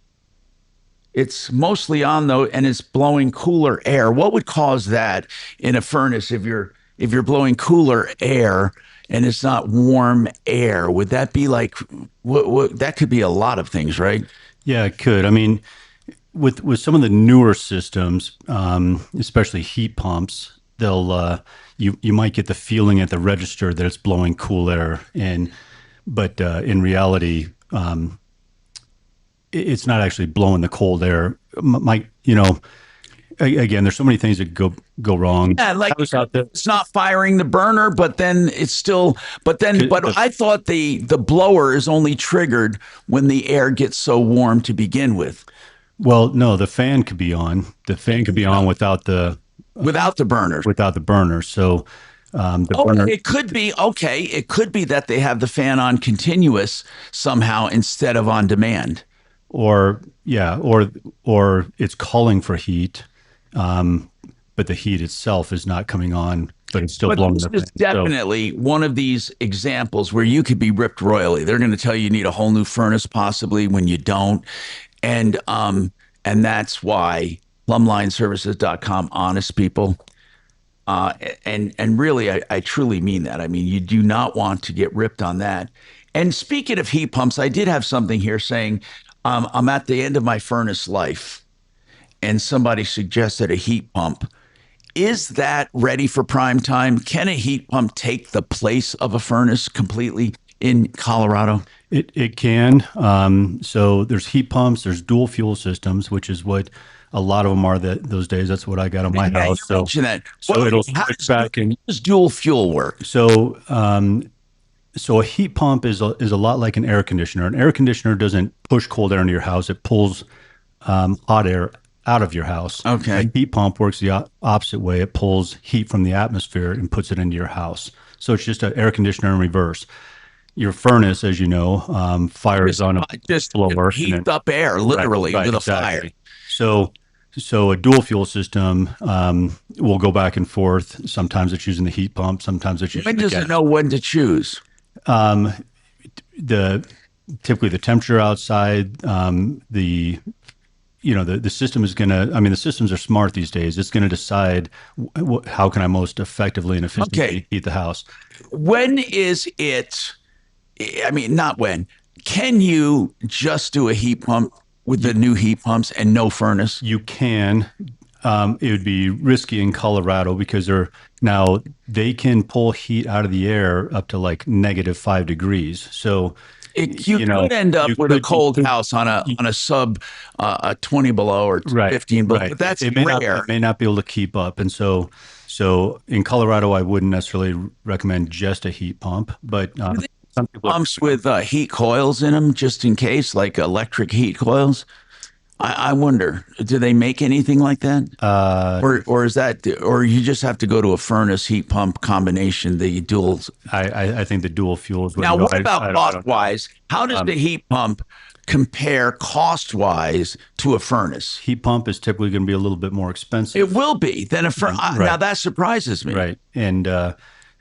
It's mostly on, though, and it's blowing cooler air. What would cause that in a furnace if you're blowing cooler air and it's not warm air? Would that be like, what that could be a lot of things, right? Yeah, it could. I mean, with some of the newer systems, especially heat pumps, they'll you might get the feeling at the register that it's blowing cool air, but in reality, it's not actually blowing the cold air. Again, there's so many things that go wrong. Yeah, like it's not firing the burner, but then it's still. But I thought the blower is only triggered when the air gets so warm to begin with. Well, no, the fan could be on. The fan could be on without the burners. Without the burners. So burner. It could be okay. It could be that they have the fan on continuous somehow instead of on demand. Or it's calling for heat. But the heat itself is not coming on, but it's still blowing the fan. This is definitely one of these examples where you could be ripped royally. They're going to tell you need a whole new furnace possibly when you don't. And that's why plumlineservices.com, honest people. And really, I truly mean that. I mean, you do not want to get ripped on that. And speaking of heat pumps, I did have something here saying I'm at the end of my furnace life. And somebody suggested a heat pump. Is that ready for prime time? Can a heat pump take the place of a furnace completely in Colorado? It can. So there's heat pumps, there's dual fuel systems, which is what a lot of them are those days. That's what I got on my house. You mentioned that. So Well, it'll how switch back and does dual fuel work? So a heat pump is a lot like an air conditioner. An air conditioner doesn't push cold air into your house; it pulls hot air out of your house. Okay. A heat pump works the opposite way. It pulls heat from the atmosphere and puts it into your house. So it's just an air conditioner in reverse. Your furnace, as you know, fires on a blower. Heat up air, literally, with a fire. So a dual fuel system will go back and forth. Sometimes it's using the heat pump. Sometimes it's using When the does gas. it know when to choose? Typically the temperature outside, the system is going to, the systems are smart these days. It's going to decide how can I most effectively and efficiently heat the house. When is it, not when, can you just do a heat pump with the new heat pumps and no furnace? You can. It would be risky in Colorado because they can pull heat out of the air up to like -5 degrees. So you could end up with a cold house on a sub 20 below or 15 below, but that's rare. It may not be able to keep up. And so in Colorado, I wouldn't necessarily recommend just a heat pump, but some people pumps with heat coils in them just in case, like electric heat coils. I wonder, do they make anything like that? Or is that, or you just have to go to a furnace heat pump combination, the dual? I think the dual fuels. Now, what about cost-wise? How does the heat pump compare cost-wise to a furnace? Heat pump is typically going to be a little bit more expensive. It will be than a furnace. Now, that surprises me. Right. And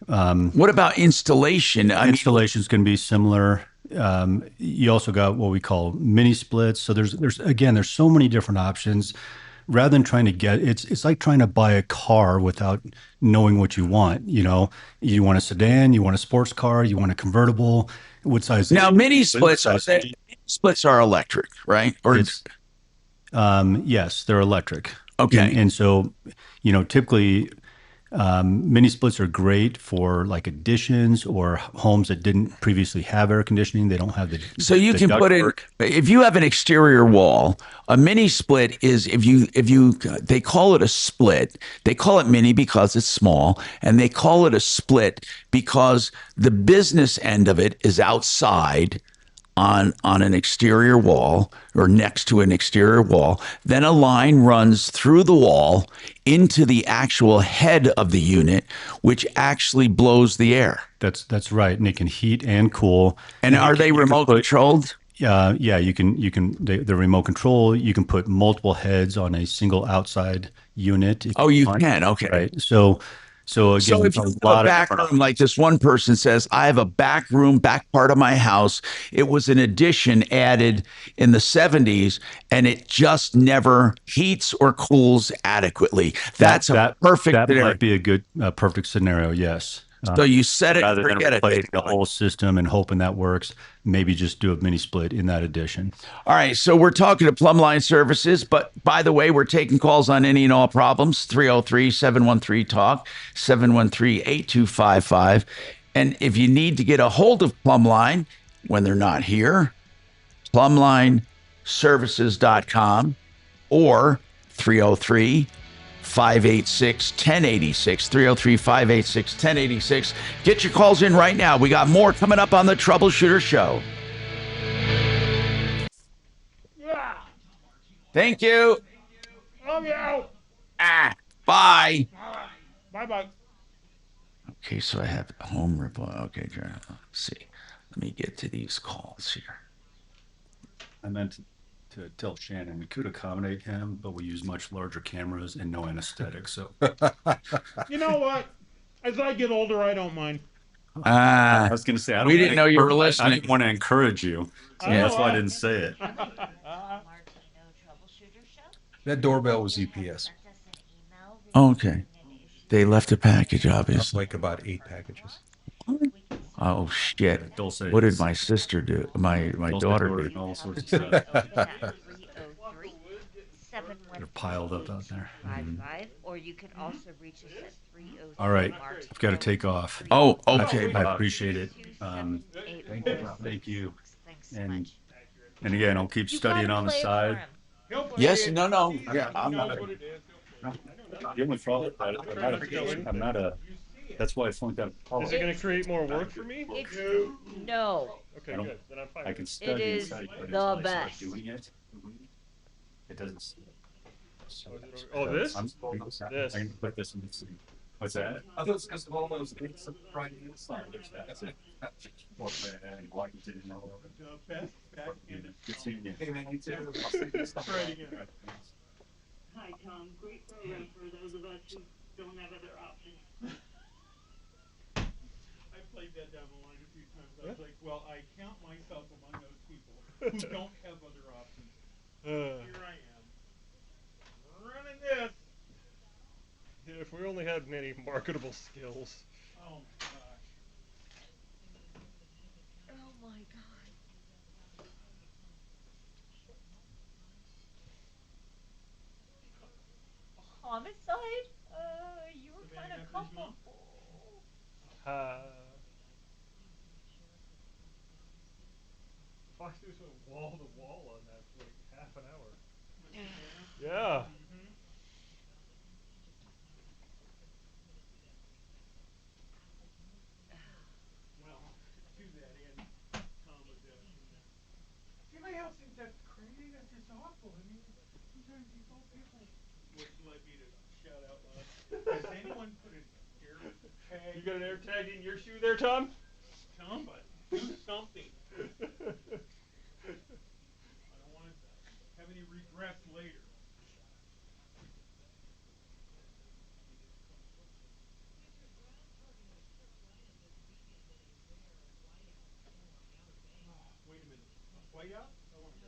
what about installation? Installation is going to be similar. You also got what we call mini splits. So there's so many different options. Rather than trying to it's like trying to buy a car without knowing what you want. You want a sedan, you want a sports car, you want a convertible. What size? Now, mini splits are electric, right? Or yes, they're electric. Okay. And so, typically, mini splits are great for like additions or homes that didn't previously have air conditioning. They don't have the so you can put in, if you have an exterior wall, a mini split is they call it a split. They call it mini because it's small, and they call it a split because the business end of it is outside on an exterior wall or next to an exterior wall. Then a line runs through the wall into the actual head of the unit, which actually blows the air. That's right. And it can heat and cool. And are they remote controlled? Yeah, you can. They're remote control. You can put multiple heads on a single outside unit. Oh, you can. Okay. Right. So again, so if you have a back room, like this one person says, I have a back room, back part of my house. It was an addition added in the 70s, and it just never heats or cools adequately. That's a perfect That scenario. might be a good perfect scenario. Yes. So you set it, rather forget than it. replace the whole system and hoping that works. Maybe just do a mini split in that addition. All right, so we're talking to Plumbline Services, but by the way, we're taking calls on any and all problems. 303-713-TALK, 713-8255. And if you need to get a hold of Plumbline when they're not here, plumlineservices.com or 303-586-1086, 303-586-1086. Get your calls in right now. We got more coming up on the Troubleshooter Show. Yeah. Thank you. Love you. Bye. Bye-bye. Okay, so I have home report. Okay, let's see. Let me get to these calls here. I meant to tell Shannon we could accommodate him, but we use much larger cameras and no anesthetic. So, You know what? As I get older, I don't mind. I was going to say, we didn't know you were listening. I didn't want to encourage you, so that's why I didn't say it. That doorbell was EPS. Okay. They left a package, obviously. Like about 8 packages. Oh, shit. Say What did my sister do? My daughter do? All sorts of stuff. They're piled up out there. 55, or you can also reach us at 303 All right, March. I've got to take off. Oh, okay. I appreciate it. 278 Thank you. Thanks so And much. and again, I'll keep studying on the side. Yes, no. Yeah, I'm not. The only problem, I'm not a. That's why I flunked out of college. Is it going to create more work for me? It's no. Okay, good. Then I'm fine. I can study It is inside, but the until I start best. doing it, it doesn't. Oh, this? This. I can put this in the. What's that? Oh, that's because of all those things right inside. That's it. Washington and all over. The best back in. Good seeing you. Hey, man, you too. I'll see you stuff right again. Hi, Tom. Great program for those of us who don't have other options. I played that down the line a few times. I was like, well, I count myself among those people who don't have other options. Here I am, running this. Yeah, if we only had many marketable skills. Oh my gosh. Oh my god. Homicide? You were kind of culpable. Fox News went wall to wall on that for like half an hour. Yeah. Well, to that end, Tom would. Anybody else think that's crazy? That's just awful. I mean, sometimes these old people. Would you like me to shout out loud? Has anyone put an air tag? You got an air tag in your shoe there, Tom? Somebody, do something. I don't want to have any regrets later. Wait a minute. Whiteout? I want to go.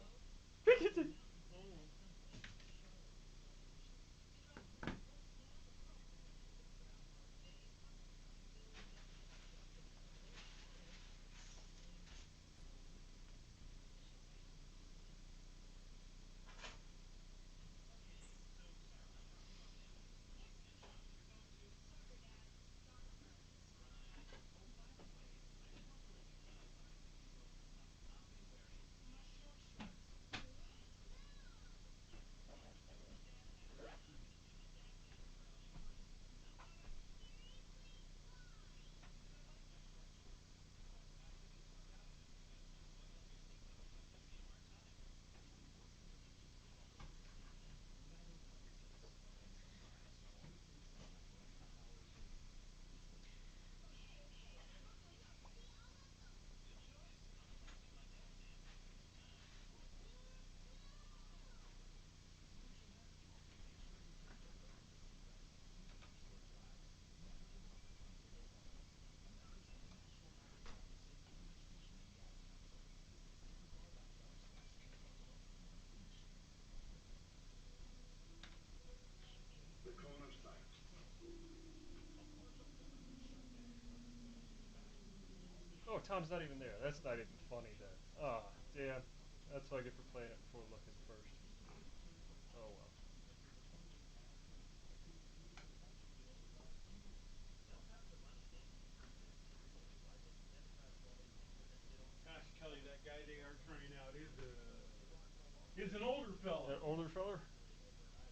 Oh, Tom's not even there. That's not even funny then. Ah, damn. That's what I get for playing it before looking first. Oh well. Gosh, Kelly, that guy they are trying out is an older fella. An older fella?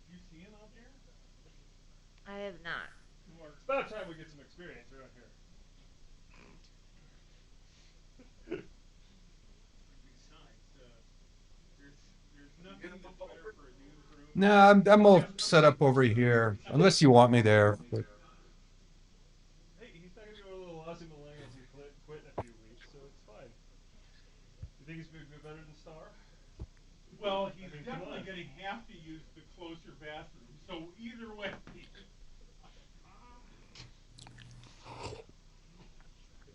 You see him out there? I have not. Well, it's about time we get some experience around here. Besides, there's nothing that's better for a newsroom. No, I'm all set up over here, unless you want me there. But Hey, he's not gonna go a little Aussie Millennials and quit in a few weeks, so it's fine. You think he's gonna be better than Star? Well, he's definitely gonna have to use the closer bathroom. So either way, if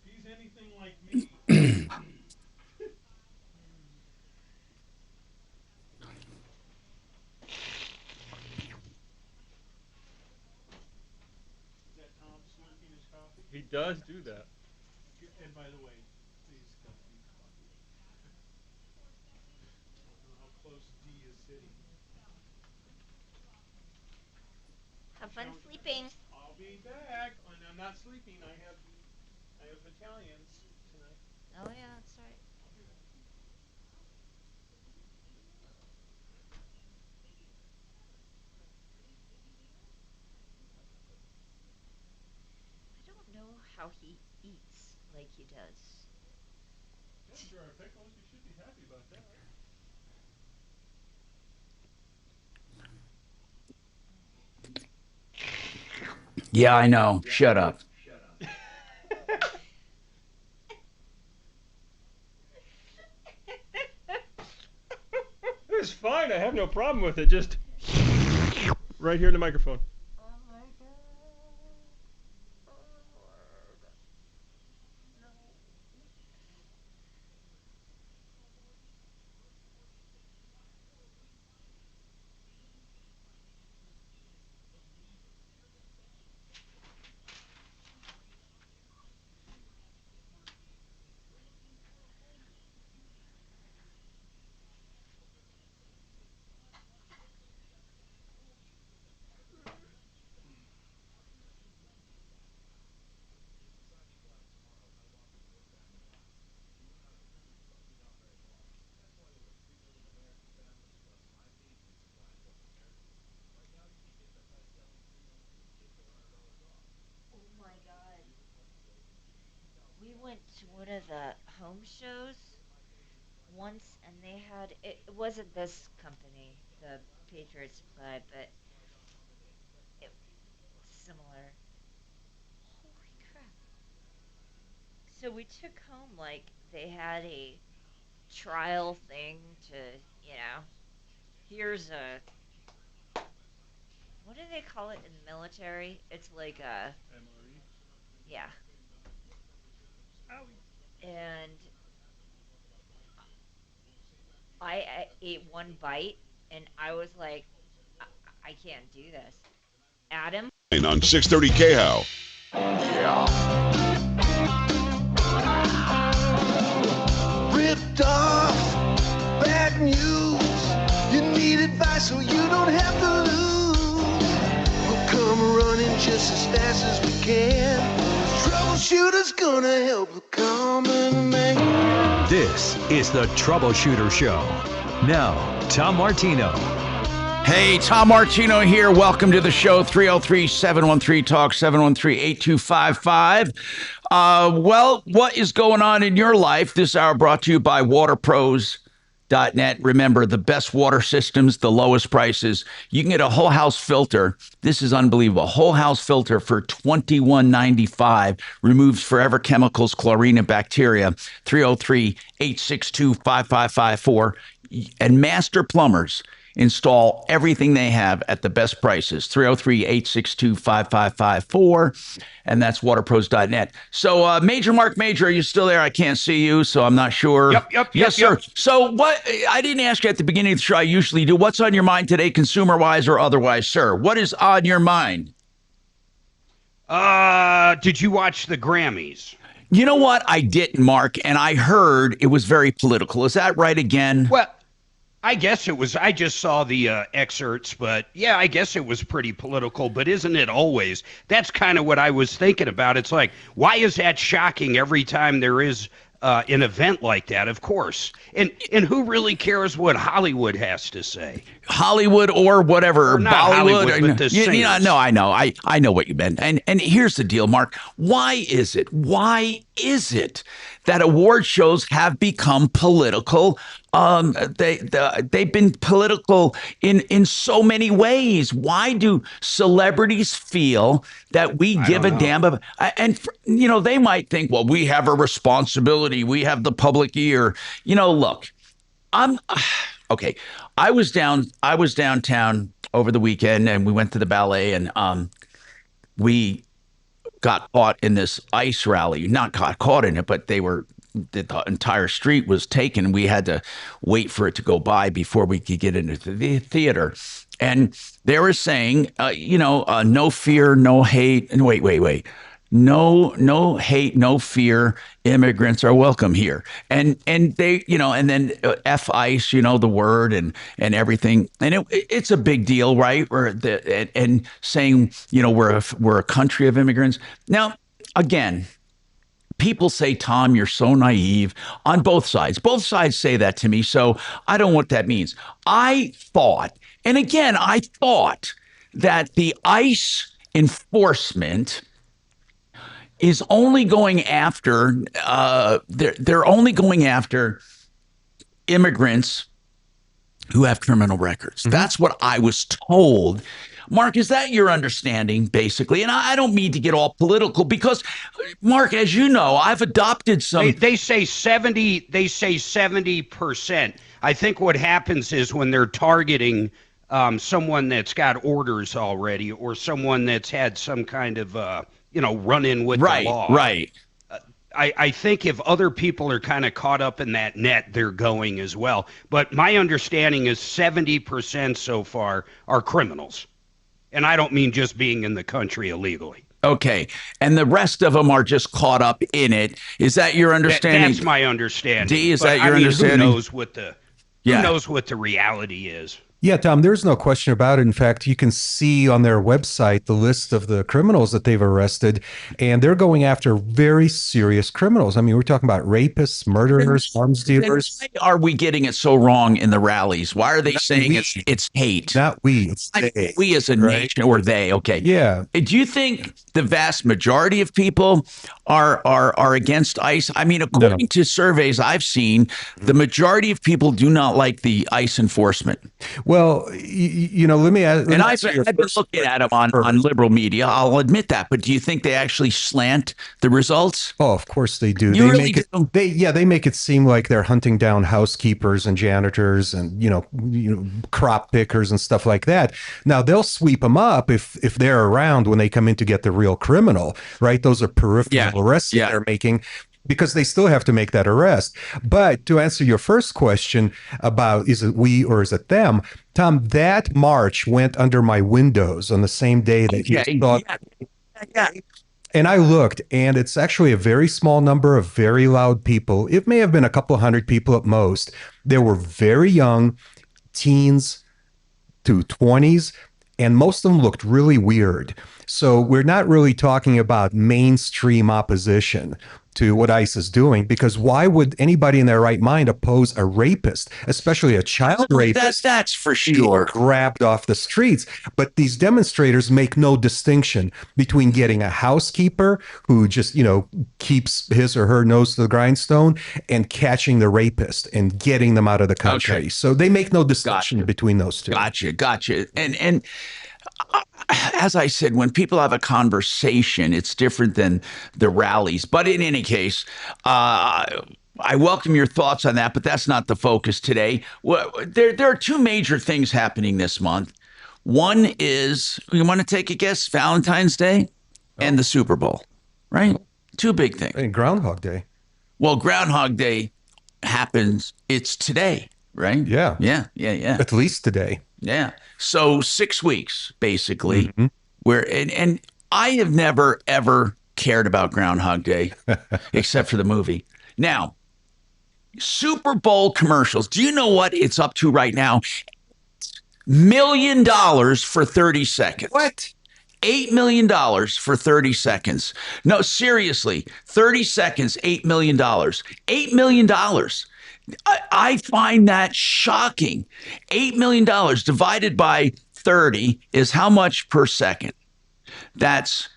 he's anything like me. He does do that. And by the way, please don't be coffee. I don't know how close D is sitting. fun sleeping. I'll be back. When I'm not sleeping, I have battalions tonight. Oh yeah, that's right. I don't know how he eats like he does. Jar of pickles. You should be happy about that. Yeah, I know. Shut up. It's fine. I have no problem with it. Just right here in the microphone. Oh my god. We went to one of the home shows once and they had it wasn't this company, the Patriot Supply, but it similar. Holy crap. So we took home like they had a trial thing to, here's a what do they call it in the military? It's like a yeah. And I ate one bite and I was like, I can't do this. Adam? On 630 KHOW. Yeah. Ripped off, bad news. You need advice so you don't have to lose. We'll come running just as fast as we can. Troubleshooter's gonna help the common man. This is the Troubleshooter Show. Now, Tom Martino. Hey, Tom Martino here. Welcome to the show. 303-713-TALK, 713-8255. Well, what is going on in your life? This hour brought to you by waterpros.net. Remember, the best water systems, the lowest prices. You can get a whole house filter. This is unbelievable. A whole house filter for $21.95. Removes forever chemicals, chlorine, and bacteria. 303-862-5554. And Master Plumbers install everything they have at the best prices. 303-862-5554. And that's waterpros.net. So, Major Marc Mager, are you still there? I can't see you, so I'm not sure. Yep. Yes, sir. So what, I didn't ask you at the beginning of the show, I usually do. What's on your mind today, consumer-wise or otherwise, sir? What is on your mind? Did you watch the Grammys? You know what? I didn't, Mark, and I heard it was very political. Is that right again? Well, I guess it was. I just saw the excerpts, but yeah, I guess it was pretty political, but isn't it always? That's kind of what I was thinking about. It's like, why is that shocking every time there is an event like that? Of course. And who really cares what Hollywood has to say? Hollywood or whatever, or not Bollywood. Hollywood, but the singers. No, I know. I know what you meant. And here's the deal, Mark. Why is it that award shows have become political? They've been political in so many ways. Why do celebrities feel that we give a damn about? And they might think, well, we have a responsibility. We have the public ear. Look, okay. I was downtown over the weekend, and we went to the ballet, and we got caught in this ICE rally. Not caught in it, but the entire street was taken. We had to wait for it to go by before we could get into the theater. And they were saying, no fear, no hate. And wait. no hate, no fear. Immigrants are welcome here, and they, and then F ICE, the word and everything, and it's a big deal, right? And saying, we're a country of immigrants. Now, again, people say, Tom, you're so naive on both sides. Both sides say that to me, so I don't know what that means. I thought that the ICE enforcement is only going after they're only going after immigrants who have criminal records. That's what I was told. Mark, is that your understanding, basically? And I don't mean to get all political because, Mark, as you know, I've adopted some. They say 70. They say 70%. I think what happens is when they're targeting someone that's got orders already, or someone that's had some kind of run-in with the law. Right. I think if other people are kind of caught up in that net, they're going as well. But my understanding is 70% so far are criminals. And I don't mean just being in the country illegally. Okay. And the rest of them are just caught up in it. Is that your understanding? That's my understanding. D, is that your understanding? Who knows what the reality is? Yeah, Tom, there's no question about it. In fact, you can see on their website the list of the criminals that they've arrested, and they're going after very serious criminals. I mean, we're talking about rapists, murderers, arms dealers. Why are we getting it so wrong in the rallies? Why are they saying it's hate? Not we, it's they. We as a nation, or they, okay. Yeah. Do you think the vast majority of people are against ICE? I mean, according to surveys I've seen, the majority of people do not like the ICE enforcement. Well, let me ask. And I've been looking at them on liberal media. I'll admit that. But do you think they actually slant the results? Oh, of course they do. You they really make it. do? They make it seem like they're hunting down housekeepers and janitors and crop pickers and stuff like that. Now they'll sweep them up if they're around when they come in to get the real criminal, right? Those are peripheral arrests that they're making, because they still have to make that arrest. But to answer your first question about is it we or is it them, Tom, that march went under my windows on the same day that you thought. Yeah. And I looked, and it's actually a very small number of very loud people. It may have been a couple hundred people at most. They were very young, teens to 20s, and most of them looked really weird. So we're not really talking about mainstream opposition to what ICE is doing, because why would anybody in their right mind oppose a rapist, especially a child rapist? That's for sure. Grabbed off the streets. But these demonstrators make no distinction between getting a housekeeper who just, keeps his or her nose to the grindstone and catching the rapist and getting them out of the country. Okay. So they make no distinction between those two. Gotcha. And as I said, when people have a conversation, it's different than the rallies. But in any case, I welcome your thoughts on that, but that's not the focus today. Well, there are two major things happening this month. One is, you want to take a guess, Valentine's Day and the Super Bowl, right? Two big things. And Groundhog Day. Well, Groundhog Day happens, it's today, right? Yeah. At least today. Yeah. So 6 weeks, basically, where and I have never, ever cared about Groundhog Day except for the movie. Now, Super Bowl commercials. Do you know what it's up to right now? $1 million for 30 seconds. What? $8 million for 30 seconds. No, seriously, 30 seconds, $8 million. $8 million. I find that shocking. $8 million divided by 30 is how much per second? That's,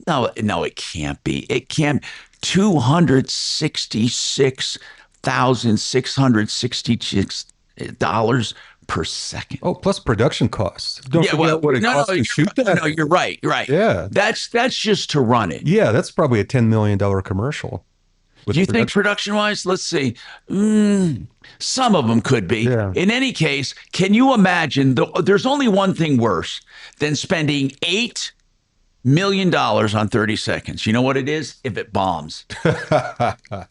no, it can't be. It can't. $266,666 per second. Oh, plus production costs. Don't forget what it costs to shoot that. No, you're right. Yeah. That's just to run it. Yeah, that's probably a $10 million commercial. Do you think production-wise? Let's see. Some of them could be. Yeah. In any case, can you imagine? There's only one thing worse than spending $8 million on 30 seconds. You know what it is? If it bombs.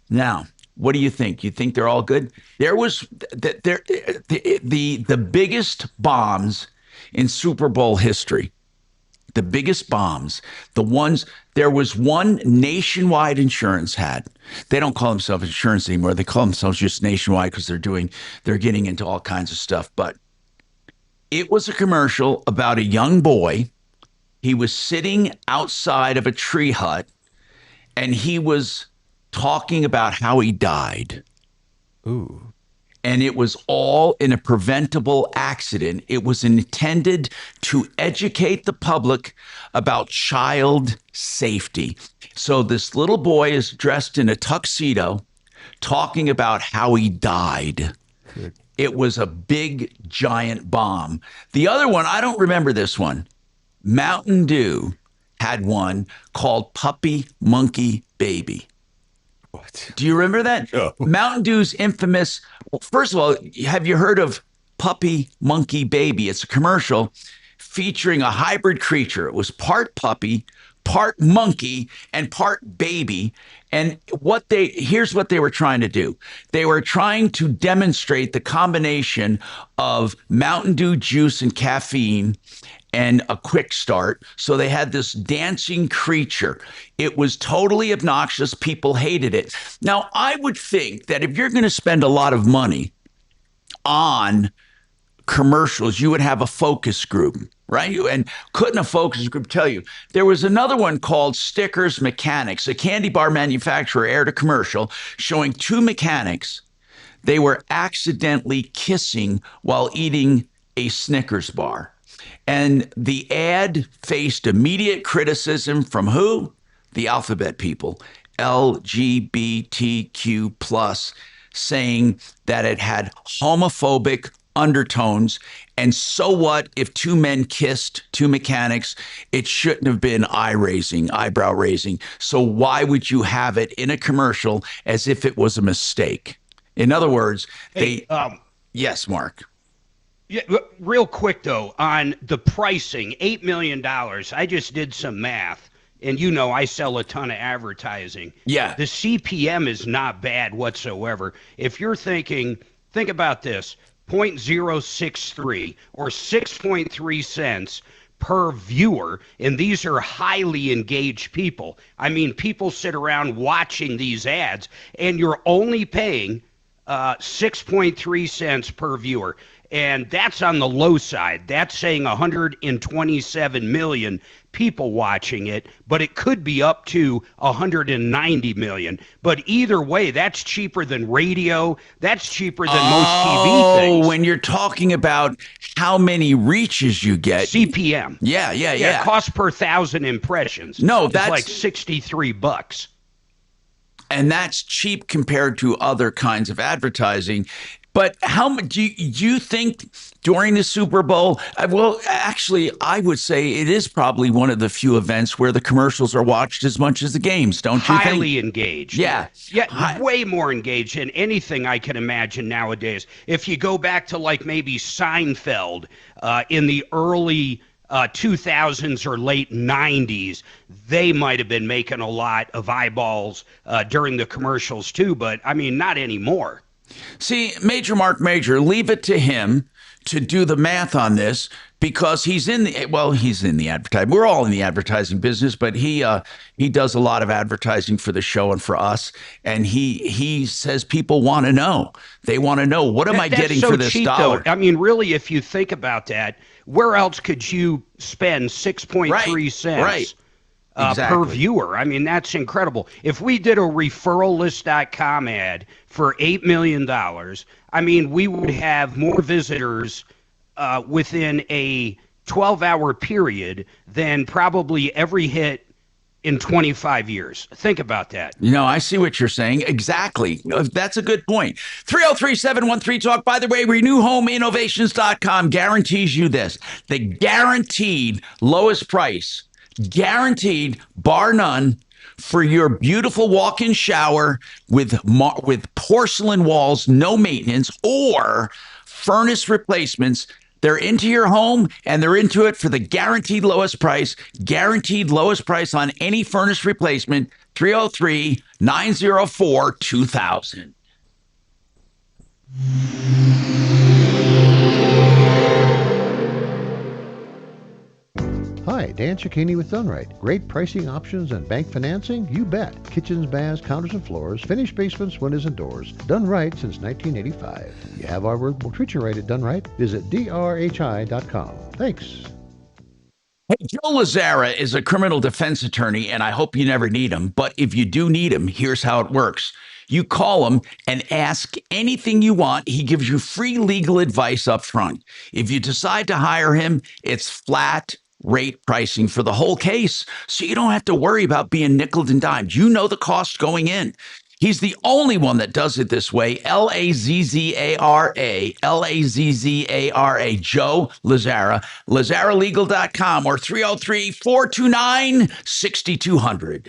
Now, what do you think? You think they're all good? There was the biggest bombs in Super Bowl history. the biggest bombs, the ones, there was one Nationwide Insurance had. They don't call themselves insurance anymore. They call themselves just Nationwide because they're getting into all kinds of stuff. But it was a commercial about a young boy. He was sitting outside of a tree hut and he was talking about how he died. Ooh. And it was all in a preventable accident. It was intended to educate the public about child safety. So this little boy is dressed in a tuxedo talking about how he died. Good. It was a big, giant bomb. The other one, I don't remember this one. Mountain Dew had one called Puppy Monkey Baby. What? Do you remember that? No. Mountain Dew's infamous. Well, first of all, have you heard of Puppy Monkey Baby? It's a commercial featuring a hybrid creature. It was part puppy, part monkey, and part baby. And here's what they were trying to do. They were trying to demonstrate the combination of Mountain Dew juice and caffeine and a quick start. So they had this dancing creature. It was totally obnoxious. People hated it. Now, I would think that if you're going to spend a lot of money on commercials, you would have a focus group, right? And couldn't a focus group tell you? There was another one called Stickers Mechanics. A candy bar manufacturer aired a commercial showing two mechanics. They were accidentally kissing while eating a Snickers bar. And the ad faced immediate criticism from who? The alphabet people, LGBTQ+, saying that it had homophobic undertones. And so what if two men kissed, two mechanics? It shouldn't have been eyebrow raising. So bbwhy would you have it in a commercial as if it was a mistake? In other words, yes, Mark. Yeah, real quick, though, on the pricing, $8 million. I just did some math, and I sell a ton of advertising. Yeah. The CPM is not bad whatsoever. If you're think about this, 0.063 or 6.3 cents per viewer, and these are highly engaged people. I mean, people sit around watching these ads, and you're only paying 6.3 cents per viewer. And that's on the low side. That's saying 127 million people watching it, but it could be up to 190 million. But either way, that's cheaper than radio. That's cheaper than most TV things. Oh, when you're talking about how many reaches you get. CPM. Yeah. Cost per 1,000 impressions. No, that's like $63. And that's cheap compared to other kinds of advertising. But how much do you think during the Super Bowl? Well, actually, I would say it is probably one of the few events where the commercials are watched as much as the games, don't you think? Highly engaged. Yeah. Way more engaged than anything I can imagine nowadays. If you go back to like maybe Seinfeld in the early 2000s or late 90s, they might have been making a lot of eyeballs during the commercials too, but I mean, not anymore. See, Major Marc Mager, leave it to him to do the math on this because he's in the advertising. We're all in the advertising business, but he does a lot of advertising for the show and for us. And he says people want to know. They want to know, what am I getting for this dollar? Though. I mean, really, if you think about that, where else could you spend 6.3 cents? Exactly. Per viewer. I mean, that's incredible. If we did a referrallist.com ad for $8 million, I mean, we would have more visitors within a 12-hour period than probably every hit in 25 years. Think about that. I see what you're saying. Exactly. That's a good point. 303-713-TALK. By the way, RenewHomeInnovations.com guarantees you this. The guaranteed lowest price, guaranteed, bar none, for your beautiful walk-in shower with porcelain walls, no maintenance, or furnace replacements. They're into your home, and they're into it for the guaranteed lowest price on any furnace replacement, 303-904-2000. Hi, Dan Cicchini with Done Right. Great pricing options and bank financing? You bet. Kitchens, baths, counters and floors, finished basements, windows and doors. Done right since 1985. You have our word, we'll treat you right at Done Right. Visit drhi.com. Thanks. Hey, Joe Lazara is a criminal defense attorney, and I hope you never need him. But if you do need him, here's how it works. You call him and ask anything you want. He gives you free legal advice up front. If you decide to hire him, it's flat rate pricing for the whole case. So you don't have to worry about being nickeled and dimed. You know the cost going in. He's the only one that does it this way. Lazzara, Lazzara, Joe Lazara, LazzaraLegal.com or 303-429-6200.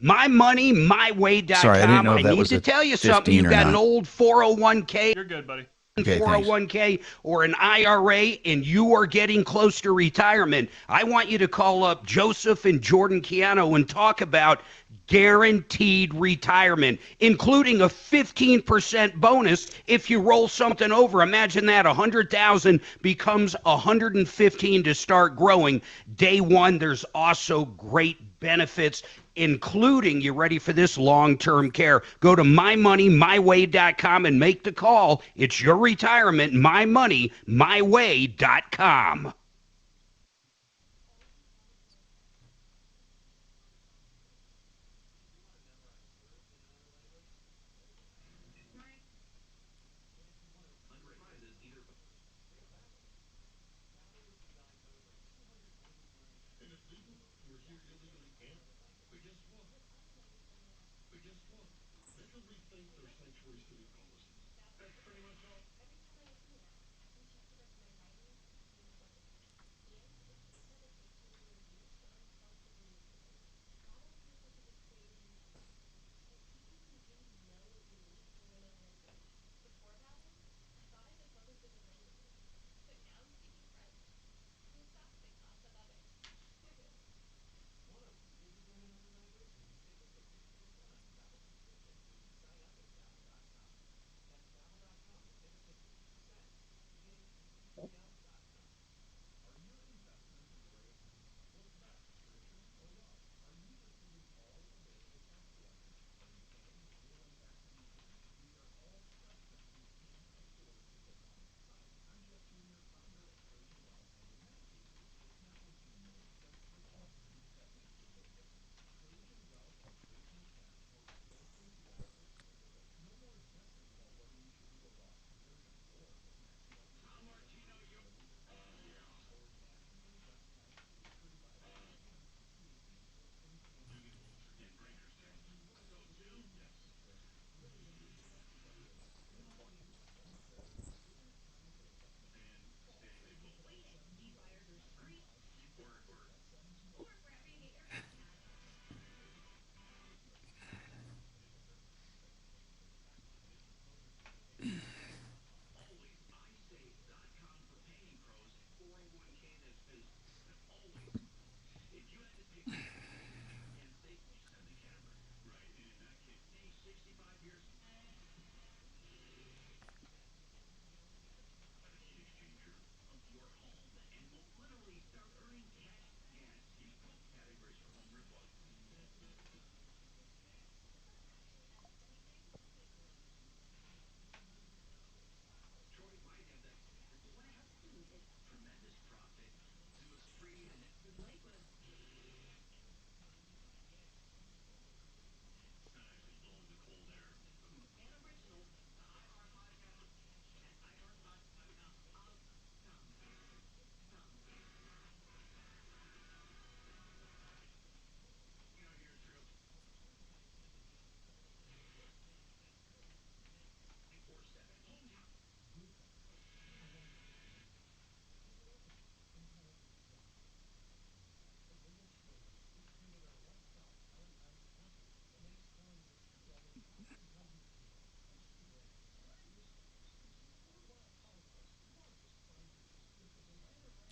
MyMoneyMyWay.com. Sorry, I didn't know I that need was to a tell you 15 something. You've or got not. an old 401k. You're good, buddy. Okay, 401k or an IRA, and you are getting close to retirement. I want you to call up Joseph and Jordan Chiano and talk about guaranteed retirement, including a 15% bonus if you roll something over. Imagine that, 100,000 becomes 115 to start growing. Day one, there's also great benefits, including, you ready for this, long-term care. Go to mymoneymyway.com and make the call. It's your retirement, mymoneymyway.com.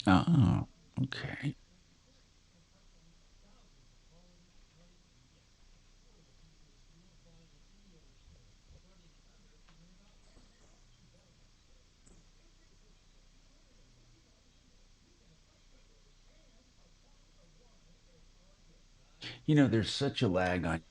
Oh, okay. there's such a lag on.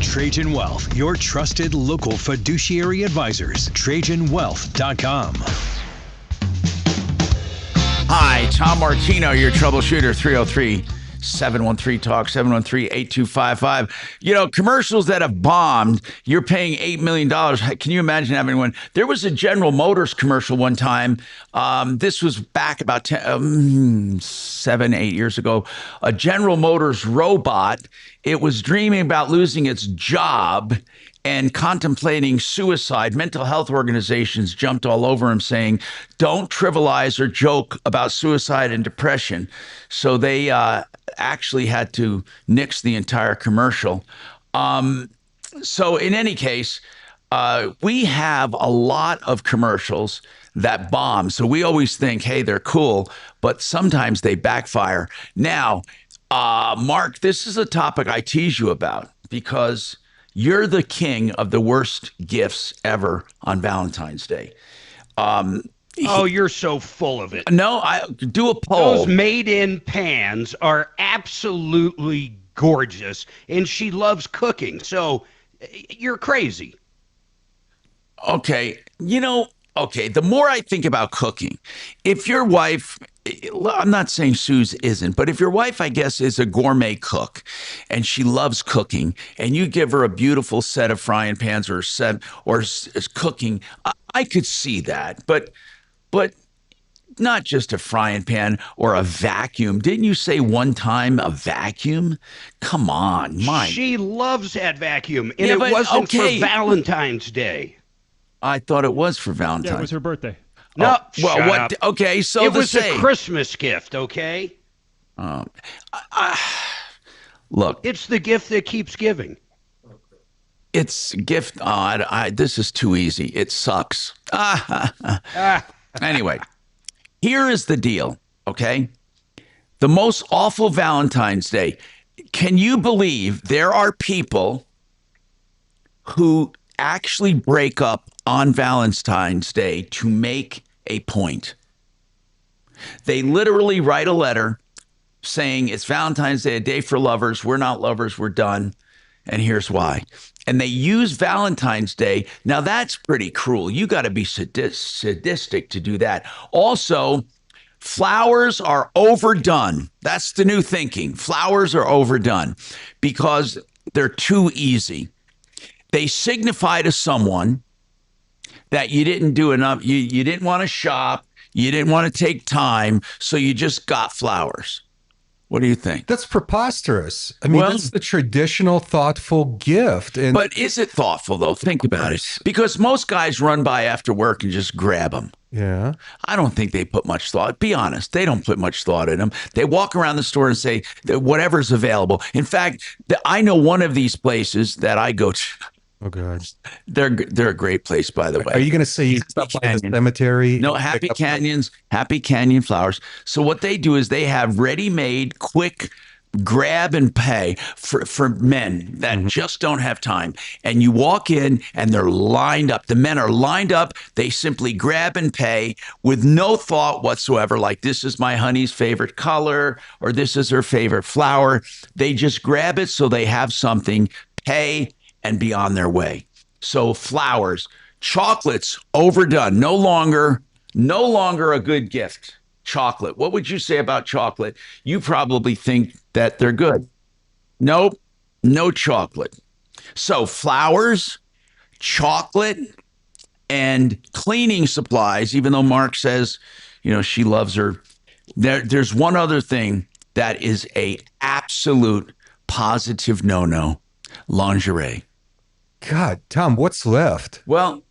Trajan Wealth, your trusted local fiduciary advisors. TrajanWealth.com. Hi, Tom Martino, your troubleshooter, 303-713-TALK, 713-8255. Commercials that have bombed, you're paying $8 million. Can you imagine having one? There was a General Motors commercial one time. This was back about 7, 8 years ago. A General Motors robot, it was dreaming about losing its job and contemplating suicide. Mental health organizations jumped all over him saying, don't trivialize or joke about suicide and depression. So they actually had to nix the entire commercial. So in any case, we have a lot of commercials that bomb. So we always think, hey, they're cool, but sometimes they backfire. Now, Mark, this is a topic I tease you about because you're the king of the worst gifts ever on Valentine's Day. You're so full of it. No, I do a poll. Those made-in pans are absolutely gorgeous, and she loves cooking. So you're crazy. Okay, the more I think about cooking, if your wife, I'm not saying Suze isn't, but if your wife, I guess, is a gourmet cook and she loves cooking and you give her a beautiful set of frying pans or cooking, I could see that. But not just a frying pan or a vacuum. Didn't you say one time a vacuum? Come on, She loves that vacuum, and it wasn't for Valentine's Day. I thought it was for Valentine's. Yeah, it was her birthday. No, well, shut what? up. Okay, so it was a Christmas gift. Okay. Look, it's the gift that keeps giving. It's gift. This is too easy. It sucks. Anyway, here is the deal. Okay, the most awful Valentine's Day. Can you believe there are people who actually break up on Valentine's Day to make a point? They literally write a letter saying it's Valentine's Day, a day for lovers. We're not lovers. We're done. And here's why. And they use Valentine's Day. Now, that's pretty cruel. You got to be sadistic to do that. Also, flowers are overdone. That's the new thinking. Flowers are overdone because they're too easy. They signify to someone that you didn't do enough. You didn't want to shop. You didn't want to take time. So you just got flowers. What do you think? That's preposterous. I mean, that's the traditional thoughtful gift. But is it thoughtful, though? Think about it. Because most guys run by after work and just grab them. Yeah. I don't think they put much thought. Be honest. They don't put much thought in them. They walk around the store and say that whatever's available. In fact, I know one of these places that I go to. Oh, God. They're a great place, by the way. Are you going to say you stop by the cemetery? No, Happy Canyons, Happy Canyon Flowers. So what they do is they have ready-made, quick grab and pay for men that just don't have time. And you walk in and they're lined up. The men are lined up. They simply grab and pay with no thought whatsoever, like this is my honey's favorite color or this is her favorite flower. They just grab it so they have something, pay and be on their way. So flowers, chocolates, overdone, no longer a good gift. Chocolate. What would you say about chocolate? You probably think that they're good. Nope, no chocolate. So flowers, chocolate, and cleaning supplies, even though Mark says, she loves her. There's one other thing that is a absolute positive no-no. Lingerie. God, Tom, what's left? Well,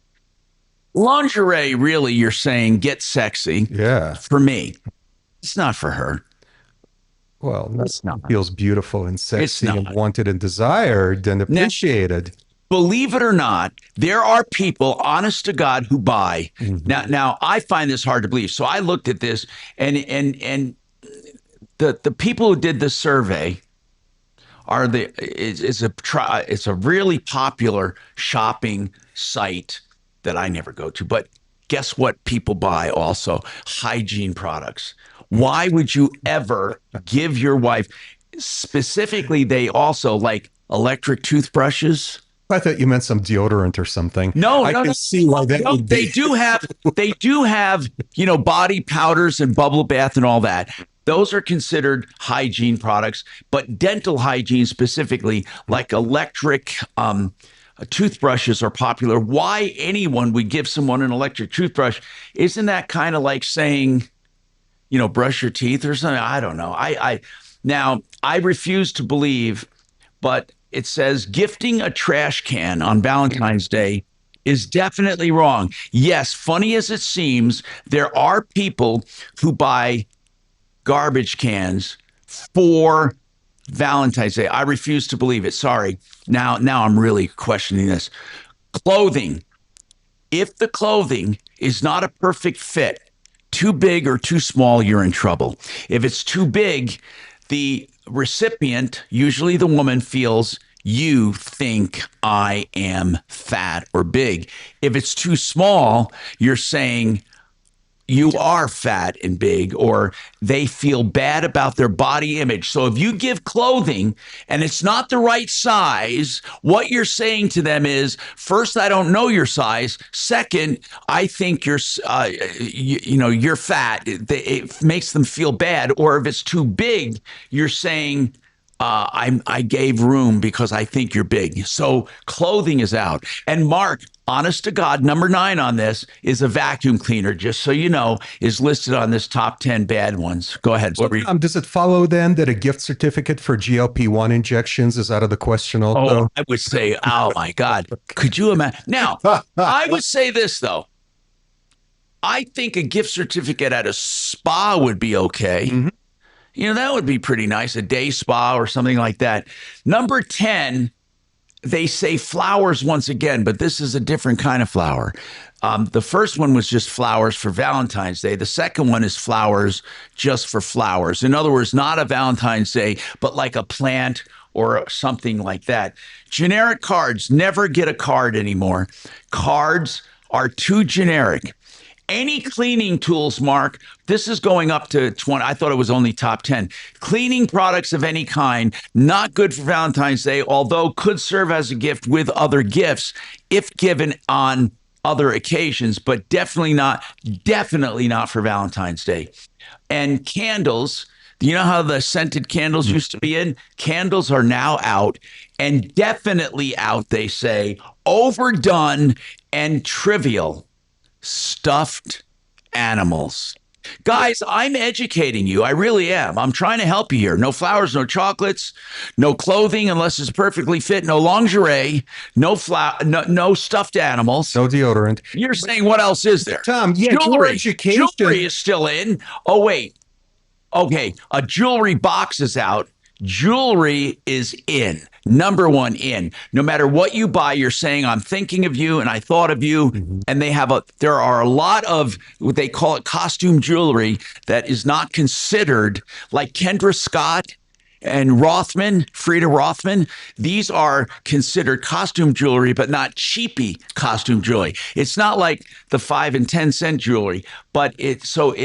lingerie, really, you're saying get sexy. Yeah. For me. It's not for her. Well, It's not. feels beautiful and sexy It's and not. wanted and desired and appreciated. Believe it or not, there are people, honest to God, who buy. Mm-hmm. Now I find this hard to believe. So I looked at this, and the people who did the survey it's a really popular shopping site that I never go to. But guess what people buy also? Hygiene products. Why would you ever give your wife, specifically, they also like electric toothbrushes? I thought you meant some deodorant or something. No, I can see why that would be. They do have, body powders and bubble bath and all that. Those are considered hygiene products, but dental hygiene specifically, like electric toothbrushes, are popular. Why anyone would give someone an electric toothbrush? Isn't that kind of like saying, brush your teeth or something? I don't know. Now I refuse to believe, but it says gifting a trash can on Valentine's Day is definitely wrong. Yes, funny as it seems, there are people who buy garbage cans for Valentine's Day. I refuse to believe it. Sorry. Now I'm really questioning this. Clothing. If the clothing is not a perfect fit, too big or too small, you're in trouble. If it's too big, the recipient, usually the woman, feels you think I am fat or big. If it's too small, you're saying you are fat and big, or they feel bad about their body image. So if you give clothing and it's not the right size, what you're saying to them is, first, I don't know your size. Second, I think you're fat. It makes them feel bad. Or if it's too big, you're saying, I gave room because I think you're big. So clothing is out. And Mark, honest to God, number 9 on this is a vacuum cleaner, just so you know, is listed on this top 10 bad ones. Go ahead. Does it follow then that a gift certificate for GLP-1 injections is out of the question also? Oh, I would say, oh my God. Could you imagine? Now, I would say this, though. I think a gift certificate at a spa would be okay. Mm-hmm. That would be pretty nice, a day spa or something like that. Number 10, they say flowers once again, but this is a different kind of flower. The first one was just flowers for Valentine's Day. The second one is flowers just for flowers. In other words, not a Valentine's Day, but like a plant or something like that. Generic cards, never get a card anymore. Cards are too generic. Any cleaning tools, Mark, this is going up to 20. I thought it was only top 10. Cleaning products of any kind, not good for Valentine's Day, although could serve as a gift with other gifts if given on other occasions, but definitely not for Valentine's Day. And candles, you know how the scented candles used to be in? Candles are now out, and definitely out, they say, overdone and trivial. Stuffed animals. Guys, I'm educating you. I really am. I'm trying to help you here. No flowers, no chocolates, no clothing unless it's perfectly fit, no lingerie, no stuffed animals. No deodorant. You're saying what else is there? Tom, yeah, your education. Jewelry is still in. Oh, wait. Okay, a jewelry box is out. Jewelry is in. Number 1 in. No matter what you buy, you're saying, I'm thinking of you and I thought of you. Mm-hmm. And there are a lot of what they call it costume jewelry that is not considered, like Kendra Scott and Rothman, Frida Rothman, these are considered costume jewelry, but not cheapy costume jewelry. It's not like the 5 and 10 cent jewelry, but it's not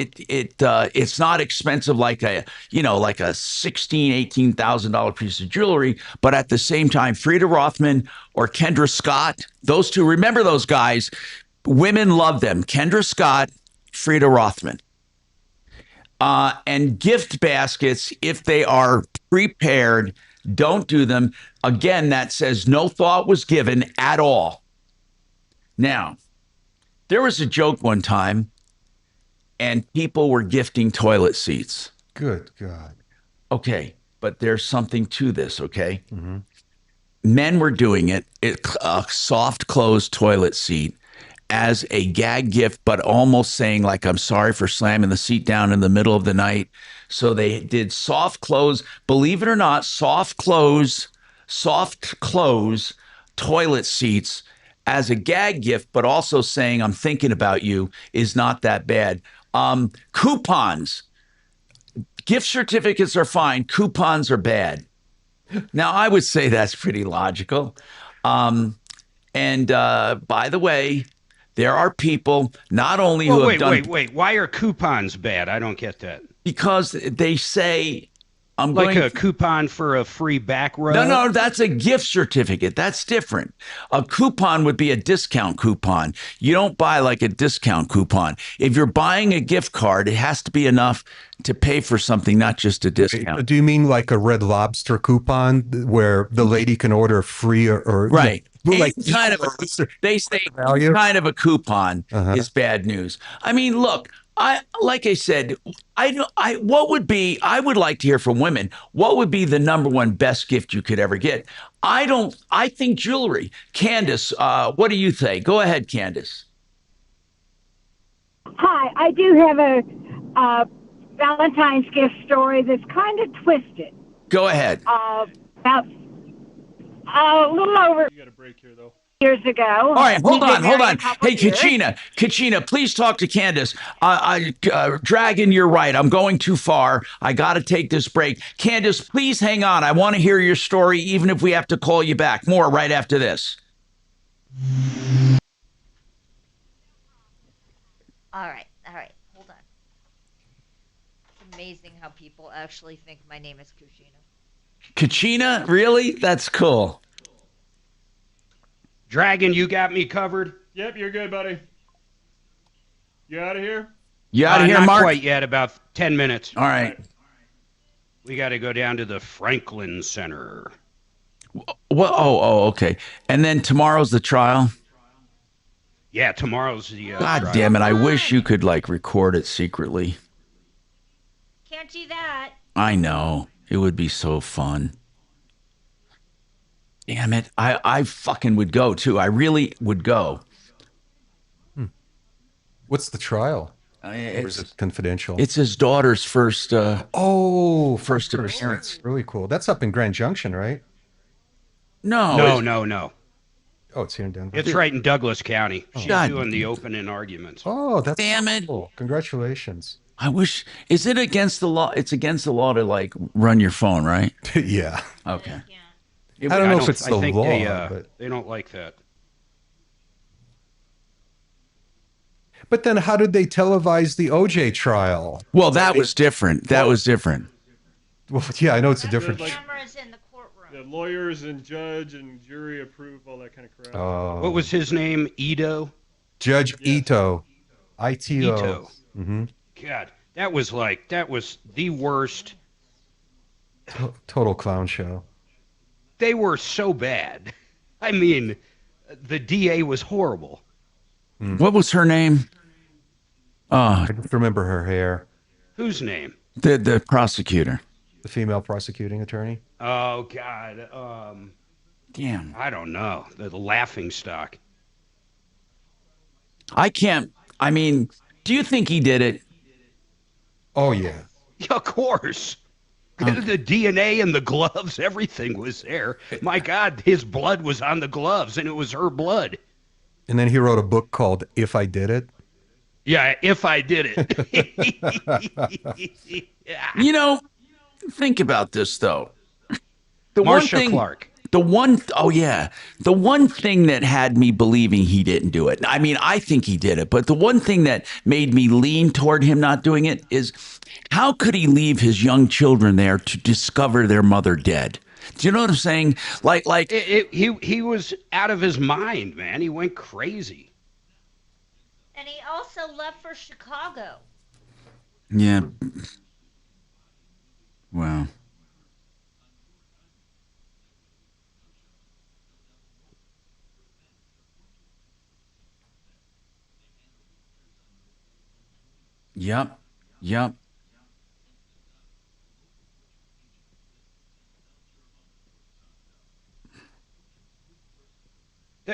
expensive like a $16,000-$18,000 piece of jewelry. But at the same time, Frida Rothman or Kendra Scott, those two, remember those guys, women love them. Kendra Scott, Frida Rothman. And gift baskets, if they are prepared, don't do them. Again, that says no thought was given at all. Now, there was a joke one time, and people were gifting toilet seats. Good God. Okay, but there's something to this, okay? Mm-hmm. Men were doing it, a soft closed toilet seat, as a gag gift, but almost saying like, I'm sorry for slamming the seat down in the middle of the night. So they did soft close, believe it or not, soft close toilet seats as a gag gift, but also saying, I'm thinking about you is not that bad. Coupons, gift certificates are fine. Coupons are bad. Now, I would say that's pretty logical. By the way, there are people not only who have done... Wait. Why are coupons bad? I don't get that. Because they say, I'm like going... a coupon for a free back rub? No, that's a gift certificate. That's different. A coupon would be a discount coupon. You don't buy like a discount coupon. If you're buying a gift card, it has to be enough to pay for something, not just a discount. Do you mean like a Red Lobster coupon where the lady can order free or right? Like kind of they say value? Kind of a coupon is bad news. I mean, look, I would like to hear from women. What would be the number one best gift you could ever get? I think jewelry. Candace, what do you think? Go ahead, Candace. Hi, I do have a Valentine's gift story that's kind of twisted. Go ahead. About a little over You got a break here, though. years ago. All right, hold on. Hey, years. Kachina, please talk to Candace. Dragon, you're right. I'm going too far. I got to take this break. Candace, please hang on. I want to hear your story, even if we have to call you back. More right after this. All right. Hold on. It's amazing how people actually think my name is Kushina. Kachina? Really? That's cool. Dragon, you got me covered? Yep, you're good, buddy. You out of here? You out of here, not Mark? Not quite yet, about 10 minutes. All right. We got to go down to the Franklin Center. What? Oh, okay. And then tomorrow's the trial? Yeah, tomorrow's the God trial. damn it. I wish you could, record it secretly. Can't do that. I know. It would be so fun. Damn it. I fucking would go, too. I really would go. What's the trial? Or It's is it confidential? It's his daughter's first first appearance. Really cool. That's up in Grand Junction, right? No. No. Oh, it's here in Denver. It's right in Douglas County. She's God. doing the opening arguments. Oh, that's Damn it. cool. Congratulations. I wish. Is it against the law? It's against the law to run your phone, right? Yeah. Okay. I don't know if it's the I think law, but they don't like that. But then how did they televise the OJ trial? Well, that was different. Well, yeah, I know it's a different. Cameras in the courtroom. The lawyers and judge and jury approve all that kind of crap. Oh. What was his name? Ito? Judge Ito. ITO. Ito. Mm-hmm. God, that was the worst. Total clown show. They were so bad. I mean, the DA was horrible. What was her name? I just remember her hair. Whose name? The prosecutor. The female prosecuting attorney. Oh God. Damn. I don't know. The laughing stock. I can't. I mean, do you think he did it? Oh yeah. Of course. The DNA and the gloves, everything was there. My God, his blood was on the gloves, and it was her blood. And then he wrote a book called If I Did It. Yeah, If I Did It. You know, Think about this, though. The Marcia Clark. The one thing that had me believing he didn't do it. I mean, I think he did it, but the one thing that made me lean toward him not doing it is how could he leave his young children there to discover their mother dead? Do you know what I'm saying? He was out of his mind, man. He went crazy. And he also left for Chicago. Yeah. Wow. Yep.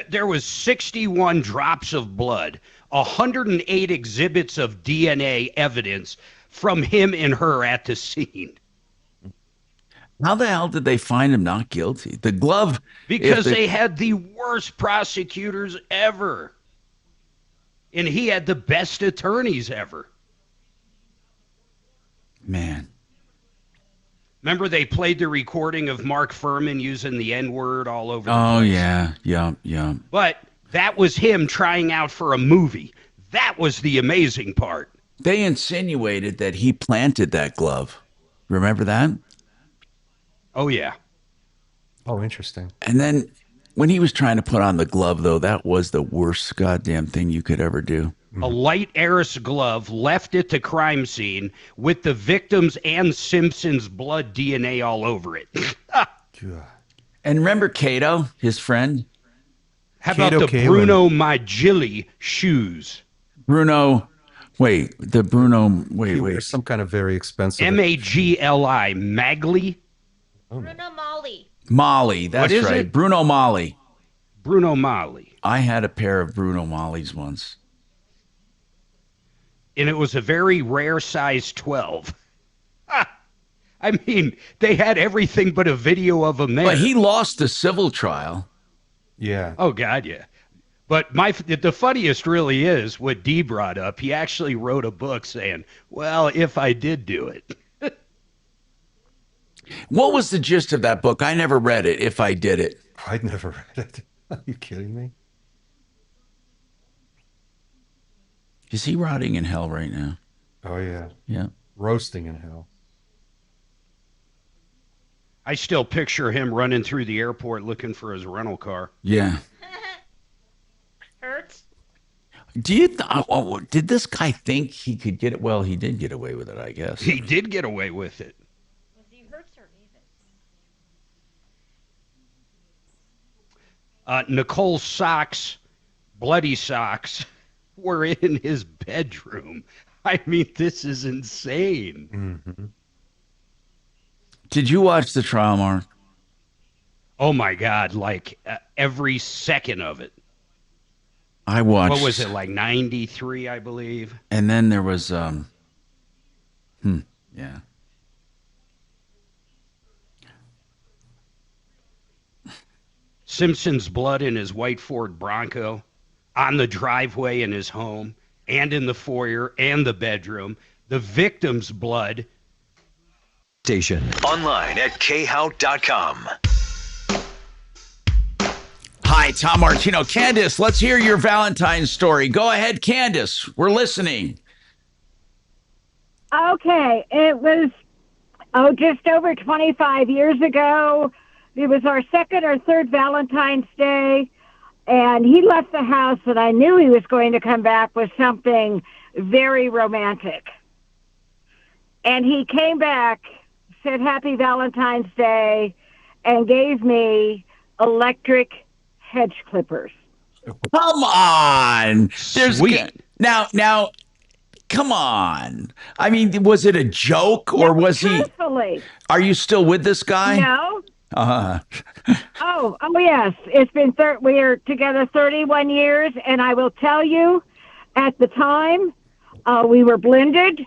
There was 61 drops of blood, 108 exhibits of DNA evidence from him and her at the scene. How the hell did they find him not guilty? The glove. Because they had the worst prosecutors ever. And he had the best attorneys ever. Man. Remember they played the recording of Mark Furman using the N-word all over the place? Yeah. But that was him trying out for a movie. That was the amazing part. They insinuated that he planted that glove. Remember that? Oh, yeah. Oh, interesting. And then when he was trying to put on the glove, though, that was the worst goddamn thing you could ever do. A light Eris glove left at the crime scene with the victim's and Simpson's blood DNA all over it. And remember Cato, his friend? How about the Bruno Magili shoes? Bruno, wait. Some kind of very expensive. Magli, Magli? Bruno Mali. Mali, that's right. It? Bruno Mali. Bruno Mali. I had a pair of Bruno Malis once. And it was a very rare size 12. I mean, they had everything but a video of him there. But he lost the civil trial. Yeah. Oh, God, yeah. But the funniest really is what Dee brought up. He actually wrote a book saying, well, if I did do it. What was the gist of that book? I never read it, If I Did It. I'd never read it. Are you kidding me? Is he rotting in hell right now? Oh, yeah. Yeah. Roasting in hell. I still picture him running through the airport looking for his rental car. Yeah. Hurts? Did this guy think he could get it? Well, he did get away with it, I guess. He did get away with it. Was he Hurts or Evans? Nicole's socks, bloody socks, were in his bedroom. I mean, this is insane. Mm-hmm. Did you watch the trial, Mark? Oh, my God, like every second of it. I watched. What was it, like 93, I believe? And then there was, yeah. Simpson's blood in his white Ford Bronco, on the driveway in his home, and in the foyer and the bedroom. The victim's blood. Station. Online at khout.com. Hi, Tom Martino. Candace, let's hear your Valentine's story. Go ahead, Candace. We're listening. Okay, it was just over 25 years ago. It was our second or third Valentine's Day, and he left the house, and I knew he was going to come back with something very romantic. And he came back, said Happy Valentine's Day, and gave me electric hedge clippers. Come on. Sweet. Now, come on. I mean, was it a joke or was truthfully. he? Are you still with this guy? No. Oh Yes. It's been we are together 31 years, and I will tell you, at the time, we were blended.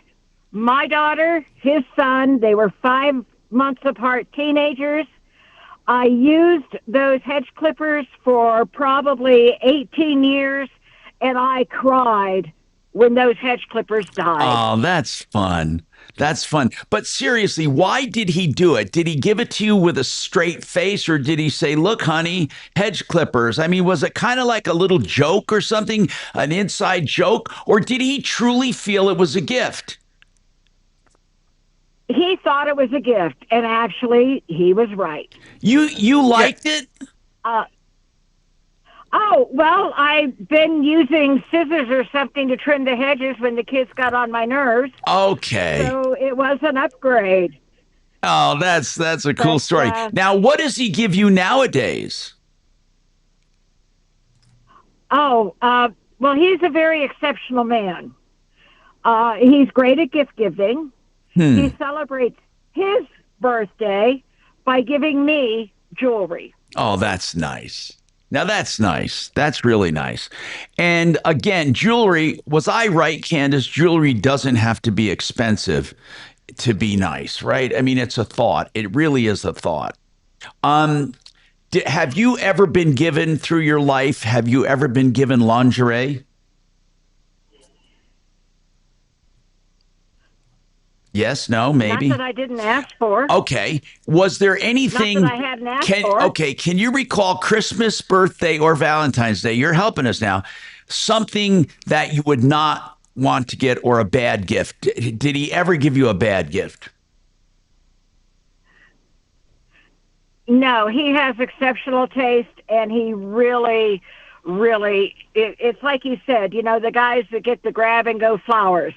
My daughter, his son, they were 5 months apart, teenagers. I used those hedge clippers for probably 18 years, and I cried when those hedge clippers died. Oh, that's fun. That's fun. But seriously, why did he do it? Did he give it to you with a straight face, or did he say, look, honey, hedge clippers? I mean, was it kind of like a little joke or something, an inside joke? Or did he truly feel it was a gift? He thought it was a gift, and actually, he was right. You liked it? Oh, well, I've been using scissors or something to trim the hedges when the kids got on my nerves. Okay. So it was an upgrade. Oh, that's a cool story. Now, what does he give you nowadays? Well, he's a very exceptional man. He's great at gift giving. He celebrates his birthday by giving me jewelry. Oh, that's nice. Now that's nice. That's really nice. And again, jewelry, was I right, Candace? Jewelry doesn't have to be expensive to be nice, right? I mean, it's a thought. It really is a thought. Have you ever been given through your life, have you ever been given lingerie? Yes, no, maybe. Not that I didn't ask for. Okay. Was there anything? Not that I hadn't asked for. Okay. Can you recall Christmas, birthday, or Valentine's Day? You're helping us now. Something that you would not want to get, or a bad gift. Did he ever give you a bad gift? No, he has exceptional taste, and he really, it's like you said, the guys that get the grab and go flowers.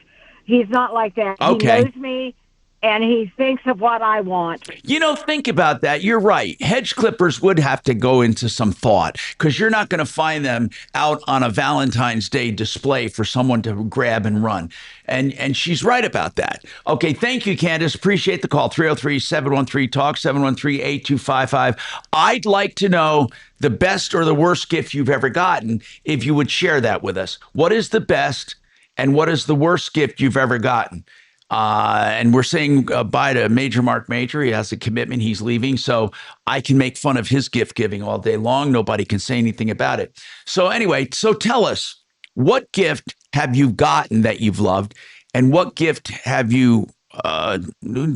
He's not like that. Okay. He knows me, and he thinks of what I want. Think about that. You're right. Hedge clippers would have to go into some thought, because you're not going to find them out on a Valentine's Day display for someone to grab and run. And she's right about that. Okay, thank you, Candace. Appreciate the call. 303-713-TALK, 713-8255. I'd like to know the best or the worst gift you've ever gotten, if you would share that with us. What is the best and what is the worst gift you've ever gotten? And we're saying bye to Major Marc Mager. He has a commitment. He's leaving. So I can make fun of his gift giving all day long. Nobody can say anything about it. So anyway, so tell us, what gift have you gotten that you've loved? And what gift have you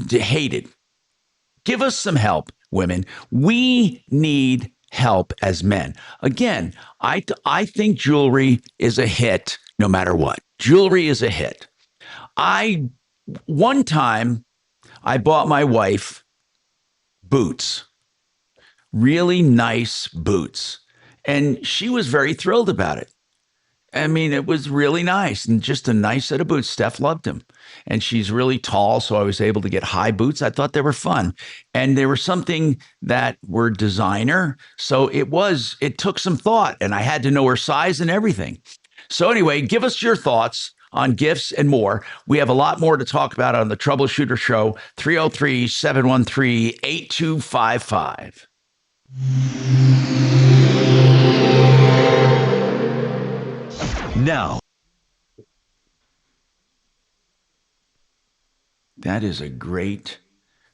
hated? Give us some help, women. We need help as men. Again, I think jewelry is a hit no matter what. Jewelry is a hit. One time I bought my wife boots, really nice boots, and she was very thrilled about it. I mean, it was really nice, and just a nice set of boots. Steph loved them, and she's really tall, so I was able to get high boots. I thought they were fun, and they were something that were designer, so it took some thought, and I had to know her size and everything. So anyway, give us your thoughts on gifts and more. We have a lot more to talk about on the Troubleshooter Show. 303-713-8255. Now. That is a great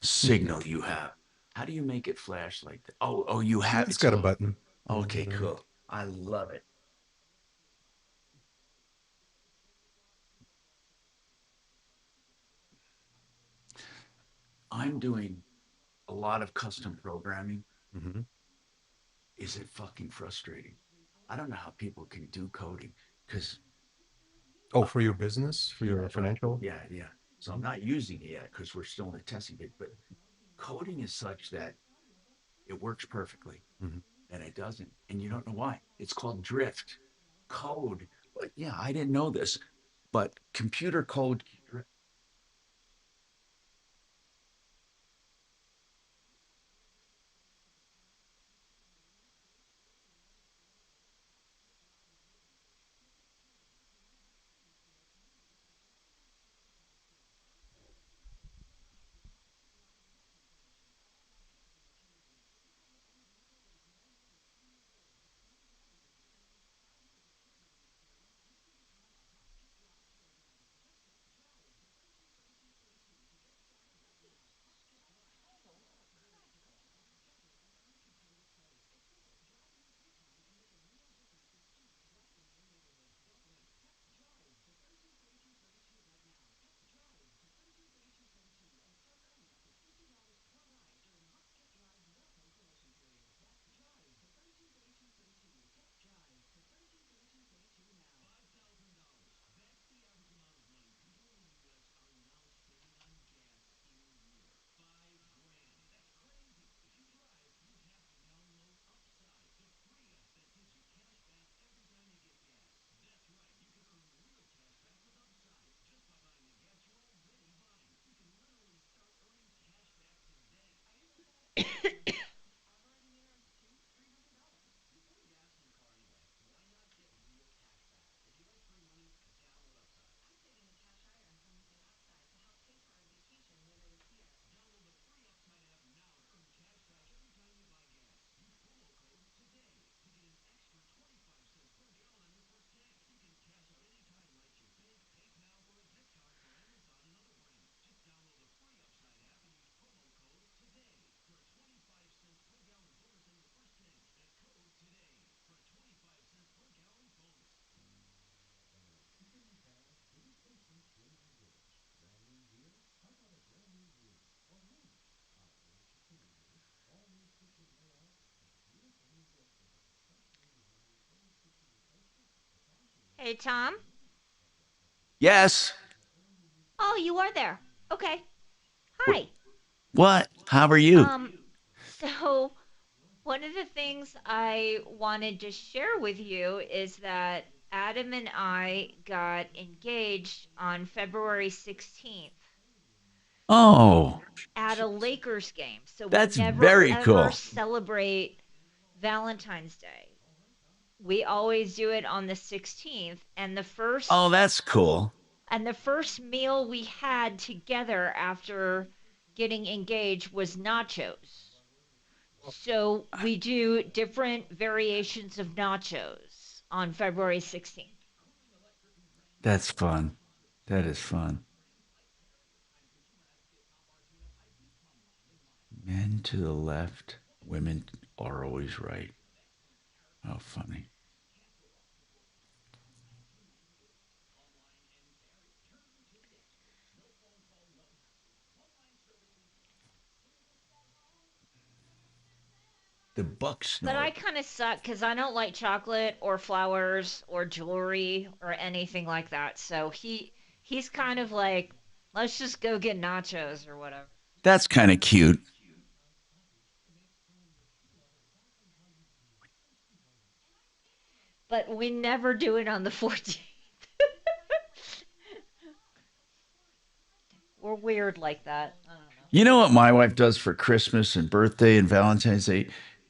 signal you have. How do you make it flash like that? Oh, you have. It's got a button. Okay, cool. I love it. I'm doing a lot of custom programming. Mm-hmm. Is it fucking frustrating? I don't know how people can do coding, because. Oh, for your business, for your financial? Yeah. So I'm not using it yet because we're still in the testing bit, but coding is such that it works perfectly, and it doesn't, and you don't know why. It's called drift code. But yeah, I didn't know this, but computer code. Hey, Tom. Yes. Oh, you are there. Okay. Hi. What? How are you? So one of the things I wanted to share with you is that Adam and I got engaged on February 16th Oh, at a Lakers game. So we that's never very ever cool. celebrate Valentine's Day. We always do it on the 16th, and Oh, that's cool. the first meal we had together after getting engaged was nachos. So we do different variations of nachos on February 16th. That's fun. That is fun. Men to the left, women are always right. How funny. The Bucks But know I it. kind of suck because I don't like chocolate or flowers or jewelry or anything like that. So he's kind of like, let's just go get nachos or whatever. That's kind of cute. But we never do it on the 14th. We're weird like that. I don't know. You know what my wife does for Christmas and birthday and Valentine's Day?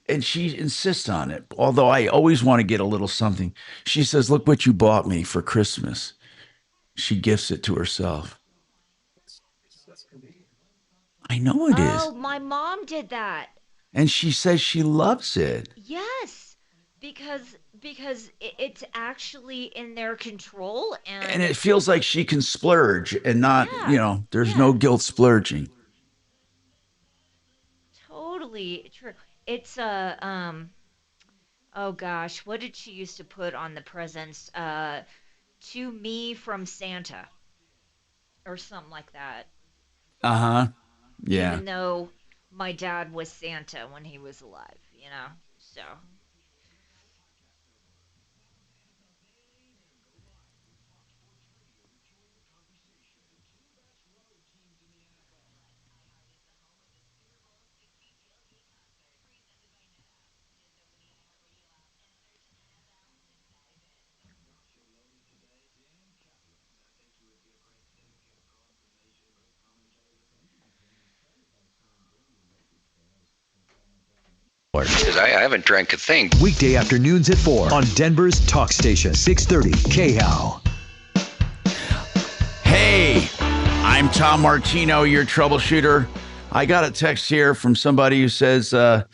And she insists on it. Although I always want to get a little something. She says, "Look what you bought me for Christmas." She gifts it to herself. I know it is. Oh, my mom did that. And she says she loves it. Yes, because it's actually in their control And and it feels like she can splurge and not, there's no guilt splurging. totally true. It's oh gosh, what did she used to put on the presents? To me from Santa or something like that. Uh-huh. Yeah. Even though my dad was Santa when he was alive. So Because I haven't drank a thing. Weekday afternoons at 4 on Denver's Talk Station, 630 KHOW. Hey, I'm Tom Martino, your troubleshooter. I got a text here from somebody who says that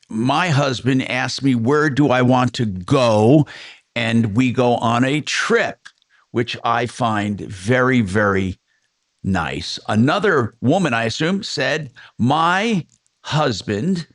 my husband asked me, where do I want to go? And we go on a trip, which I find very, very nice. Another woman, I assume, said, my husband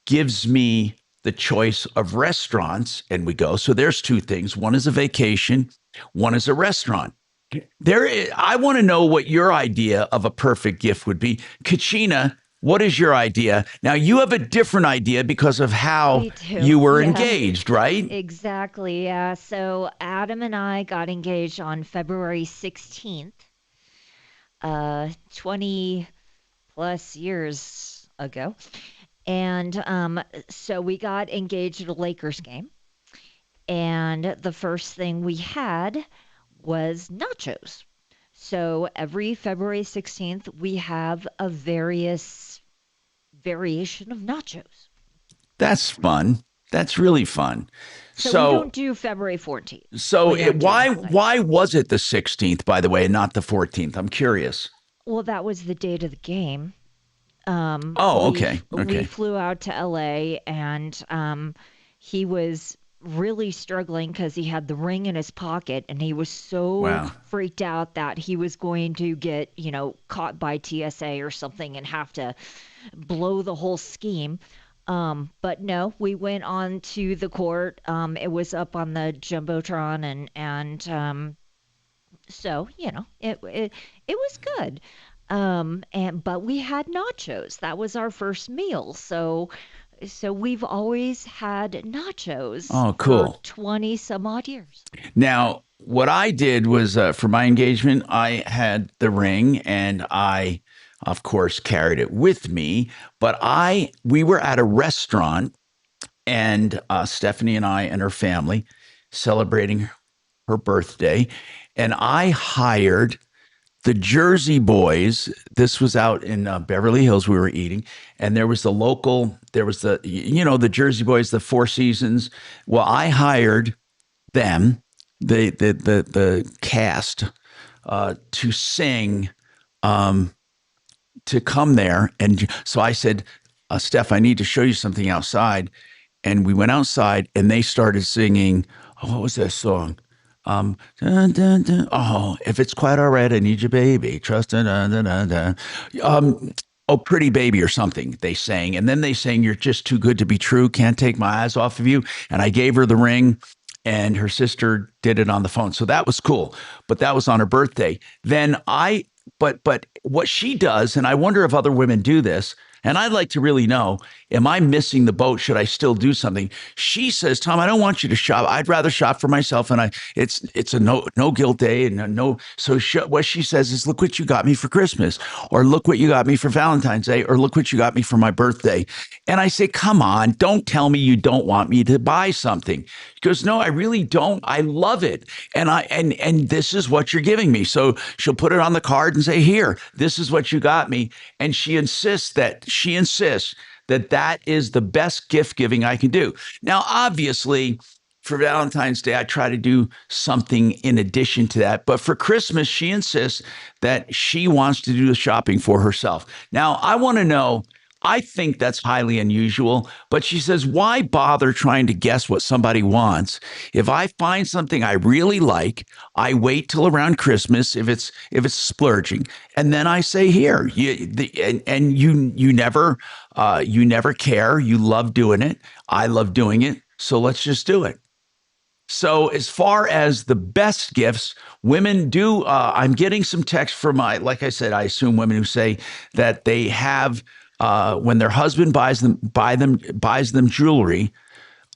gives me the choice of restaurants, and we go. So there's two things. One is a vacation, one is a restaurant. I want to know what your idea of a perfect gift would be. Kachina, what is your idea? Now, you have a different idea because of how me too. you were Yeah. engaged, right? Exactly. Yeah. So Adam and I got engaged on February 16th, 20 plus years ago. And so we got engaged at a Lakers game. And the first thing we had was nachos. So every February 16th, we have a various variation of nachos. That's fun. That's really fun. So we don't do February 14th. So why was it the 16th, by the way, and not the 14th? I'm curious. Well, that was the date of the game. Okay. We flew out to LA, and he was really struggling because he had the ring in his pocket, and he was so freaked out that he was going to get, caught by TSA or something and have to blow the whole scheme. But no, we went on to the court. It was up on the Jumbotron, and so it was good. But we had nachos. That was our first meal. So we've always had nachos. Oh, cool. For 20 some odd years. Now, what I did was for my engagement, I had the ring, and I, of course, carried it with me. But we were at a restaurant, and Stephanie and I and her family celebrating her birthday, and I hired the Jersey Boys. This was out in Beverly Hills. We were eating, and there was the Jersey Boys, the Four Seasons. Well, I hired them, the cast, to sing, to come there. And so I said, Steph, I need to show you something outside. And we went outside, and they started singing. What was that song? Dun, dun, dun. Oh, if it's quite all right, I need you, baby. Trust. Dun, dun, dun, dun. Oh, pretty baby or something, they sang. And then they sang, you're just too good to be true. Can't take my eyes off of you. And I gave her the ring, and her sister did it on the phone. So that was cool. But that was on her birthday. Then but what she does, and I wonder if other women do this, and I'd like to really know, am I missing the boat? Should I still do something? She says, Tom, I don't want you to shop. I'd rather shop for myself. And it's a no guilt day. And no. So what she says is, look what you got me for Christmas, or look what you got me for Valentine's Day, or look what you got me for my birthday. And I say, come on, don't tell me you don't want me to buy something. She goes, no, I really don't. I love it. And this is what you're giving me. So she'll put it on the card and say, here, this is what you got me. And she insists that that is the best gift giving I can do. Now, obviously, for Valentine's Day, I try to do something in addition to that. But for Christmas, she insists that she wants to do the shopping for herself. Now, I want to know, I think that's highly unusual, but she says, why bother trying to guess what somebody wants? If I find something I really like, I wait till around Christmas if it's splurging, and then I say, here, you never care. You love doing it. I love doing it. So let's just do it. So as far as the best gifts, women do, I'm getting some text from like I said, I assume women who say that they have, when their husband buys them jewelry,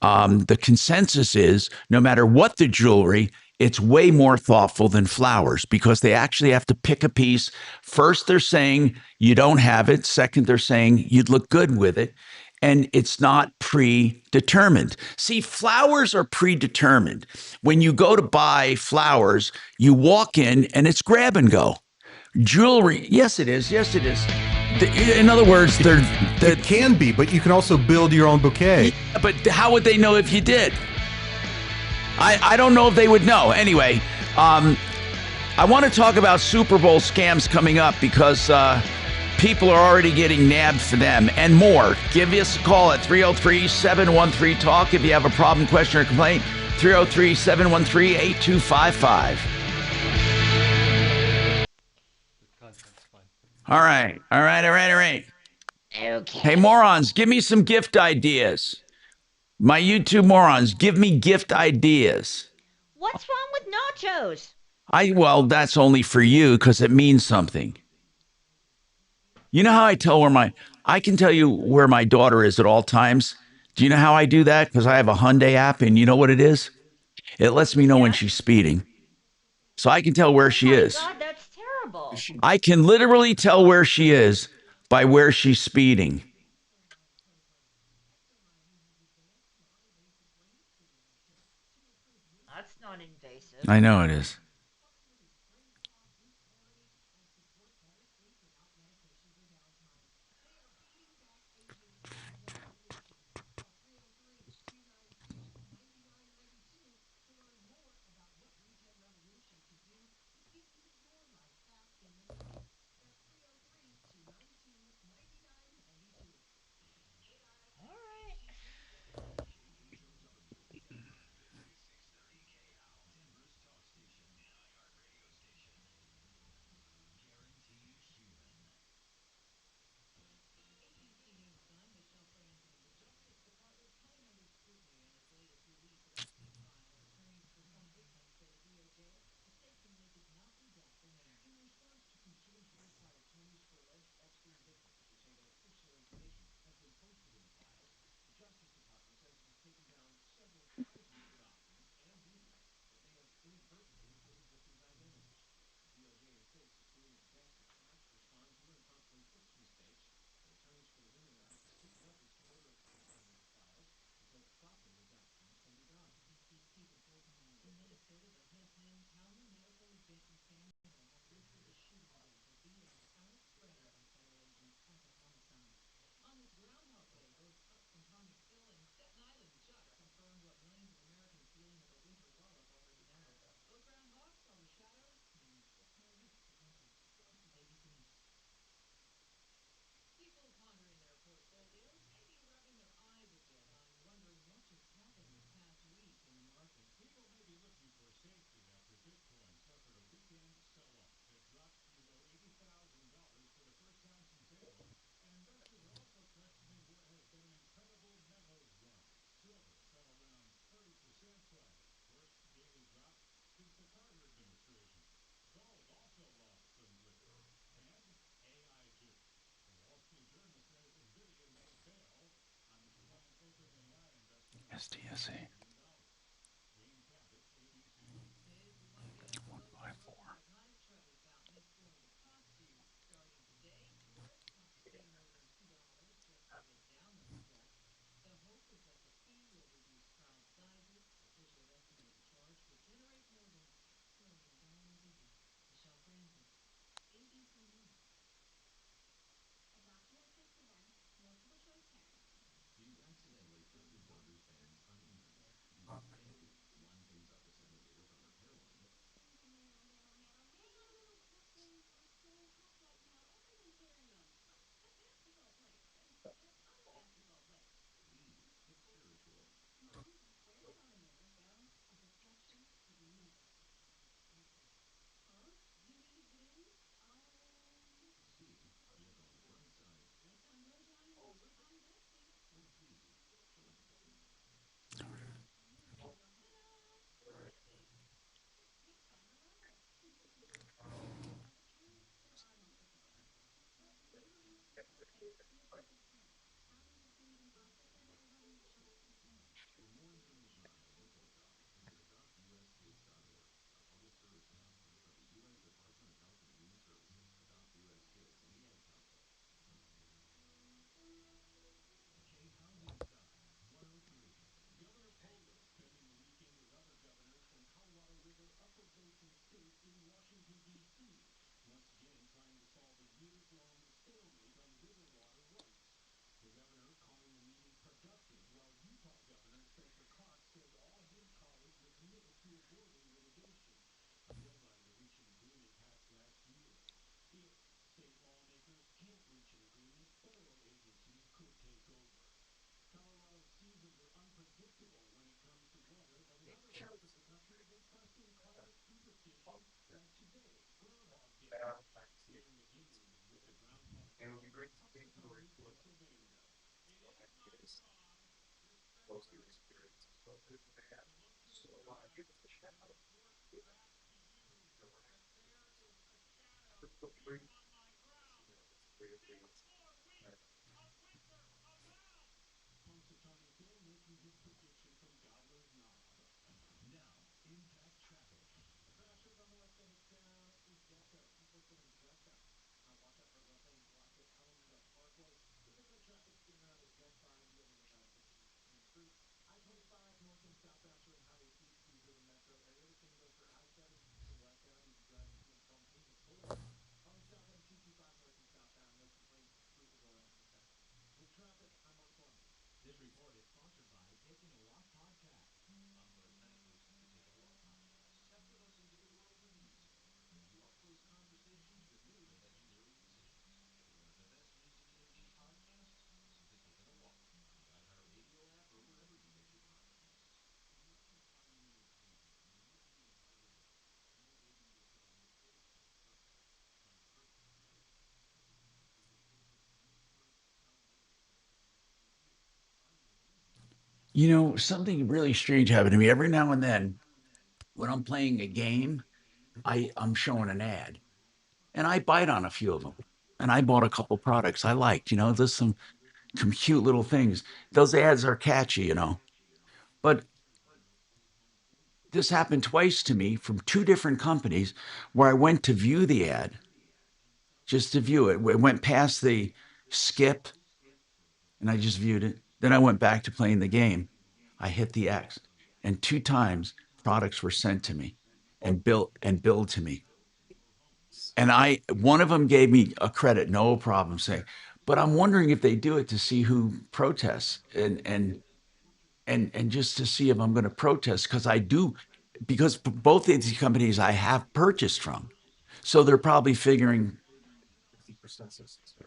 the consensus is no matter what the jewelry, it's way more thoughtful than flowers, because they actually have to pick a piece. First, they're saying you don't have it. Second, they're saying you'd look good with it. And it's not predetermined. See, flowers are predetermined. When you go to buy flowers, you walk in and it's grab and go. Jewelry, yes, it is. Yes, it is. In other words, it can be, but you can also build your own bouquet. Yeah, but how would they know if you did? I don't know if they would know. Anyway, I want to talk about Super Bowl scams coming up, because people are already getting nabbed for them and more. Give us a call at 303-713-TALK if you have a problem, question, or complaint. 303-713-8255. All right. Okay. Hey, morons, give me some gift ideas. My YouTube morons, give me gift ideas. What's wrong with nachos? Well, that's only for you because it means something. You know how I can tell you where my daughter is at all times? Do you know how I do that? Because I have a Hyundai app, and you know what it is? It lets me know when she's speeding. So I can tell where she is. God, that's terrible. I can literally tell where she is by where she's speeding. That's not invasive. I know it is. STSA. 154. You know, something really strange happened to me. Every now and then, when I'm playing a game, I'm showing an ad, and I bite on a few of them. And I bought a couple products I liked. You know, there's some cute little things. Those ads are catchy, you know. But this happened twice to me from two different companies where I went to view the ad, just to view it. It went past the skip, and I just viewed it. Then I went back to playing the game. I hit the X, and two times products were sent to me and billed to me. And one of them gave me a credit, no problem saying, but I'm wondering if they do it to see who protests and just to see if I'm going to protest because both of these companies I have purchased from. So they're probably figuring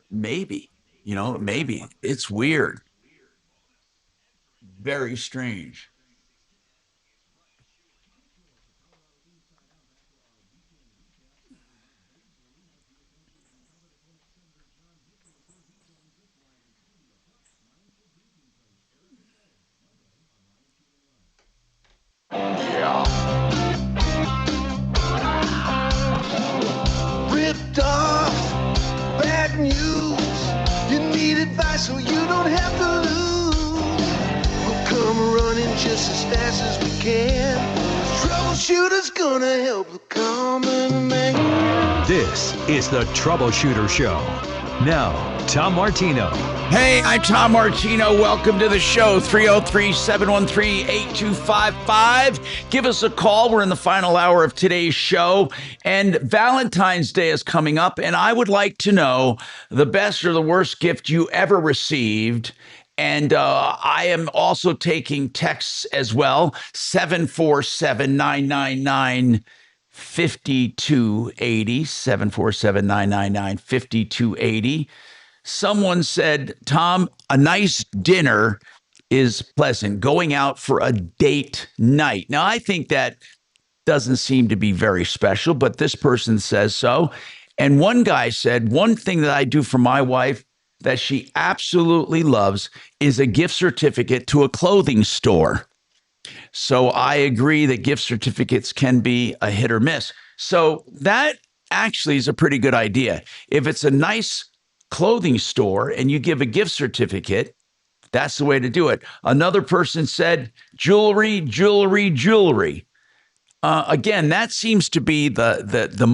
maybe, maybe it's weird. Very strange. Ripped off, bad news. You need advice so you don't have to lose. Well, come running running just as fast as we can. Troubleshooter's gonna help the common man. This is the Troubleshooter Show. Now, Tom Martino. Hey, I'm Tom Martino. Welcome to the show. 303-713-8255. Give us a call. We're in the final hour of today's show. And Valentine's Day is coming up. And I would like to know the best or the worst gift you ever received. And I am also taking texts as well. 747-999-5280. 747-999-5280. Someone said, Tom, a nice dinner is pleasant. Going out for a date night. Now, I think that doesn't seem to be very special, but this person says so. And one guy said, one thing that I do for my wife that she absolutely loves is a gift certificate to a clothing store. So I agree that gift certificates can be a hit or miss. So that actually is a pretty good idea. If it's a nice clothing store and you give a gift certificate, that's the way to do it. Another person said jewelry. Again, that seems to be the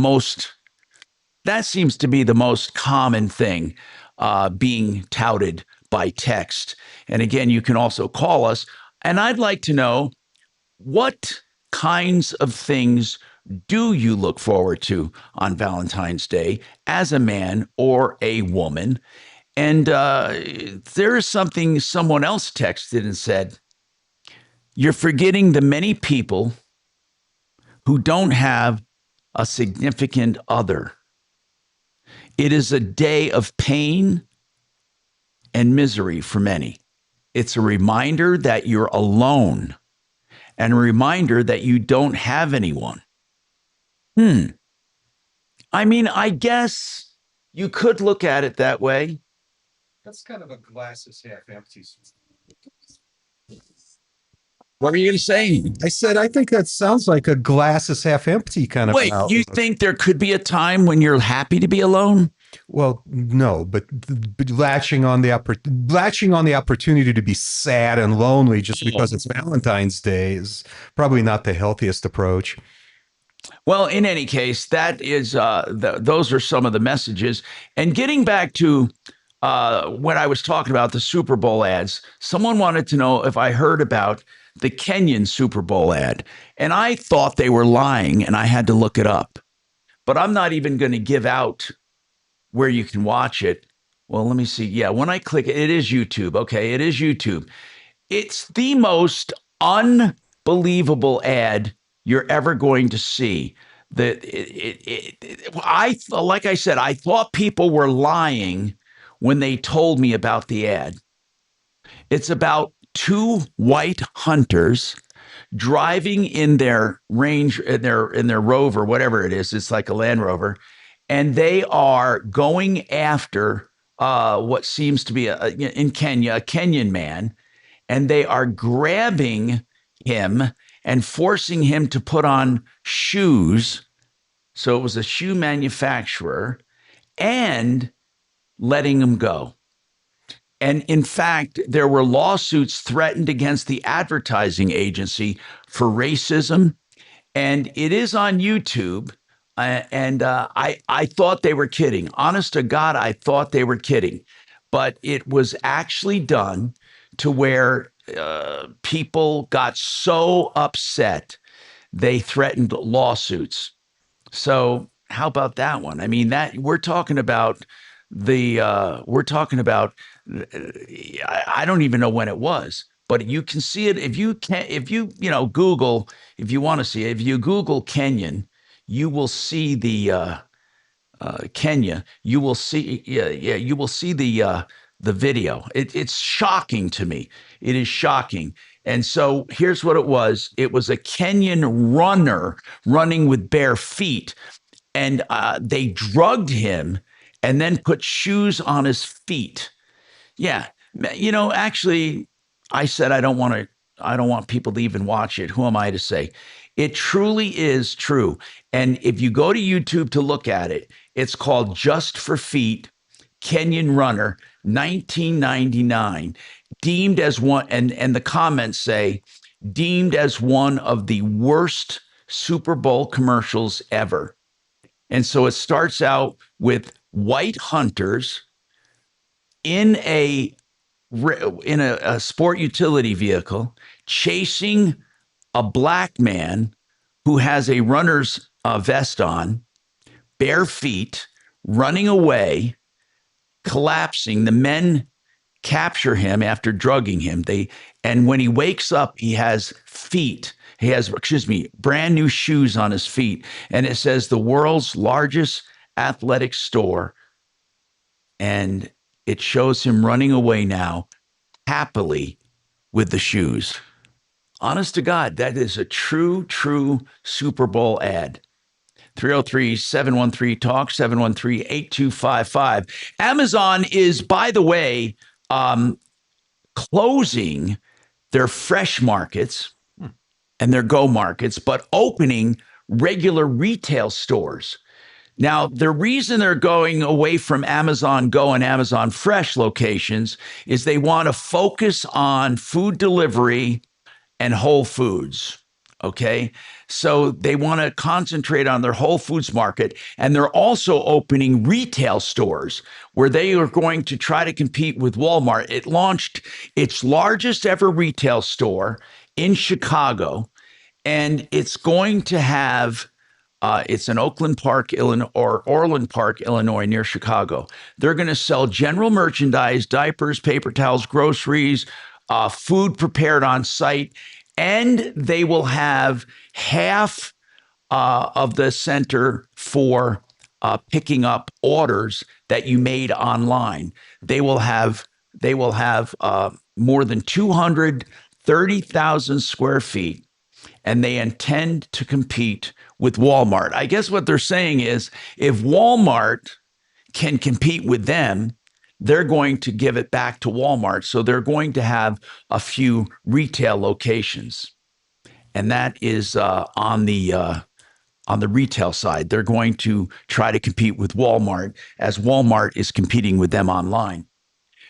most common thing being touted by text. And again, you can also call us. And I'd like to know, what kinds of things do you look forward to on Valentine's Day as a man or a woman? And there is something someone else texted and said, you're forgetting the many people who don't have a significant other. It is a day of pain and misery for many. It's a reminder that you're alone and a reminder that you don't have anyone. I mean, I guess you could look at it that way. That's kind of a glass is half empty. What were you going to say? I said, I think that sounds like a glass is half empty kind of. Wait, you think there could be a time when you're happy to be alone? Well, no, but latching on the opportunity to be sad and lonely just because it's Valentine's Day is probably not the healthiest approach. Well, in any case, that is those are some of the messages. And getting back to when I was talking about the Super Bowl ads, someone wanted to know if I heard about the Kenyan Super Bowl ad. And I thought they were lying, and I had to look it up. But I'm not even going to give out where you can watch it. Well, let me see. Yeah, when I click it, it is YouTube. Okay, it is YouTube. It's the most unbelievable ad you're ever going to see. Like I said, I thought people were lying when they told me about the ad. It's about two white hunters driving in their range, in their Rover, whatever it is. It's like a Land Rover. And they are going after what seems to be in Kenya, a Kenyan man, and they are grabbing him and forcing him to put on shoes. So it was a shoe manufacturer, and letting him go. And in fact, there were lawsuits threatened against the advertising agency for racism, and it is on YouTube. I thought they were kidding. Honest to God, I thought they were kidding. But it was actually done to where people got so upset they threatened lawsuits. So how about that one? I mean, that we're talking about I don't even know when it was, but you can see it if you Google, if you want to see it, if you Google Kenyan, you will see the Kenya. You will see, you will see the video. It's shocking to me. It is shocking. And so here's what it was. It was a Kenyan runner running with bare feet, and they drugged him and then put shoes on his feet. Yeah, actually, I said I don't want people to even watch it. Who am I to say? It truly is true. And if you go to YouTube to look at it, it's called Just for Feet, Kenyan Runner, 1999, deemed as one. And the comments say deemed as one of the worst Super Bowl commercials ever. And so it starts out with white hunters in a sport utility vehicle chasing a black man who has a runner's vest on, bare feet, running away, collapsing. The men capture him after drugging him. And when he wakes up, he has brand new shoes on his feet. And it says the world's largest athletic store. And it shows him running away now happily with the shoes. Honest to God, that is a true Super Bowl ad. 303-713-TALK, 713-8255. Amazon is, by the way, closing their fresh markets and their go markets, but opening regular retail stores. Now, the reason they're going away from Amazon Go and Amazon Fresh locations is they want to focus on food delivery and Whole Foods. Okay, so they want to concentrate on their Whole Foods market, and they're also opening retail stores where they are going to try to compete with Walmart. It launched its largest ever retail store in Chicago, and it's going to have it's in Orland Park, Illinois, near Chicago. They're going to sell general merchandise, diapers, paper towels, groceries, food prepared on site. And they will have half of the center for picking up orders that you made online. They will have more than 230,000 square feet, and they intend to compete with Walmart. I guess what they're saying is if Walmart can compete with them, they're going to give it back to Walmart. So they're going to have a few retail locations. And that is on the retail side. They're going to try to compete with Walmart as Walmart is competing with them online.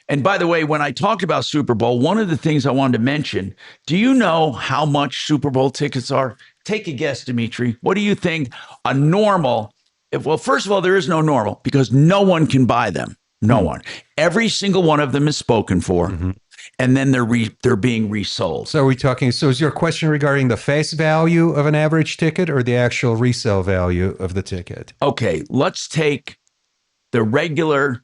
And by the way, when I talked about Super Bowl, one of the things I wanted to mention, do you know how much Super Bowl tickets are? Take a guess, Dimitri. What do you think a normal, well, first of all, there is no normal because no one can buy them. No one. Every single one of them is spoken for, and then they're being resold. So are we talking? So is your question regarding the face value of an average ticket or the actual resale value of the ticket? Okay, let's take the regular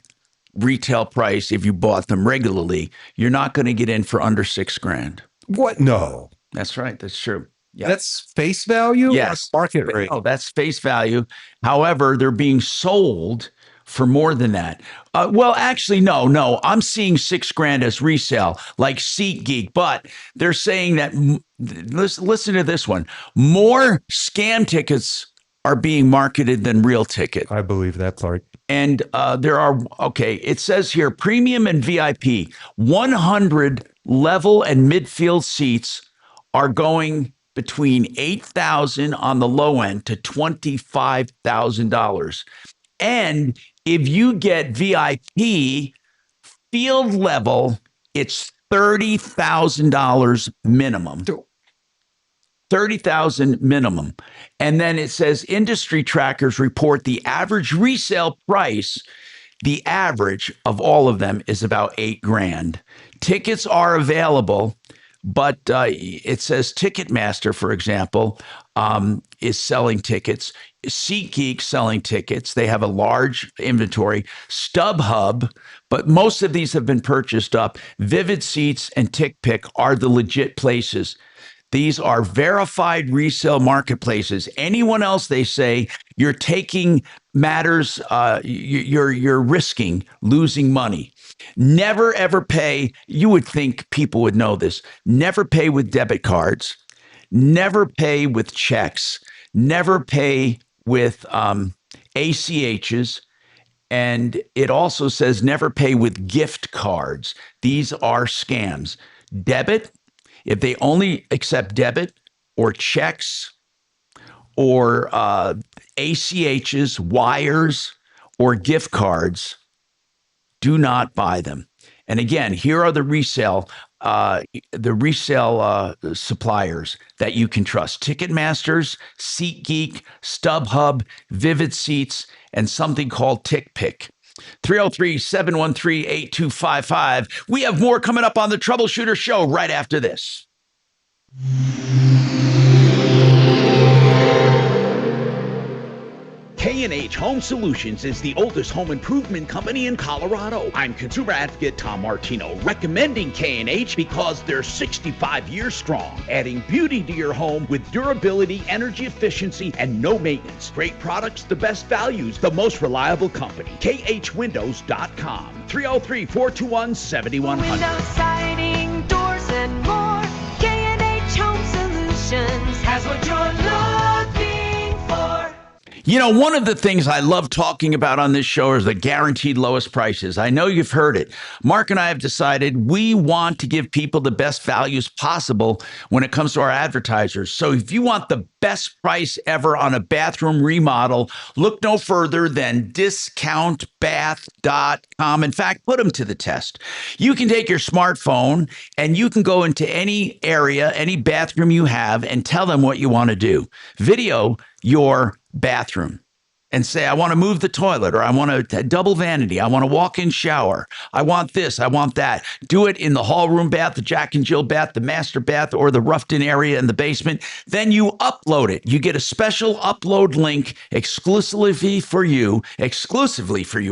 retail price. If you bought them regularly, you're not going to get in for under $6,000. What? No, that's right. That's true. Yeah. That's face value. Yes, or market rate. Oh, that's face value. However, they're being sold for more than that. Well, actually, no. I'm seeing $6,000 as resale, like SeatGeek. But they're saying that, listen to this one, more scam tickets are being marketed than real tickets. I believe that part. And it says here, premium and VIP, 100 level and midfield seats are going between $8,000 on the low end to $25,000. And if you get VIP field level, it's $30,000 minimum. $30,000 minimum. And then it says industry trackers report the average resale price. The average of all of them is about $8,000. Tickets are available, but it says Ticketmaster, for example, is selling tickets. SeatGeek selling tickets. They have a large inventory. StubHub, but most of these have been purchased up. Vivid Seats and TickPick are the legit places. These are verified resale marketplaces. Anyone else, they say, you're taking matters, you're risking losing money. Never, ever pay. You would think people would know this. Never pay with debit cards. Never pay with checks. Never pay with ACHs. And it also says never pay with gift cards. These are scams. Debit, if they only accept debit or checks or ACHs, wires, or gift cards, do not buy them. And again, here are the resale suppliers that you can trust: Ticketmasters, SeatGeek, StubHub, Vivid Seats, and something called TickPick. 303-713-8255. We have more coming up on the Troubleshooter Show right after this. K&H Home Solutions is the oldest home improvement company in Colorado. I'm consumer advocate Tom Martino, recommending K&H because they're 65 years strong, adding beauty to your home with durability, energy efficiency, and no maintenance. Great products, the best values, the most reliable company. KHWindows.com. 303-421-7100. Window siding, doors, and more. K&H Home Solutions has what you're looking for. You know, one of the things I love talking about on this show is the guaranteed lowest prices. I know you've heard it. Mark and I have decided we want to give people the best values possible when it comes to our advertisers. So if you want the best price ever on a bathroom remodel, look no further than discountbath.com. In fact, put them to the test. You can take your smartphone and you can go into any area, any bathroom you have, and tell them what you want to do. Video your bathroom and say, I want to move the toilet, or I want a double vanity. I want a walk-in shower. I want this. I want that. Do it in the hall room bath, the Jack and Jill bath, the master bath, or the roughed-in area in the basement. Then you upload it. You get a special upload link exclusively for you, I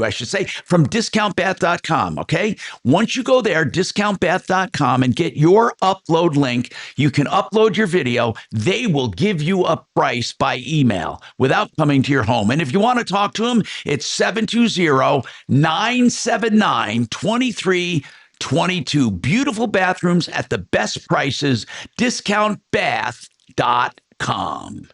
should say, from discountbath.com, okay? Once you go there, discountbath.com, and get your upload link, you can upload your video. They will give you a price by email without coming to your home. And if you want to talk to them, it's 720-979-2322. Beautiful bathrooms at the best prices. Discountbath.com.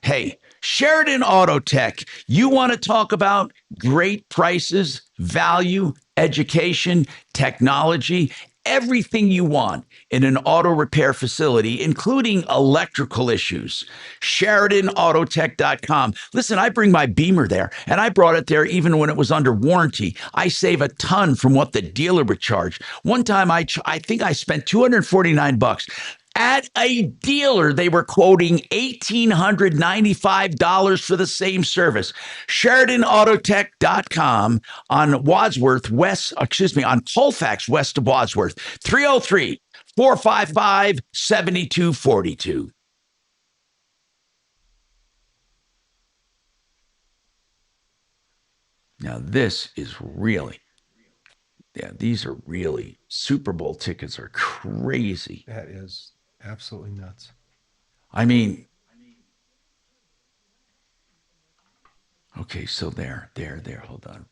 Hey, Sheridan Auto Tech, you want to talk about great prices, value, education, technology, everything you want in an auto repair facility, including electrical issues. SheridanAutotech.com. Listen, I bring my Beamer there, and I brought it there even when it was under warranty. I save a ton from what the dealer would charge. One time, I think I spent $249. At a dealer, they were quoting $1,895 for the same service. SheridanAutotech.com on Colfax, west of Wadsworth. 303-455-7242. Now, this is really, these are really, Super Bowl tickets are crazy. That is absolutely nuts. I mean, okay, so there, hold on.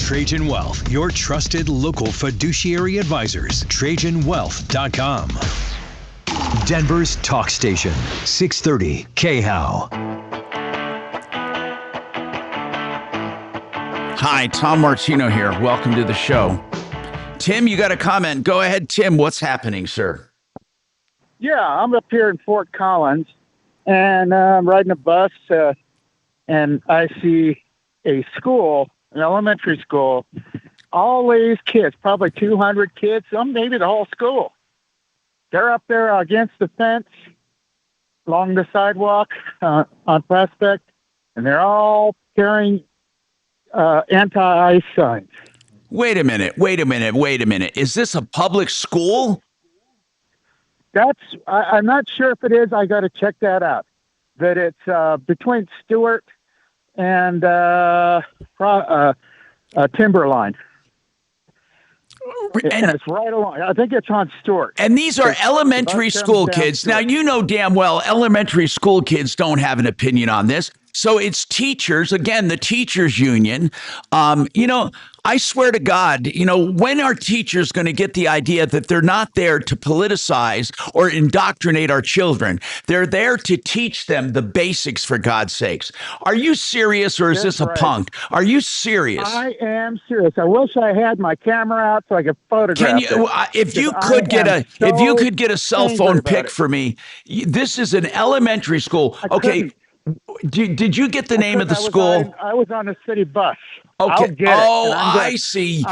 Trajan Wealth, your trusted local fiduciary advisors. TrajanWealth.com. Denver's talk station, 630 KHOW. Hi, Tom Martino here. Welcome to the show. Tim, you got a comment. Go ahead, Tim. What's happening, sir? Yeah, I'm up here in Fort Collins, and I'm riding a bus, and I see a school, an elementary school, all these kids, probably 200 kids, some maybe the whole school. They're up there against the fence along the sidewalk on Prospect, and they're all carrying anti-ice signs. Wait a minute. Is this a public school? I'm not sure if it is. I got to check that out. But it's between Stewart and Timberline. And it's right along. I think it's on Stewart. And these are elementary school kids. Now, you know damn well elementary school kids don't have an opinion on this. So it's teachers, again, the teachers union. I swear to God, when are teachers going to get the idea that they're not there to politicize or indoctrinate our children? They're there to teach them the basics, for God's sakes. Are you serious, or is this a punk? Are you serious? I am serious. I wish I had my camera out so I could photograph it. If you could get a cell phone pic for me, this is an elementary school. Okay. Did you get the name of the school? I was on a city bus. Okay. I'll get I see.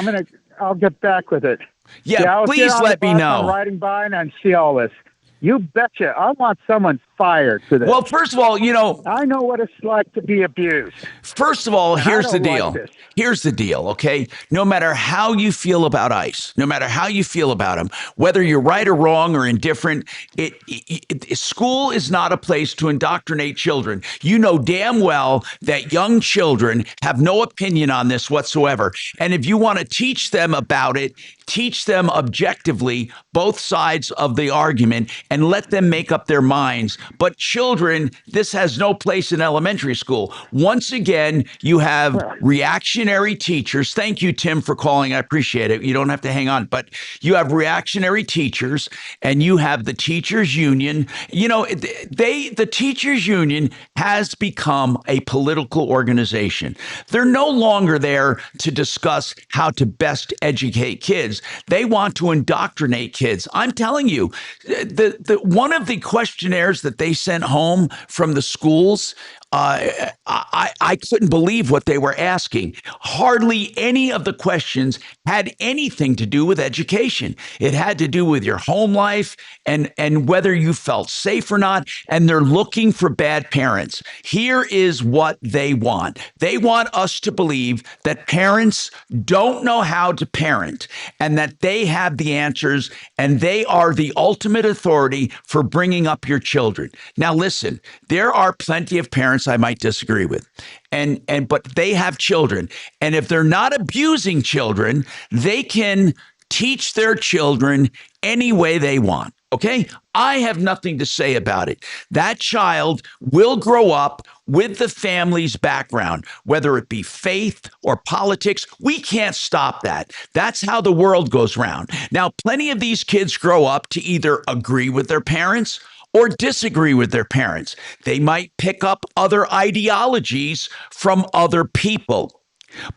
I'll get back with it. Yeah, please let me know. I'm riding by and I see all this. You betcha. I want someone fired for this. Well, first of all, I know what it's like to be abused. First of all, here's the deal. Here's the deal, okay? No matter how you feel about ICE, no matter how you feel about them, whether you're right or wrong or indifferent, school is not a place to indoctrinate children. You know damn well that young children have no opinion on this whatsoever. And if you want to teach them about it, teach them objectively both sides of the argument and let them make up their minds. But children, this has no place in elementary school. Once again, you have reactionary teachers. Thank you, Tim, for calling. I appreciate it. You don't have to hang on, but you have reactionary teachers and you have the teachers union. The teachers union has become a political organization. They're no longer there to discuss how to best educate kids. They want to indoctrinate kids. I'm telling you, one of the questionnaires that they sent home from the schools, I couldn't believe what they were asking. Hardly any of the questions had anything to do with education. It had to do with your home life and whether you felt safe or not. And they're looking for bad parents. Here is what they want. They want us to believe that parents don't know how to parent and that they have the answers and they are the ultimate authority for bringing up your children. Now, listen, there are plenty of parents I might disagree with, but they have children. And if they're not abusing children, they can teach their children any way they want. Okay? I have nothing to say about it. That child will grow up with the family's background, whether it be faith or politics. We can't stop that. That's how the world goes round. Now, plenty of these kids grow up to either agree with their parents or disagree with their parents. They might pick up other ideologies from other people.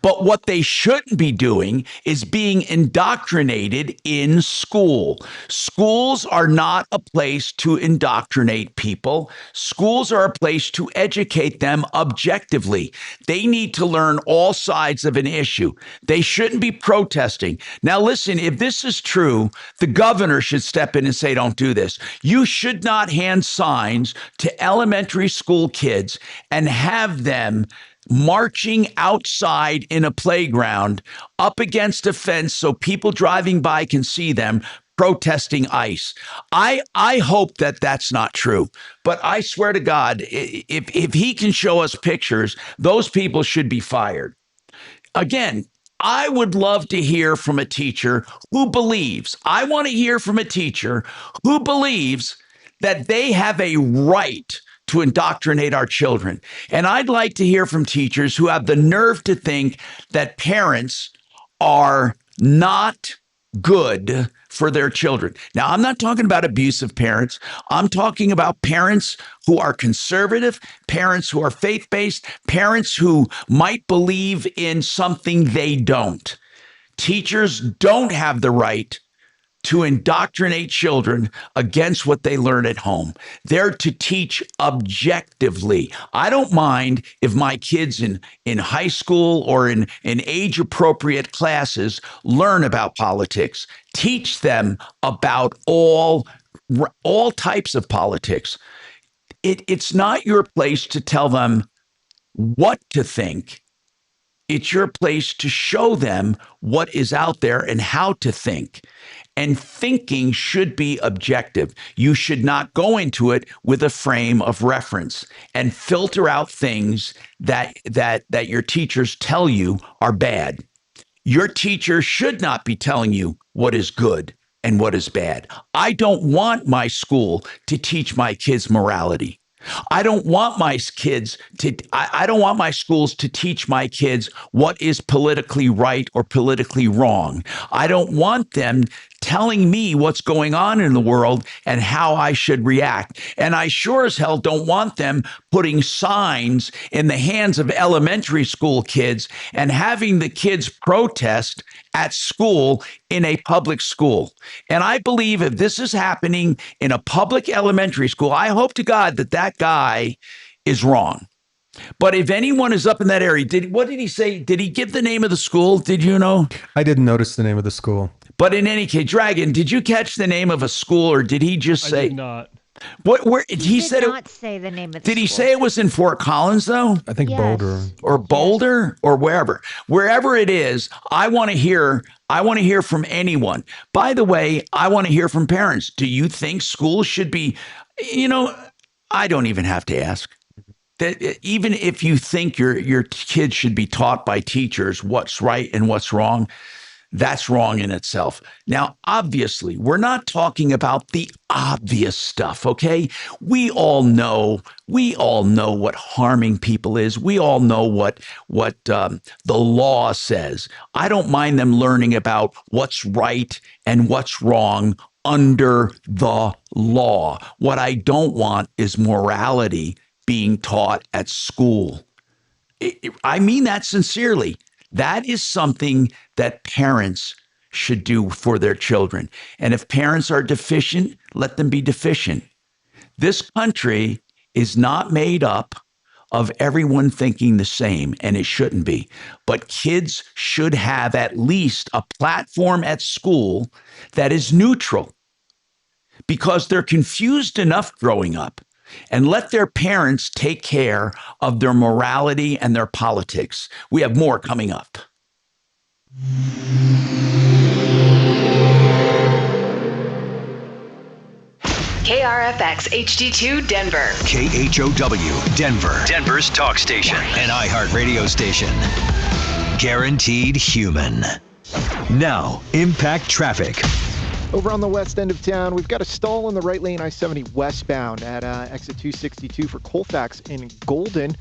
But what they shouldn't be doing is being indoctrinated in school. Schools are not a place to indoctrinate people. Schools are a place to educate them objectively. They need to learn all sides of an issue. They shouldn't be protesting. Now, listen, if this is true, the governor should step in and say, don't do this. You should not hand signs to elementary school kids and have them marching outside in a playground up against a fence so people driving by can see them protesting ICE. I hope that that's not true, but I swear to God, if he can show us pictures, those people should be fired. Again, I would love to hear from a teacher who believes, I want to hear from a teacher who believes that they have a right to indoctrinate our children. And I'd like to hear from teachers who have the nerve to think that parents are not good for their children. Now, I'm not talking about abusive parents. I'm talking about parents who are conservative, parents who are faith-based, parents who might believe in something they don't. Teachers don't have the right to indoctrinate children against what they learn at home. They're to teach objectively. I don't mind if my kids in high school or in age-appropriate classes learn about politics. Teach them about all types of politics. It's not your place to tell them what to think. It's your place to show them what is out there and how to think. And thinking should be objective. You should not go into it with a frame of reference and filter out things that your teachers tell you are bad. Your teacher should not be telling you what is good and what is bad. I don't want my school to teach my kids morality. I don't want my kids to, I don't want my schools to teach my kids what is politically right or politically wrong. I don't want them telling me what's going on in the world and how I should react. And I sure as hell don't want them putting signs in the hands of elementary school kids and having the kids protest at school in a public school. And I believe if this is happening in a public elementary school, I hope to God that that guy is wrong. But if anyone is up in that area, what did he say? Did he give the name of the school? Did you know? I didn't notice the name of the school. But in any case, Dragon, did you catch the name of a school, or did he just say? I did not. What? Where he said did it? not say the name of the Did he school. say it was in Fort Collins though? I think Yes. Boulder. Or Boulder or wherever it is. I want to hear from anyone. By the way, I want to hear from parents. Do you think schools should be? I don't even have to ask. That even if you think your kids should be taught by teachers what's right and what's wrong, that's wrong in itself. Now, obviously, we're not talking about the obvious stuff, okay? We all know what harming people is. We all know what the law says. I don't mind them learning about what's right and what's wrong under the law. What I don't want is morality being taught at school. I mean that sincerely. That is something that parents should do for their children. And if parents are deficient, let them be deficient. This country is not made up of everyone thinking the same, and it shouldn't be. But kids should have at least a platform at school that is neutral, because they're confused enough growing up. And let their parents take care of their morality and their politics. We have more coming up. KRFX HD2 Denver. KHOW Denver. Denver's talk station. An iHeart radio station. Guaranteed human. Now, impact traffic. Over on the west end of town, we've got a stall in the right lane I-70 westbound at exit 262 for Colfax in Golden.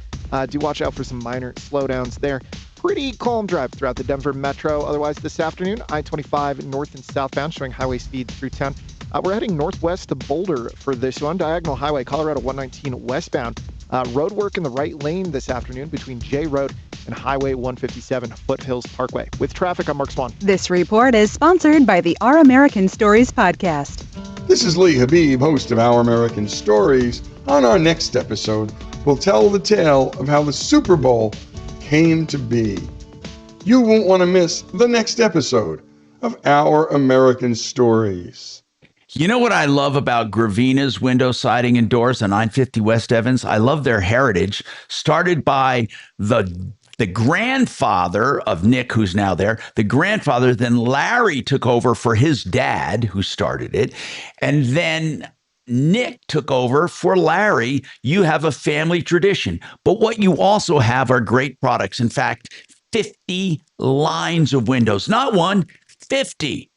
Do watch out for some minor slowdowns there. Pretty calm drive throughout the Denver Metro. Otherwise, this afternoon, I-25 north and southbound showing highway speed through town. We're heading northwest to Boulder for this one. Diagonal Highway, Colorado 119 westbound. Road work in the right lane this afternoon between J Road and Highway 157 Foothills Parkway. With traffic, I'm Mark Swan. This report is sponsored by the Our American Stories podcast. This is Lee Habib, host of Our American Stories. On our next episode, we'll tell the tale of how the Super Bowl came to be. You won't want to miss the next episode of Our American Stories. You know what I love about Gravina's window siding and doors on 950 West Evans? I love their heritage, started by the grandfather of Nick, who's now there. The grandfather, then Larry took over for his dad, who started it. And then Nick took over for Larry. You have a family tradition. But what you also have are great products. In fact, 50 lines of windows. Not one, 50.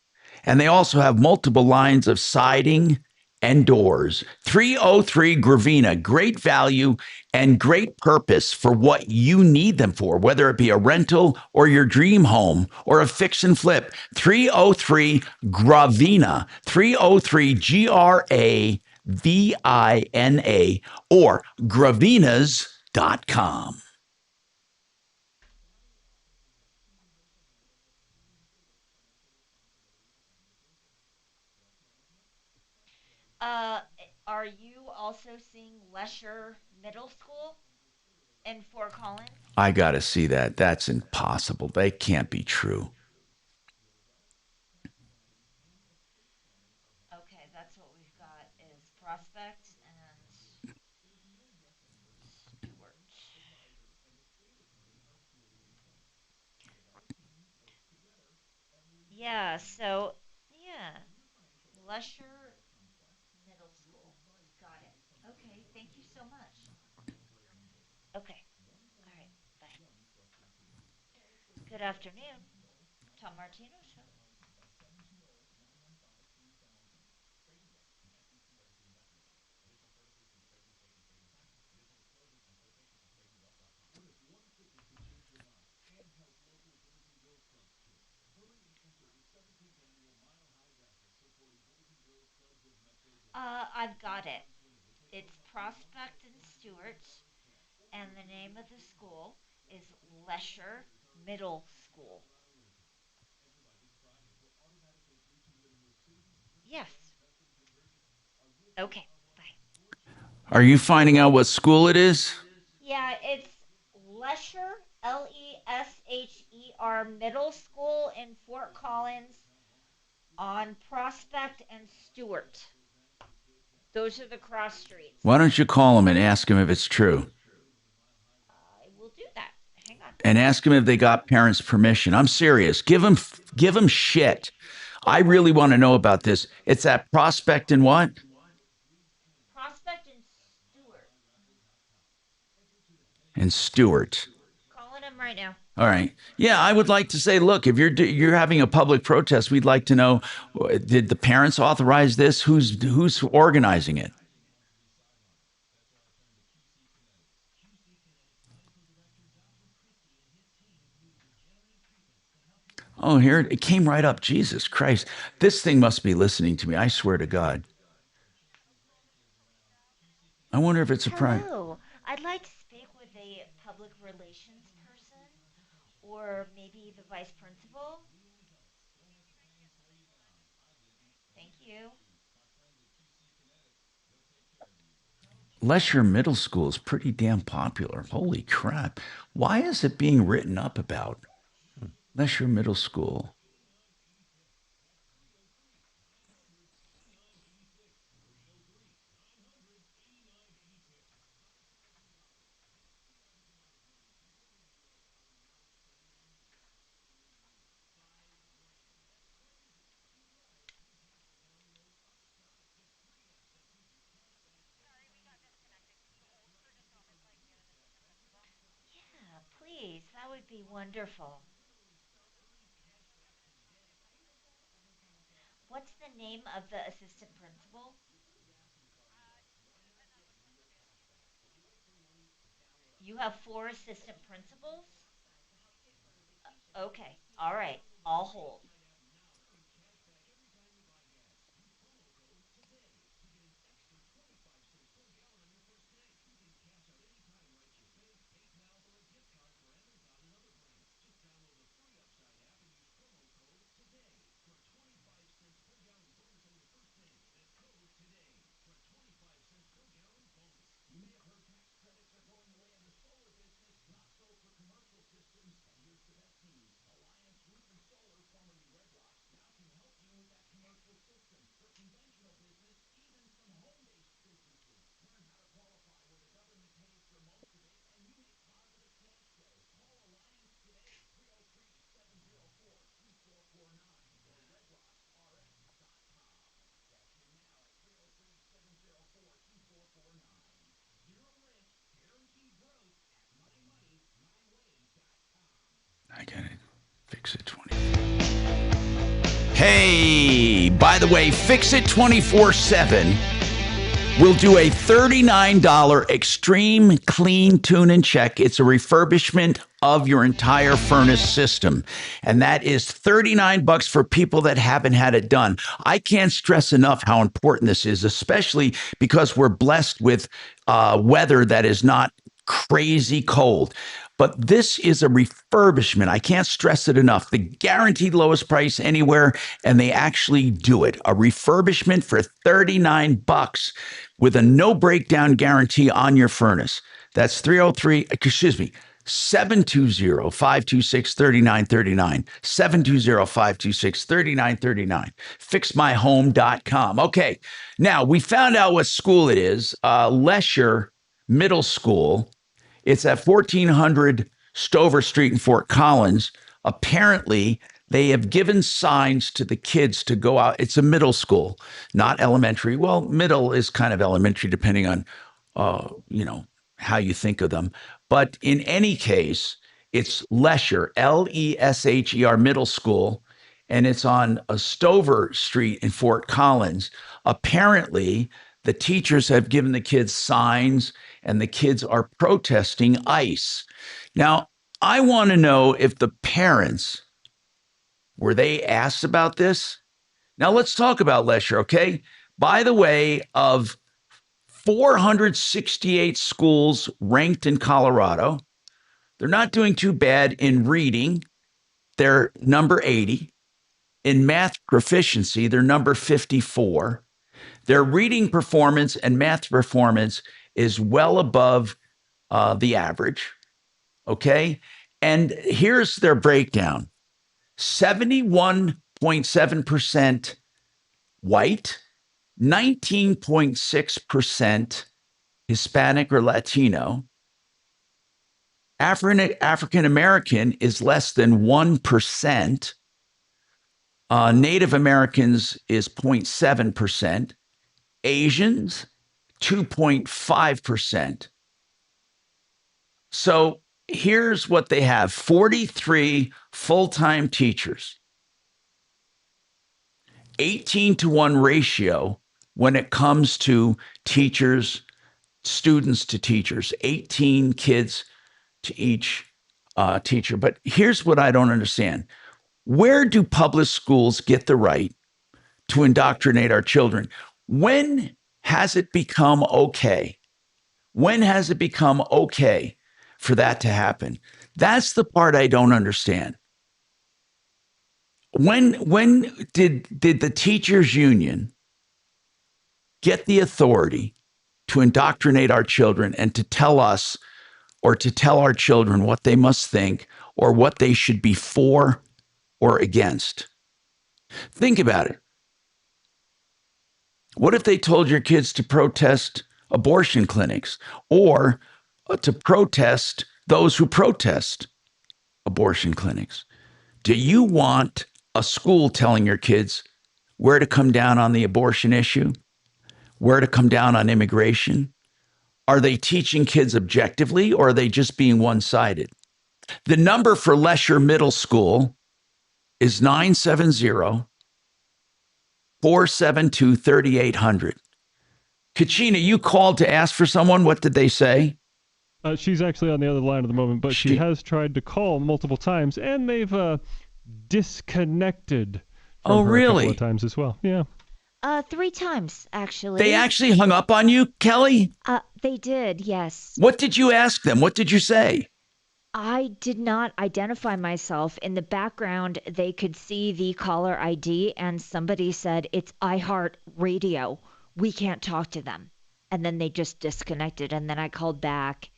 And they also have multiple lines of siding and doors. 303 Gravina, great value and great purpose for what you need them for, whether it be a rental or your dream home or a fix and flip. 303 Gravina, 303 Gravina or gravinas.com. Are you also seeing Lesher Middle School in Fort Collins? I got to see that. That's impossible. That can't be true. Okay, that's what we've got is Prospect and Stewart. Yeah, so yeah, Lesher Middle School. Got it. Okay, thank you so much. Okay, all right, bye. Good afternoon, Tom Martino Show. I've got it. It's Prospect and Stewart, and the name of the school is Lesher Middle School. Yes. Okay, bye. Are you finding out what school it is? Yeah, it's Lesher, Lesher Middle School in Fort Collins on Prospect and Stewart. Those are the cross streets. Why don't you call them and ask them if it's true? I will do that. Hang on. And ask them if they got parents' permission. I'm serious. Give them shit. I really want to know about this. It's at Prospect and what? Prospect and Stewart. And Stewart. Calling him right now. All right. Yeah, I would like to say, look, if you're having a public protest, we'd like to know, did the parents authorize this? Who's organizing it? Oh, here it came right up. Jesus Christ. This thing must be listening to me. I swear to God. I wonder if it's a prank. Hello. I'd like to speak with a public relations person or maybe the vice principal. Thank you. Lesher Middle School is pretty damn popular. Holy crap. Why is it being written up about? Lesher Middle School. Yeah, please. That would be wonderful. What's the name of the assistant principal? You have four assistant principals? Okay. All right. I'll hold. I gotta fix it 20. Hey, by the way, Fix It 24/7 will do a $39 extreme clean tune and check. It's a refurbishment of your entire furnace system. And that is $39 for people that haven't had it done. I can't stress enough how important this is, especially because we're blessed with weather that is not crazy cold. But this is a refurbishment. I can't stress it enough. The guaranteed lowest price anywhere, and they actually do it. A refurbishment for $39 with a no breakdown guarantee on your furnace. That's 720-526-3939. 720-526-3939. Fixmyhome.com. Okay, now we found out what school it is. Lesher Middle School. It's at 1400 Stover Street in Fort Collins. Apparently, they have given signs to the kids to go out. It's a middle school, not elementary. Well, middle is kind of elementary depending on, how you think of them. But in any case, it's Lesher, Lesher Middle School, and it's on Stover Street in Fort Collins. Apparently, the teachers have given the kids signs and the kids are protesting ICE. Now, I want to know if the parents, were they asked about this? Now, let's talk about Lesher, okay? By the way, of 468 schools ranked in Colorado, they're not doing too bad in reading. They're number 80. In math proficiency, they're number 54. Their reading performance and math performance is well above the average, okay? And here's their breakdown. 71.7% white, 19.6% Hispanic or Latino. African American is less than 1%. Native Americans is 0.7%. Asians, 2.5%. So here's what they have: 43 full-time teachers, 18-to-1 ratio when it comes to teachers, students to teachers, 18 kids to each teacher. But here's what I don't understand. Where do public schools get the right to indoctrinate our children? When has it become okay? When has it become okay for that to happen? That's the part I don't understand. When did the teachers union get the authority to indoctrinate our children and to tell us or to tell our children what they must think or what they should be for or against? Think about it. What if they told your kids to protest abortion clinics or to protest those who protest abortion clinics? Do you want a school telling your kids where to come down on the abortion issue, where to come down on immigration? Are they teaching kids objectively, or are they just being one-sided? The number for Lesher Middle School is 970-472-3800. Kachina, you called to ask for someone. What did they say? She's actually on the other line at the moment, but she has tried to call multiple times, and they've disconnected from her a couple of times as well. Yeah. 3 times, actually. They actually hung up on you, Kelly? They did, yes. What did you ask them? What did you say? I did not identify myself. In the background, they could see the caller ID, and somebody said, "It's iHeart Radio. We can't talk to them." And then they just disconnected, and then I called back.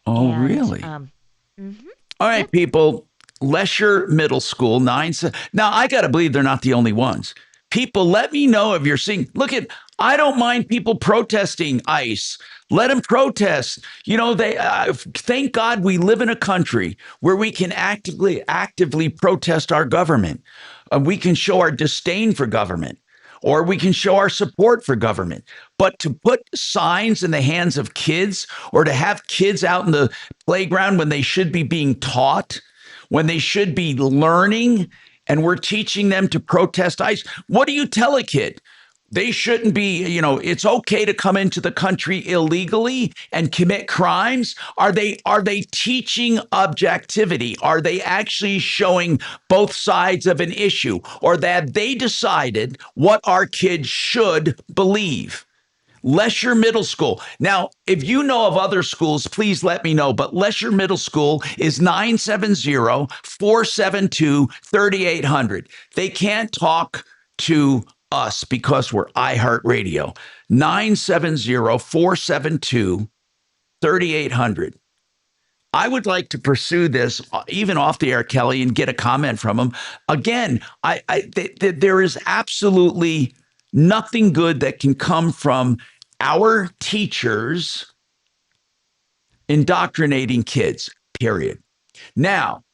Oh, really? All right, people. Lesher Middle School, 9. Now, I got to believe they're not the only ones. People, let me know if you're seeing. Look at, I don't mind people protesting ICE. Let them protest. You know, they thank God we live in a country where we can actively protest our government. We can show our disdain for government, or we can show our support for government. But to put signs in the hands of kids, or to have kids out in the playground when they should be being taught, when they should be learning and we're teaching them to protest ICE. What do you tell a kid? They shouldn't be, it's okay to come into the country illegally and commit crimes. Are they teaching objectivity? Are they actually showing both sides of an issue, or that they decided what our kids should believe? Lesher Middle School. Now, if you know of other schools, please let me know. But Lesher Middle School is 970-472-3800. They can't talk to us because we're iHeartRadio. 970-472-3800. I would like to pursue this even off the air, Kelly, and get a comment from them. Again, there is absolutely nothing good that can come from our teachers indoctrinating kids, period. Now,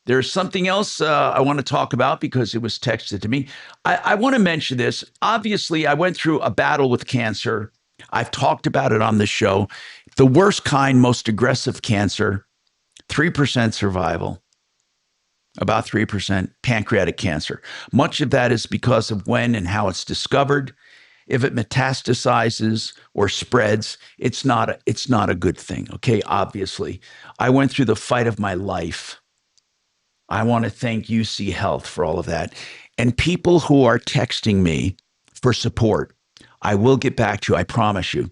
there's something else I want to talk about because it was texted to me. I want to mention this. Obviously, I went through a battle with cancer. I've talked about it on the show. The worst kind, most aggressive cancer, 3% survival. About 3% pancreatic cancer. Much of that is because of when and how it's discovered. If it metastasizes or spreads, it's not a good thing. Okay, obviously. I went through the fight of my life. I want to thank UC Health for all of that. And people who are texting me for support, I will get back to you, I promise you.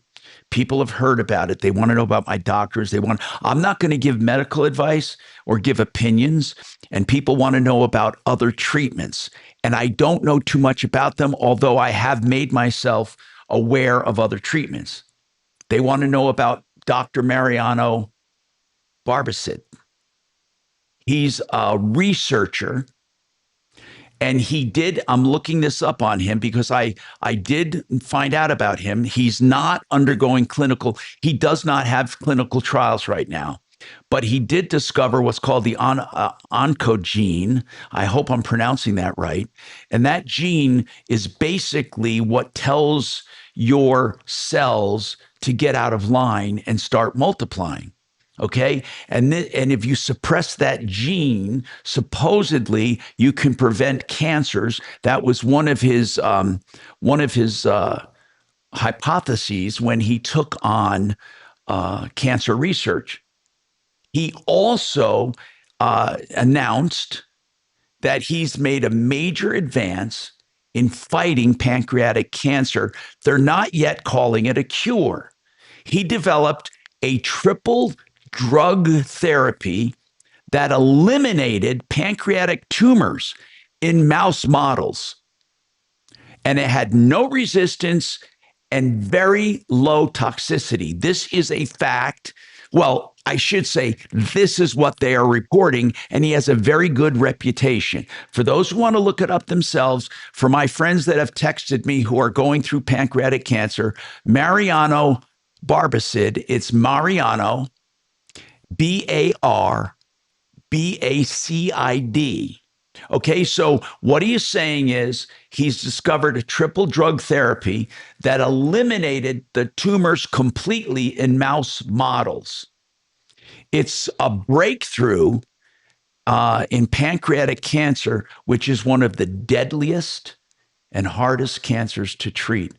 People have heard about it. They want to know about my doctors. I'm not going to give medical advice or give opinions. And people want to know about other treatments. And I don't know too much about them, although I have made myself aware of other treatments. They want to know about Dr. Mariano Barbacid. He's a researcher. And I'm looking this up on him because I did find out about him. He's not undergoing he does not have clinical trials right now, but he did discover what's called the oncogene. I hope I'm pronouncing that right. And that gene is basically what tells your cells to get out of line and start multiplying. Okay. And if you suppress that gene, supposedly you can prevent cancers. That was one of his hypotheses when he took on cancer research. He also announced that he's made a major advance in fighting pancreatic cancer. They're not yet calling it a cure. He developed a triple drug therapy that eliminated pancreatic tumors in mouse models. And it had no resistance and very low toxicity. This is a fact. Well, I should say this is what they are reporting, and he has a very good reputation. For those who want to look it up themselves, for my friends that have texted me who are going through pancreatic cancer, Mariano Barbacid, it's Mariano, Barbacid. Okay, so what he is saying is he's discovered a triple drug therapy that eliminated the tumors completely in mouse models. It's a breakthrough in pancreatic cancer, which is one of the deadliest and hardest cancers to treat.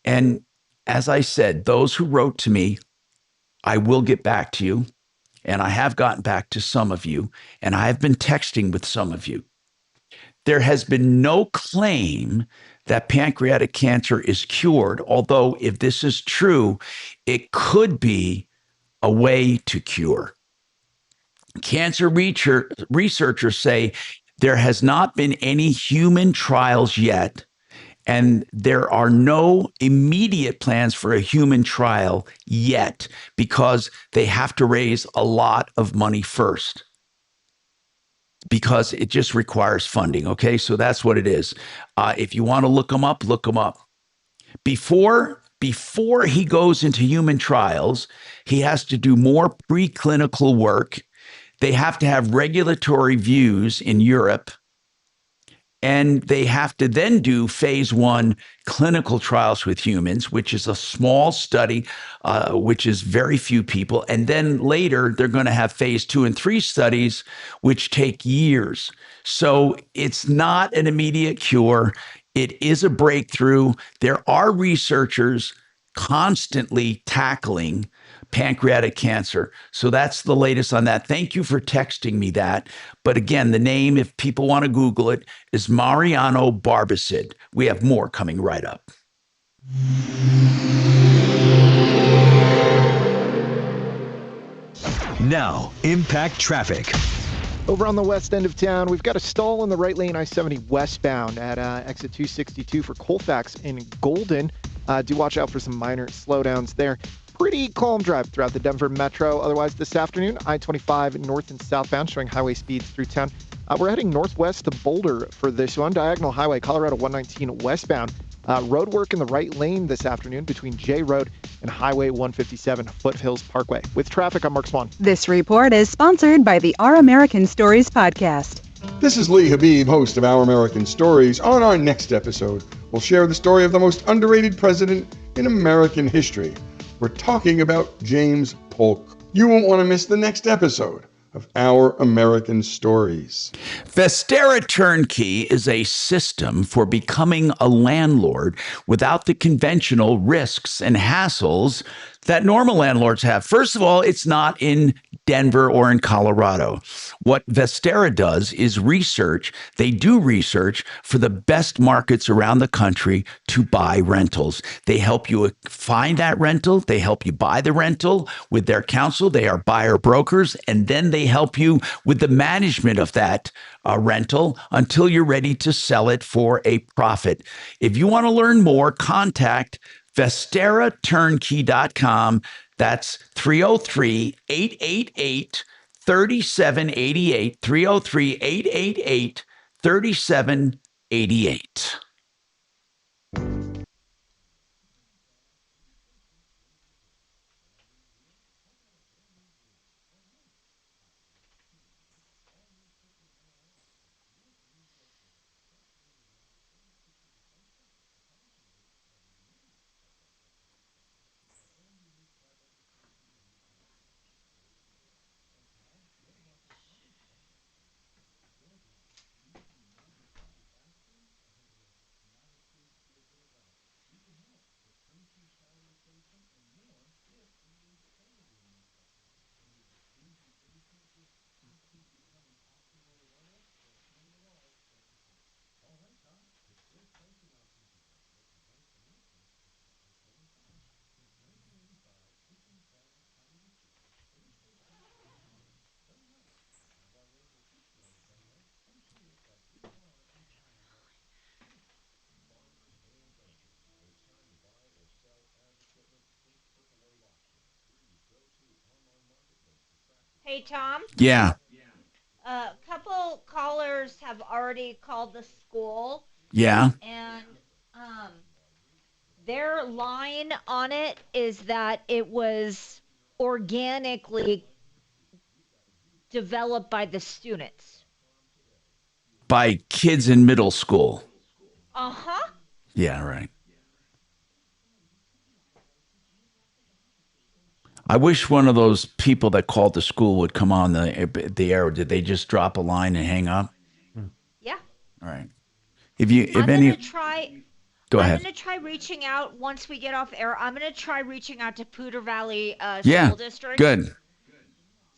And as I said, those who wrote to me, I will get back to you. And I have gotten back to some of you, and I have been texting with some of you. There has been no claim that pancreatic cancer is cured, although if this is true, it could be a way to cure. Cancer researchers say there has not been any human trials yet, and there are no immediate plans for a human trial yet because they have to raise a lot of money first because it just requires funding. Okay, so that's what it is. If you want to look them up, look them up. Before he goes into human trials, he has to do more preclinical work. They have to have regulatory views in Europe. And they have to then do phase 1 clinical trials with humans, which is a small study, which is very few people. And then later, they're going to have phase 2 and 3 studies, which take years. So it's not an immediate cure. It is a breakthrough. There are researchers constantly tackling pancreatic cancer. So that's the latest on that. Thank you for texting me that. But again, the name, if people want to Google it, is Mariano Barbacid. We have more coming right up. Now, impact traffic. Over on the west end of town, we've got a stall in the right lane I-70 westbound at exit 262 for Colfax in Golden. Do watch out for some minor slowdowns there. Pretty calm drive throughout the Denver Metro. Otherwise, this afternoon, I-25 north and southbound showing highway speeds through town. We're heading northwest to Boulder for this one. Diagonal Highway, Colorado 119 westbound. Road work in the right lane this afternoon between J Road and Highway 157 Foothills Parkway. With traffic, I'm Mark Swan. This report is sponsored by the Our American Stories podcast. This is Lee Habib, host of Our American Stories. On our next episode, we'll share the story of the most underrated president in American history. We're talking about James Polk. You won't want to miss the next episode of Our American Stories. Vestera Turnkey is a system for becoming a landlord without the conventional risks and hassles that normal landlords have. First of all, it's not in Denver or in Colorado. What Vestera does is research. They do research for the best markets around the country to buy rentals. They help you find that rental. They help you buy the rental with their counsel. They are buyer brokers, and then they help you with the management of that rental until you're ready to sell it for a profit. If you want to learn more, contact VesteraTurnkey.com. That's 303-888-3788, 303-888-3788. Hey, Tom. Yeah. A couple callers have already called the school. Yeah. And their line on it is that it was organically developed by the students. By kids in middle school. Uh-huh. Yeah, right. I wish one of those people that called the school would come on the air. Did they just drop a line and hang up? Yeah. All right. If any, gonna try. Go ahead. I'm gonna try reaching out once we get off air. I'm gonna try reaching out to Poudre Valley Yeah, School District. good.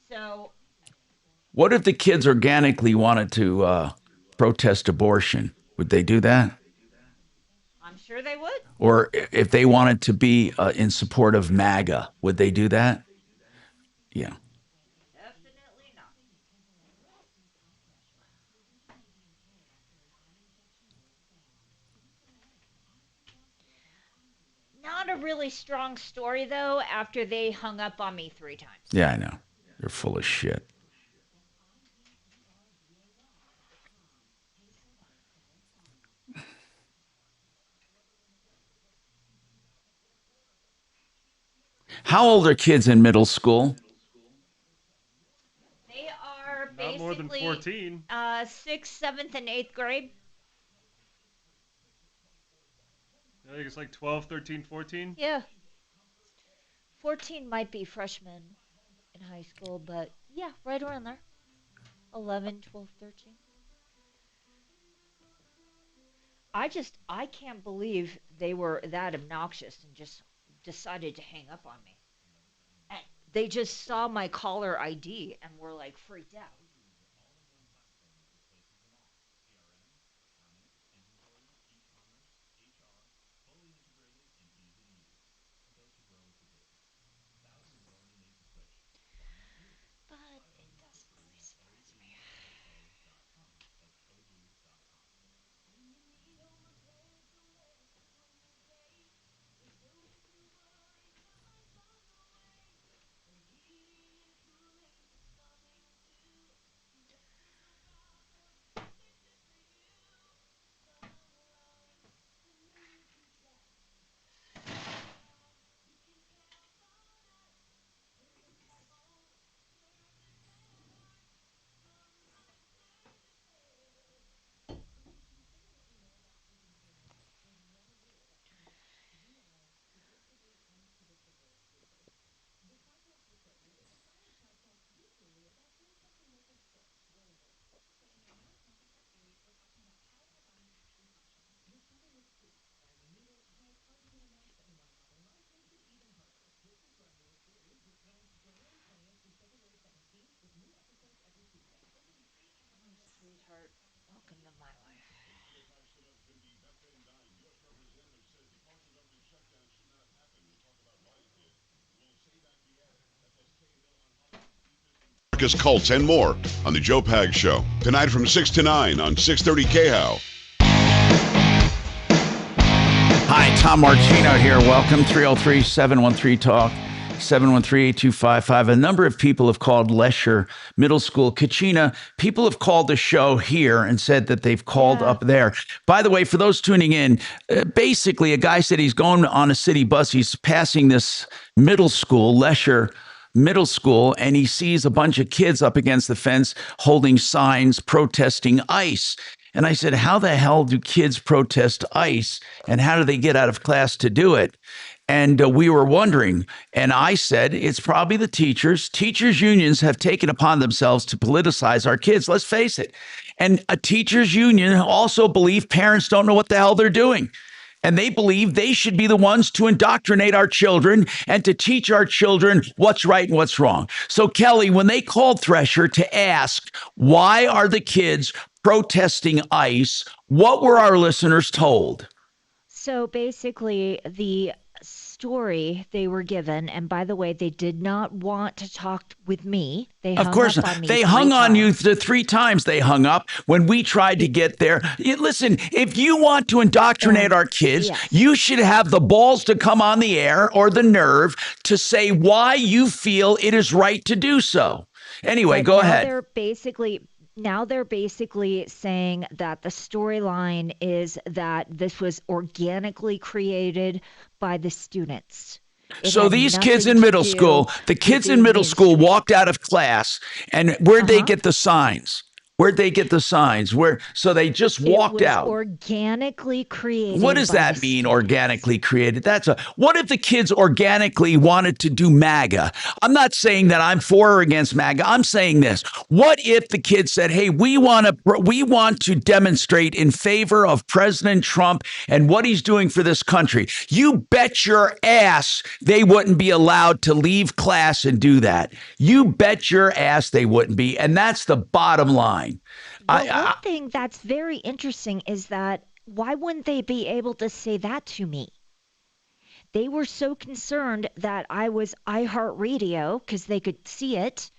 So What if the kids organically wanted to protest abortion? Would they do that? I'm sure they would. Or if they wanted to be in support of MAGA, would they do that? Yeah. Definitely not. Not a really strong story though. After they hung up on me 3 times. Yeah, I know. They're full of shit. How old are kids in middle school? They are Not more than basically 14. 6th, 7th, and 8th grade. I think it's like 12, 13, 14. Yeah. 14 might be freshmen in high school, but yeah, right around there. 11, 12, 13. I can't believe they were that obnoxious and just decided to hang up on me. And they just saw my caller ID and were like freaked out. But it doesn't really surprise me. Sweetheart, welcome to my life. Marcus Cults and more on the Joe Pag Show. Tonight from 6 to 9 on 630 KHOW. Hi, Tom Martino here. Welcome, 303-713-TALK, 713-8255. A number of people have called Lesher Middle School. Kachina, people have called the show here and said that they've called up there. By the way, for those tuning in, basically a guy said he's going on a city bus. He's passing this middle school, Lesher Middle School, and he sees a bunch of kids up against the fence holding signs protesting ICE. And I said, how the hell do kids protest ICE, and how do they get out of class to do it? And we were wondering, and I said, it's probably the teachers. Teachers' unions have taken upon themselves to politicize our kids. Let's face it. And a teachers' union also believe parents don't know what the hell they're doing. And they believe they should be the ones to indoctrinate our children and to teach our children what's right and what's wrong. So, Kelly, when they called Thresher to ask, why are the kids protesting ICE, what were our listeners told? So basically, the story they were given, and by the way, they did not want to talk with me. They hung Of course up not. on me They 3 hung on times. you the 3 times they hung up when we tried to get there. Listen, if you want to indoctrinate our kids, you should have the balls to come on the air or the nerve to say why you feel it is right to do so. Anyway, But go now ahead. They're basically saying that the storyline is that this was organically created by the students. It So had these kids nothing in to middle do school, the with kids the in middle school administration. walked out of class, and where'd they get the signs? Where'd they get the signs? So they just walked It was out. organically created. What does by that mean, organically created? What if the kids organically wanted to do MAGA? I'm not saying that I'm for or against MAGA. I'm saying this. What if the kids said, hey, we want to demonstrate in favor of President Trump and what he's doing for this country? You bet your ass they wouldn't be allowed to leave class and do that. You bet your ass they wouldn't be. And that's the bottom line. Well, one thing that's very interesting is that why wouldn't they be able to say that to me? They were so concerned that I was iHeartRadio because they could see it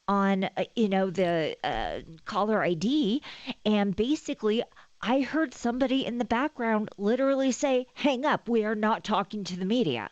on, the caller ID. And basically, I heard somebody in the background literally say, hang up, we are not talking to the media.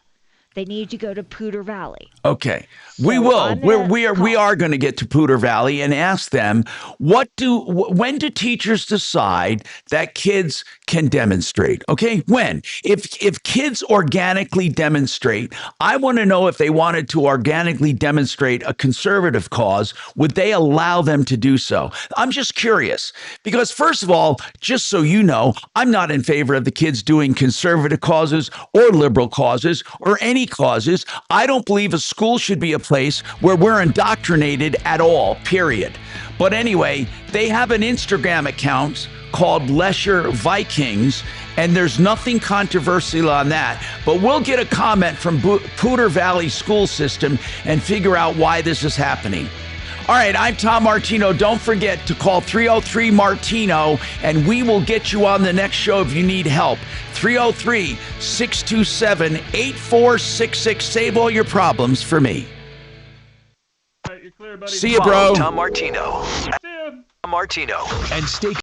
They need to go to Poudre Valley. Okay, we will. We are going to get to Poudre Valley and ask them when do teachers decide that kids can demonstrate? Okay, when? If kids organically demonstrate, I want to know if they wanted to organically demonstrate a conservative cause, would they allow them to do so? I'm just curious because first of all, just so you know, I'm not in favor of the kids doing conservative causes or liberal causes or any causes. I don't believe a school should be a place where we're indoctrinated at all, period. But anyway, they have an Instagram account called Lesher Vikings, and there's nothing controversial on that. But we'll get a comment from Poudre Valley school system and figure out why this is happening. All right, I'm Tom Martino. Don't forget to call 303-MARTINO, and we will get you on the next show if you need help. 303-627-8466. Save all your problems for me. All right, you're clear, buddy. See you, bro. Tom Martino. See ya. Martino. And stay